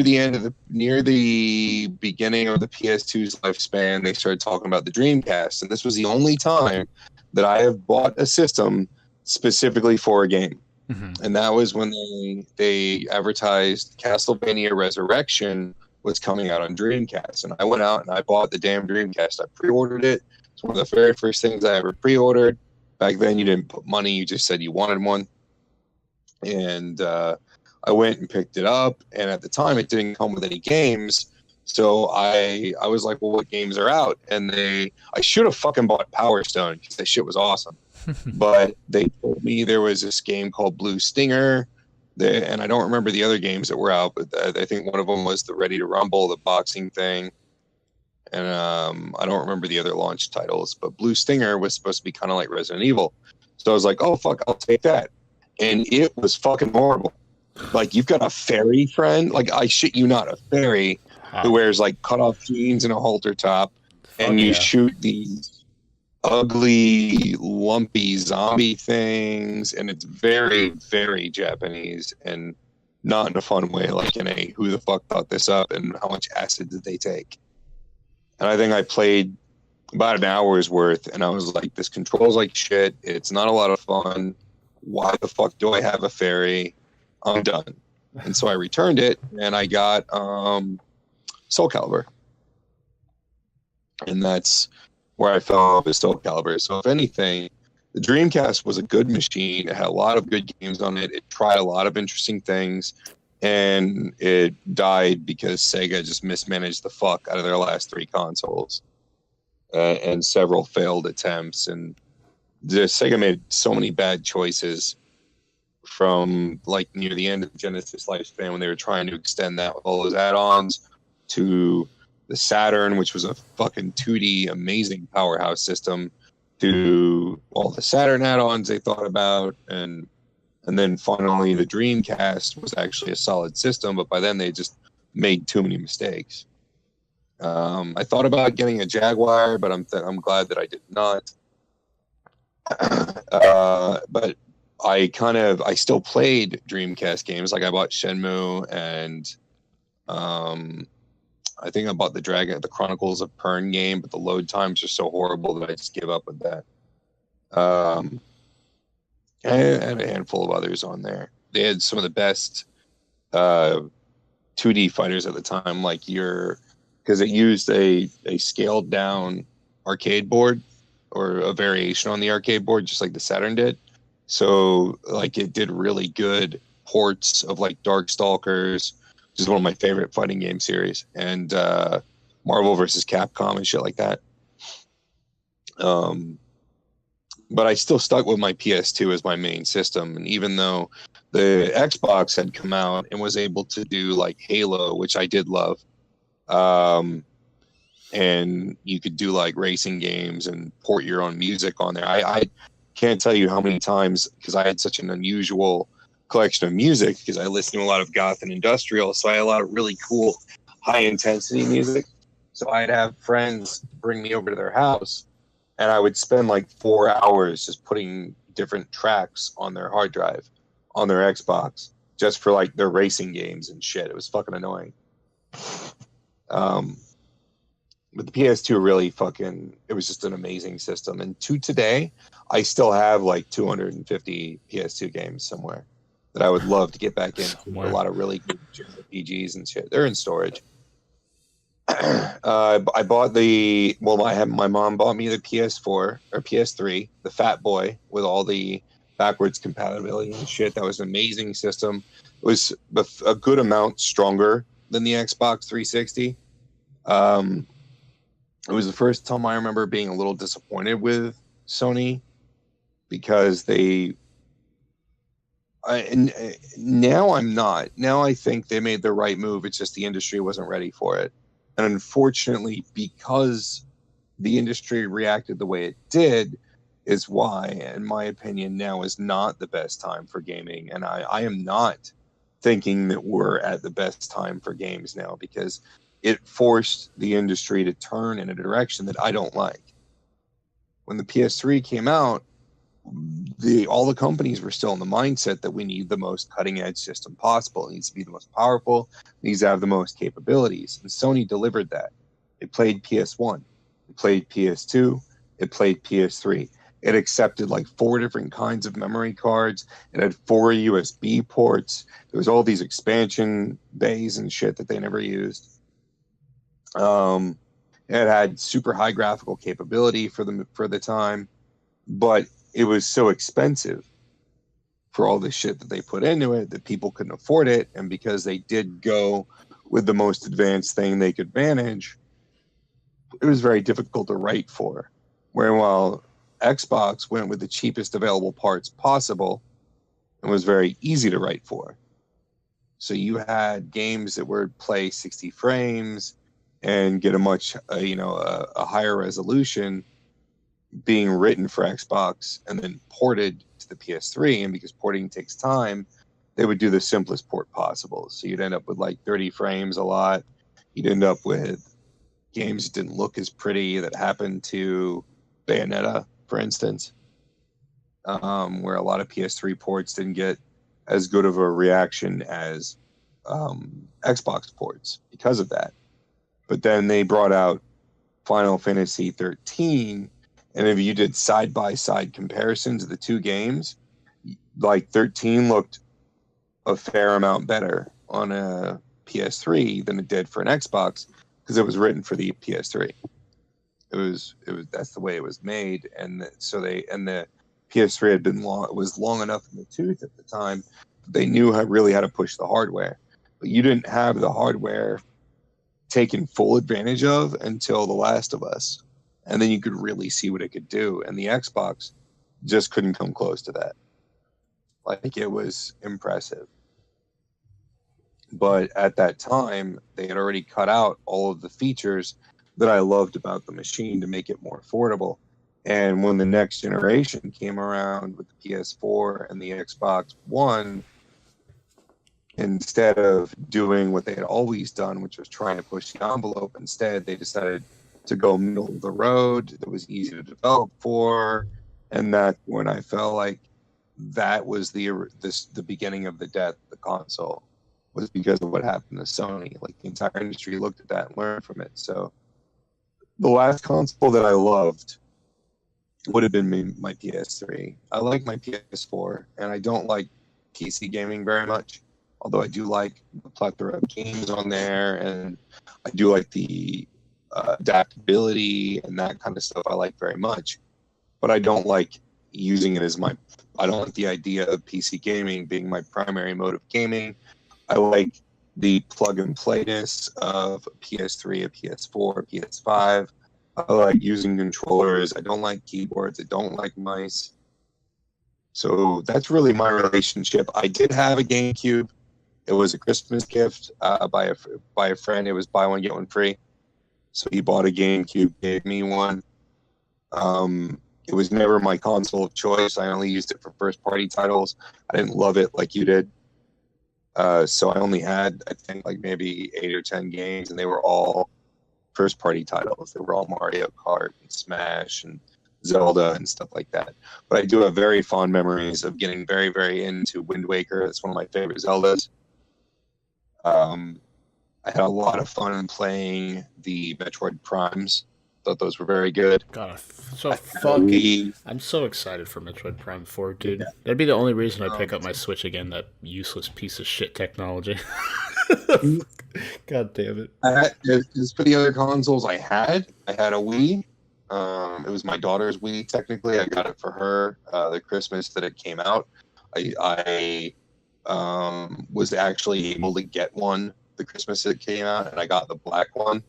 the beginning of the PS2's lifespan, they started talking about the Dreamcast, and this was the only time that I have bought a system specifically for a game. Mm-hmm. And that was when they advertised Castlevania Resurrection was coming out on Dreamcast. And I went out and I bought the damn Dreamcast. I pre-ordered it It's one of the very first things I ever pre-ordered. Back then, you didn't put money; you just said you wanted one. And I went and picked it up. And at the time, it didn't come with any games. So I was like, well, what games are out? And I should have fucking bought Power Stone because that shit was awesome. But they told me there was this game called Blue Stinger. And I don't remember the other games that were out, but I think one of them was the Ready to Rumble, the boxing thing. And I don't remember the other launch titles, but Blue Stinger was supposed to be kind of like Resident Evil. So I was like, oh, fuck, I'll take that. And it was fucking horrible. Like, you've got a fairy friend. Like, I shit you not, a fairy who wears, like, cut-off jeans and a halter top. And you shoot these ugly, lumpy zombie things. And it's very, very Japanese and not in a fun way, like in a who the fuck thought this up and how much acid did they take. And I think I played about an hour's worth, and I was like, this controls like shit. It's not a lot of fun. Why the fuck do I have a fairy? I'm done. And so I returned it, and I got Soul Calibur. And that's where I fell in love with Soul Calibur. So if anything, the Dreamcast was a good machine. It had a lot of good games on it. It tried a lot of interesting things. And it died because Sega just mismanaged the fuck out of their last 3 consoles. And several failed attempts. And Sega made so many bad choices from like near the end of the Genesis lifespan when they were trying to extend that with all those add-ons to the Saturn, which was a fucking 2D amazing powerhouse system, to all the Saturn add-ons they thought about, and then finally the Dreamcast was actually a solid system, but by then they just made too many mistakes. I thought about getting a Jaguar, but I'm glad that I did not. But I still played Dreamcast games. Like I bought Shenmue, and I think I bought the Chronicles of Pern game, but the load times are so horrible that I just give up with that. And a handful of others on there. They had some of the best 2D fighters at the time, because it used a scaled down arcade board or a variation on the arcade board, just like the Saturn did. So like it did really good ports of like Darkstalkers, which is one of my favorite fighting game series, and Marvel vs. Capcom and shit like that. But I still stuck with my PS2 as my main system. And even though the Xbox had come out and was able to do like Halo, which I did love, and you could do like racing games and port your own music on there. I can't tell you how many times, because I had such an unusual collection of music, because I listened to a lot of goth and industrial. So I had a lot of really cool high intensity music. So I'd have friends bring me over to their house, and I would spend like 4 hours just putting different tracks on their hard drive, on their Xbox, just for like their racing games and shit. It was fucking annoying. But the PS2 really it was just an amazing system. And to today, I still have like 250 PS2 games somewhere that I would love to get back into. A lot of really good RPGs and shit. They're in storage. I bought my mom bought me the PS4 or PS3, the Fat Boy with all the backwards compatibility and shit. That was an amazing system. It was a good amount stronger than the Xbox 360. It was the first time I remember being a little disappointed with Sony, because now I'm not. Now I think they made the right move. It's just the industry wasn't ready for it. And unfortunately, because the industry reacted the way it did, is why, in my opinion, now is not the best time for gaming. And I am not thinking that we're at the best time for games now, because it forced the industry to turn in a direction that I don't like. When the PS3 came out, all the companies were still in the mindset that we need the most cutting edge system possible. It needs to be the most powerful, it needs to have the most capabilities. And Sony delivered that. It played PS1, it played PS2, it played PS3. It accepted like 4 different kinds of memory cards. It had 4 USB ports. There was all these expansion bays and shit that they never used. It had super high graphical capability for the time, but it was so expensive for all the shit that they put into it that people couldn't afford it. And because they did go with the most advanced thing they could manage, it was very difficult to write for. Where while Xbox went with the cheapest available parts possible and was very easy to write for. So you had games that would play 60 frames and get a much, a higher resolution being written for Xbox and then ported to the PS3. And because porting takes time, they would do the simplest port possible. So you'd end up with like 30 frames a lot. You'd end up with games that didn't look as pretty. That happened to Bayonetta, for instance, where a lot of PS3 ports didn't get as good of a reaction as Xbox ports because of that. But then they brought out Final Fantasy 13, and if you did side-by-side comparisons of the two games, like 13 looked a fair amount better on a PS3 than it did for an Xbox because it was written for the PS3. It was that's the way it was made, and the PS3 had been long enough in the tooth at the time. They knew really how to push the hardware, but you didn't have the hardware taken full advantage of until The Last of Us, and then you could really see what it could do. And the Xbox just couldn't come close to that. Like, it was impressive. But at that time, they had already cut out all of the features that I loved about the machine to make it more affordable. And when the next generation came around with the PS4 and the Xbox One, instead of doing what they had always done, which was trying to push the envelope, instead they decided to go middle of the road that was easy to develop for. And that's when I felt like that was the beginning of the death of the console, was because of what happened to Sony. Like, the entire industry looked at that and learned from it. So the last console that I loved would have been my PS3. I like my PS4, and I don't like PC gaming very much, although I do like the plethora of games on there, and I do like the adaptability and that kind of stuff I like very much. But I don't like using it as I don't like the idea of PC gaming being my primary mode of gaming. I like the plug-and-playness of a PS3, a PS4, a PS5. I like using controllers. I don't like keyboards. I don't like mice. So that's really my relationship. I did have a GameCube. It was a Christmas gift by a friend. It was buy one, get one free. So he bought a GameCube, gave me one. It was never my console of choice. I only used it for first-party titles. I didn't love it like you did. So I only had, I think, like maybe 8 or 10 games, and they were all first-party titles. They were all Mario Kart and Smash and Zelda and stuff like that. But I do have very fond memories of getting very, very into Wind Waker. It's one of my favorite Zeldas. I had a lot of fun playing the Metroid Primes. Thought those were very good. God, I'm so excited for Metroid Prime 4, dude. Yeah. That'd be the only reason I pick up my Switch again, that useless piece of shit technology. God damn it. As for the other consoles I had a Wii. It was my daughter's Wii, technically. I got it for her the Christmas that it came out. I was actually able to get one the Christmas that it came out, and I got the black one.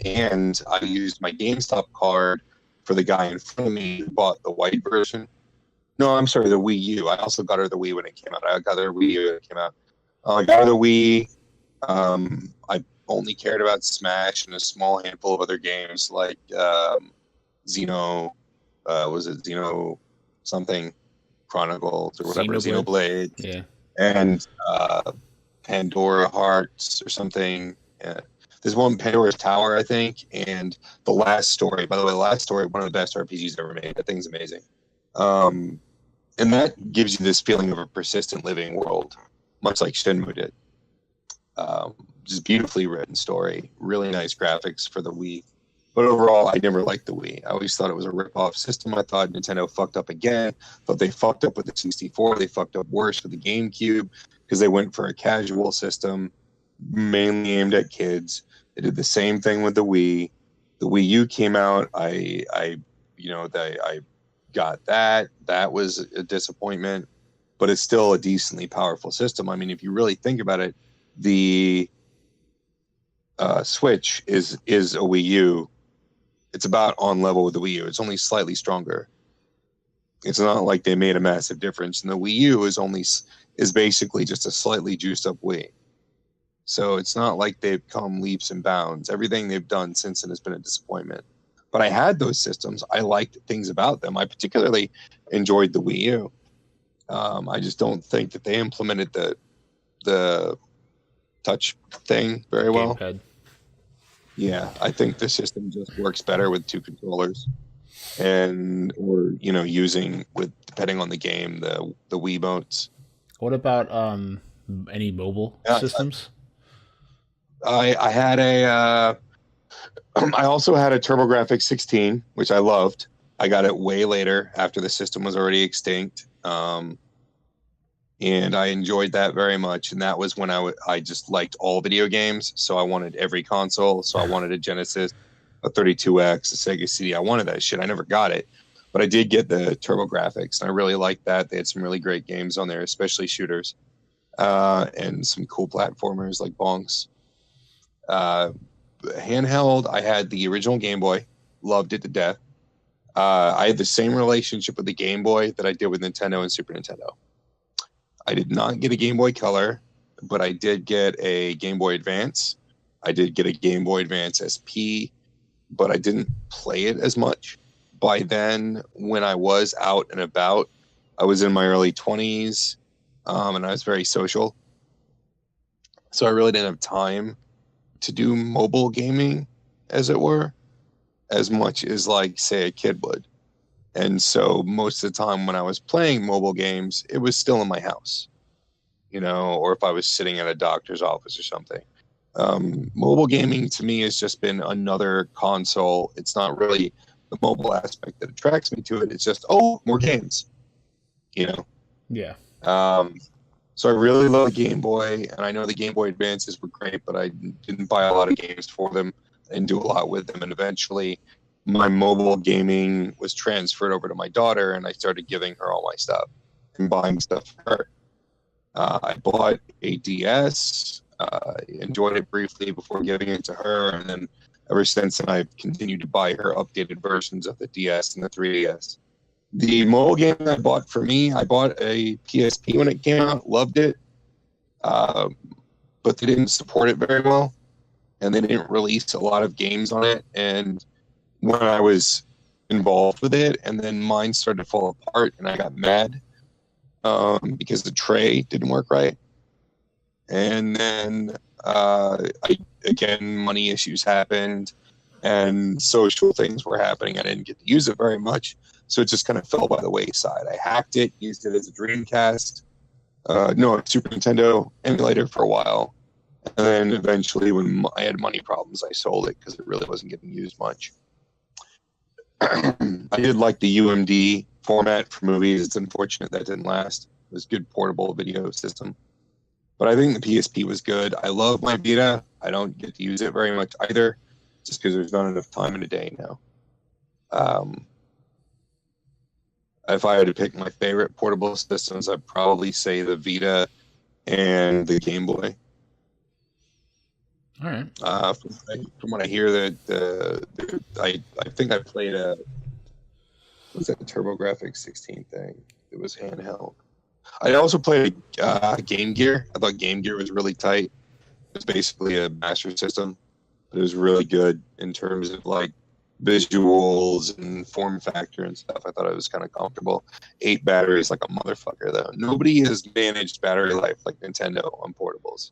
And I used my GameStop card for the guy in front of me who bought the white version. No, I'm sorry, the Wii U. I also got her the Wii when it came out. I got her Wii U when it came out. I got her the Wii. I only cared about Smash and a small handful of other games like Xeno, was it Xeno something Chronicles or whatever, Xenoblade. Yeah. And Pandora Hearts or something. There's one, Pandora's Tower, I think, and The Last Story. By the way, The Last Story, one of the best RPGs ever made. That thing's amazing. And that gives you this feeling of a persistent living world, much like Shenmue did. Just beautifully written story, really nice graphics for the Wii. But overall, I never liked the Wii. I always thought it was a rip-off system. I thought Nintendo fucked up again. Thought they fucked up with the 64. They fucked up worse with the GameCube because they went for a casual system, mainly aimed at kids. They did the same thing with the Wii. The Wii U came out. I got that. That was a disappointment, but it's still a decently powerful system. I mean, if you really think about it, the Switch is a Wii U. It's about on level with the Wii U. It's only slightly stronger. It's not like they made a massive difference. And the Wii U is basically just a slightly juiced up Wii. So it's not like they've come leaps and bounds. Everything they've done since then has been a disappointment. But I had those systems. I liked things about them. I particularly enjoyed the Wii U. I just don't think that they implemented the touch thing very well. Gamepad. Yeah, I think the system just works better with two controllers, or using with, depending on the game, the Wiimotes. What about any mobile systems? I had I also had a TurboGrafx 16, which I loved. I got it way later after the system was already extinct. And I enjoyed that very much. And that was when I just liked all video games. So I wanted every console. So I wanted a Genesis, a 32X, a Sega CD. I wanted that shit. I never got it. But I did get the TurboGrafx. And I really liked that. They had some really great games on there, especially shooters. And some cool platformers like Bonks. Handheld, I had the original Game Boy. Loved it to death. I had the same relationship with the Game Boy that I did with Nintendo and Super Nintendo. I did not get a Game Boy Color, but I did get a Game Boy Advance. I did get a Game Boy Advance SP, but I didn't play it as much. By then, when I was out and about, I was in my early 20s, and I was very social. So I really didn't have time to do mobile gaming, as it were, as much as, like, say, a kid would. And so most of the time when I was playing mobile games, it was still in my house, or if I was sitting at a doctor's office or something. Mobile gaming to me has just been another console. It's not really the mobile aspect that attracts me to it. It's just, more games, Yeah. So I really love the Game Boy, and I know the Game Boy Advances were great, but I didn't buy a lot of games for them and do a lot with them. And eventually my mobile gaming was transferred over to my daughter, and I started giving her all my stuff and buying stuff for her. I bought a DS, enjoyed it briefly before giving it to her, and then ever since then I've continued to buy her updated versions of the DS and the 3DS. The mobile game I bought for me, I bought a PSP when it came out, loved it, but they didn't support it very well, and they didn't release a lot of games on it. And when I was involved with it, and then mine started to fall apart, and I got mad because the tray didn't work right. And then money issues happened, and social things were happening. I didn't get to use it very much, so it just kind of fell by the wayside. I hacked it, used it as a Dreamcast, Super Nintendo emulator for a while, and then eventually, when I had money problems, I sold it because it really wasn't getting used much. I did like the UMD format for movies. It's unfortunate that didn't last. It was a good portable video system. But I think the PSP was good. I love my Vita. I don't get to use it very much either, just because there's not enough time in a day now. If I had to pick my favorite portable systems, I'd probably say the Vita and the Game Boy. All right. From what I hear, I think I played what was that, the TurboGrafx 16 thing? It was handheld. I also played Game Gear. I thought Game Gear was really tight. It was basically a Master System, but it was really good in terms of like visuals and form factor and stuff. I thought it was kind of comfortable. 8 batteries like a motherfucker, though. Nobody has managed battery life like Nintendo on portables.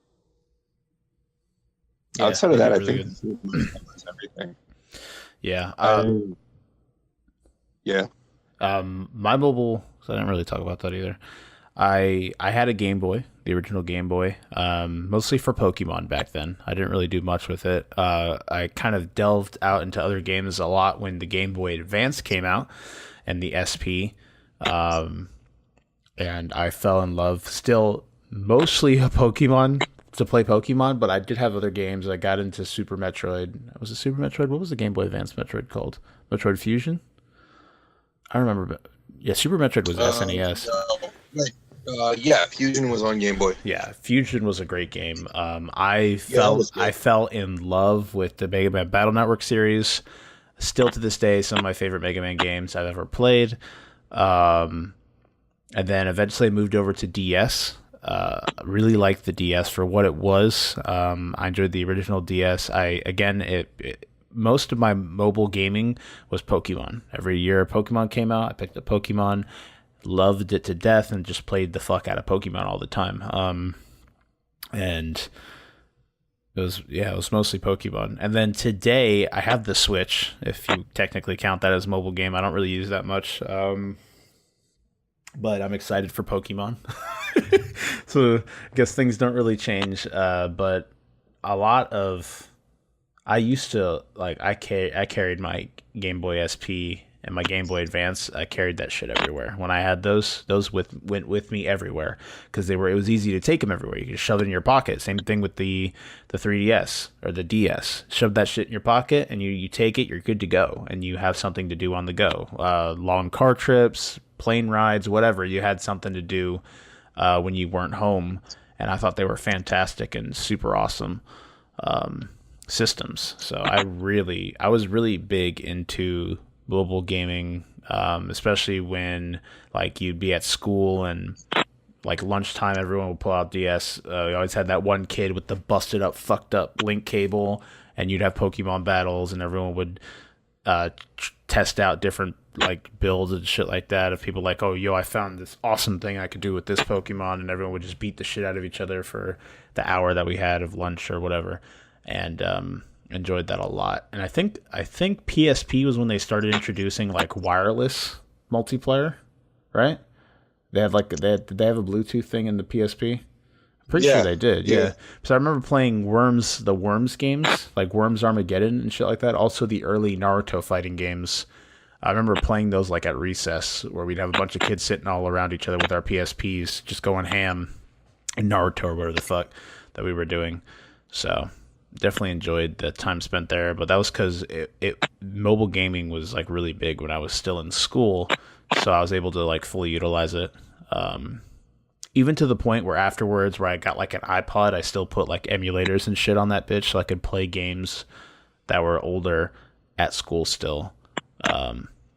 Yeah, outside of that, I really think it's everything. Yeah. Yeah. My mobile, so I didn't really talk about that either. I had a Game Boy, the original Game Boy, mostly for Pokemon back then. I didn't really do much with it. I kind of delved out into other games a lot when the Game Boy Advance came out and the SP. And I fell in love, still mostly a Pokemon to play Pokemon, but I did have other games. I got into Super Metroid. Was it Super Metroid? What was the Game Boy Advance Metroid called? Metroid Fusion? I remember. Yeah, Super Metroid was SNES. Yeah, Fusion was on Game Boy. Yeah, Fusion was a great game. I fell in love with the Mega Man Battle Network series. Still to this day, some of my favorite Mega Man games I've ever played. And then eventually I moved over to DS. Really liked the DS for what it was. I enjoyed the original DS. Most of my mobile gaming was Pokemon. Every year Pokemon came out, I picked up Pokemon, loved it to death, and just played the fuck out of Pokemon all the time. And it was mostly Pokemon. And then today I have the Switch, if you technically count that as a mobile game. I don't really use that much. But I'm excited for Pokemon. So I guess things don't really change. But a lot of... I used to, like, I carried my Game Boy SP and my Game Boy Advance. I carried that shit everywhere. When I had those went with me everywhere because it was easy to take them everywhere. You could shove it in your pocket. Same thing with the 3DS or the DS. Shove that shit in your pocket and you take it, you're good to go. And you have something to do on the go. Long car trips, plane rides, whatever. You had something to do when you weren't home. And I thought they were fantastic and super awesome systems. So I was really big into mobile gaming, especially when like you'd be at school and like lunchtime everyone would pull out DS. We always had that one kid with the busted up fucked up link cable, and you'd have Pokemon battles and everyone would test out different like builds and shit like that of people like, oh yo, I found this awesome thing I could do with this Pokemon, and everyone would just beat the shit out of each other for the hour that we had of lunch or whatever. And enjoyed that a lot. And I think PSP was when they started introducing like wireless multiplayer, right? Did they have a Bluetooth thing in the PSP? I'm pretty sure they did. Yeah. So I remember playing the Worms games, like Worms Armageddon and shit like that. Also the early Naruto fighting games. I remember playing those like at recess where we'd have a bunch of kids sitting all around each other with our PSPs, just going ham in Naruto or whatever the fuck that we were doing. So definitely enjoyed the time spent there, but that was because mobile gaming was like really big when I was still in school, so I was able to like fully utilize it. Even to the point where afterwards, where I got like an iPod, I still put like emulators and shit on that bitch so I could play games that were older at school still.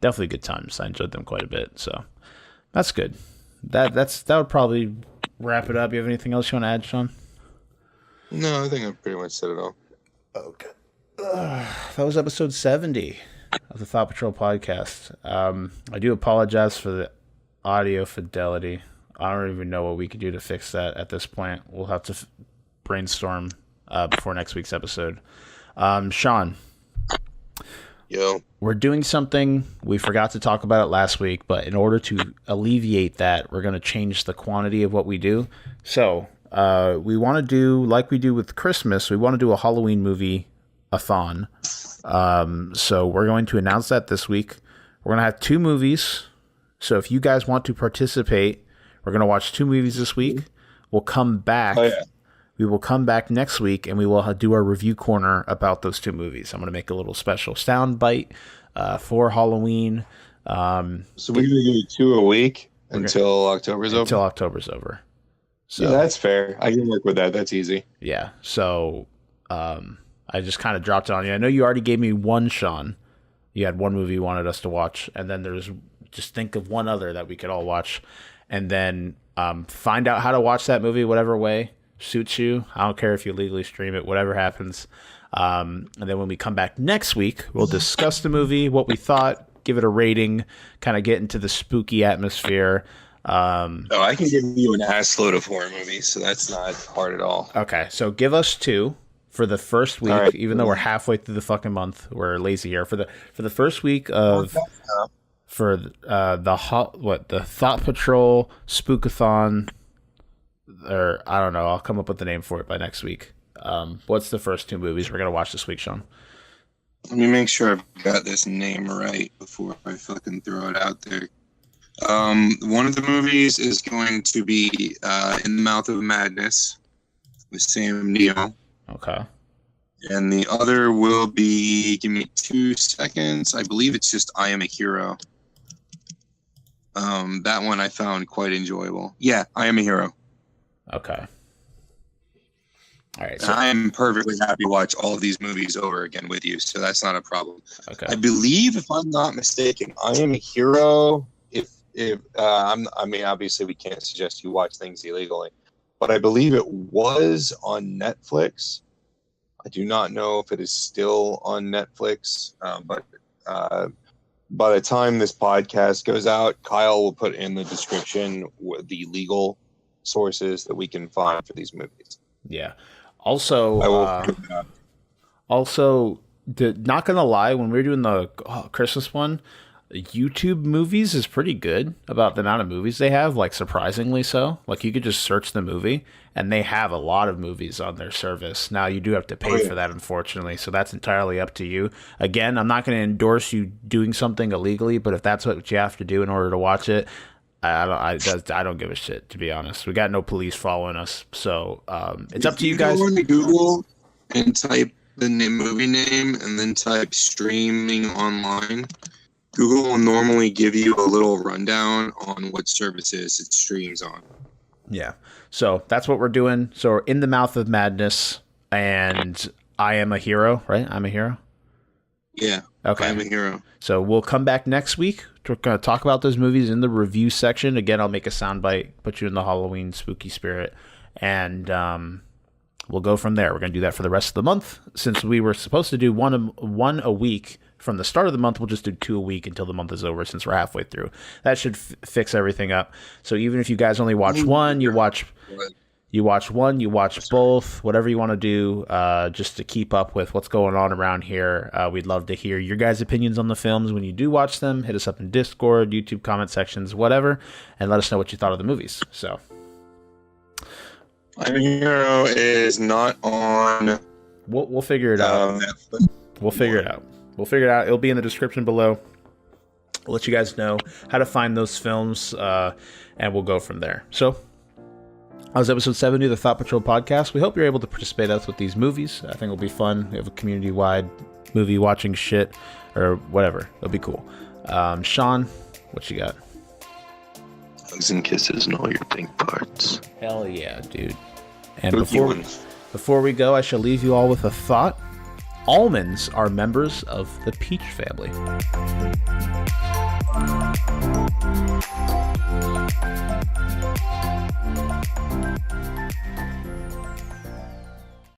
Definitely good times. I enjoyed them quite a bit, so that's good. That would probably wrap it up. You have anything else you want to add, Shawn? No, I think I pretty much said it all. Okay. That was episode 70 of the Thought Patrol podcast. I do apologize for the audio fidelity. I don't even know what we could do to fix that at this point. We'll have to brainstorm before next week's episode. Shawn. Yo. We're doing something. We forgot to talk about it last week, but in order to alleviate that, we're going to change the quantity of what we do. So... we want to do, like we do with Christmas, we want to do a Halloween movie-a-thon. So we're going to announce that this week. We're going to have 2 movies. So if you guys want to participate, we're going to watch 2 movies this week. We'll come back. Oh, yeah. We will come back next week, and we will do our review corner about those 2 movies. I'm going to make a little special sound bite for Halloween. So we're going to do 2 a week until October's over? Until October's over. So, yeah, that's fair. I can work with that. That's easy. Yeah. So I just kind of dropped it on you. I know you already gave me one, Shawn. You had one movie you wanted us to watch. And then just think of one other that we could all watch. And then find out how to watch that movie, whatever way suits you. I don't care if you legally stream it, whatever happens. And then when we come back next week, we'll discuss the movie, what we thought, give it a rating, kind of get into the spooky atmosphere. I can give you an ass load of horror movies, so that's not hard at all. Okay, so give us 2 for the first week, right. Even though we're halfway through the fucking month. We're lazy here. For the first week of the Thought Patrol Spookathon, or I don't know, I'll come up with the name for it by next week. What's the first 2 movies we're gonna watch this week, Shawn? Let me make sure I've got this name right before I fucking throw it out there. One of the movies is going to be In the Mouth of Madness. with Sam Neill. Okay. And the other will be, give me 2 seconds. I believe it's just I Am a Hero. That one I found quite enjoyable. Yeah, I Am a Hero. Okay. All right. So I'm perfectly happy to watch all of these movies over again with you, so that's not a problem. okay. I believe, if I'm not mistaken, I Am a Hero. I mean, obviously we can't suggest you watch things illegally, but I believe it was on Netflix. I do not know if it is still on Netflix, but by the time this podcast goes out, Kyle will put in the description the legal sources that we can find for these movies. Yeah. Also, not gonna lie, when we were doing the Christmas one, YouTube movies is pretty good about the amount of movies they have, like surprisingly so. Like you could just search the movie and they have a lot of movies on their service. Now you do have to pay for that, unfortunately, so that's entirely up to you. Again, I'm not going to endorse you doing something illegally, but if that's what you have to do in order to watch it, I don't give a shit, to be honest. We got no police following us, so it's up to you guys. Go on Google and type the movie name and then type streaming online. Google will normally give you a little rundown on what services it streams on. Yeah. So that's what we're doing. So we're In the Mouth of Madness and I Am a Hero, right? I'm a Hero? Yeah. Okay. I'm a Hero. So we'll come back next week. We're going to talk about those movies in the review section. Again, I'll make a soundbite, put you in the Halloween spooky spirit, and we'll go from there. We're going to do that for the rest of the month. Since we were supposed to do one a week from the start of the month, we'll just do 2 a week until the month is over, since we're halfway through. That should fix everything up. So even if you guys only watch one, you watch one, you watch both, whatever you want to do, just to keep up with what's going on around here. We'd love to hear your guys' opinions on the films when you do watch them. Hit us up in Discord, YouTube comment sections, whatever, and let us know what you thought of the movies. So, I'm a Hero is not on. We'll figure it out. We'll figure it out. It'll be in the description below. We'll let you guys know how to find those films, and we'll go from there. So, that was episode 70 of the Thought Patrol podcast. We hope you're able to participate with these movies. I think it'll be fun. We have a community-wide movie watching shit, or whatever. It'll be cool. Shawn, what you got? Hugs and kisses and all your pink parts. Hell yeah, dude. And before we go, I shall leave you all with a thought. Almonds are members of the peach family.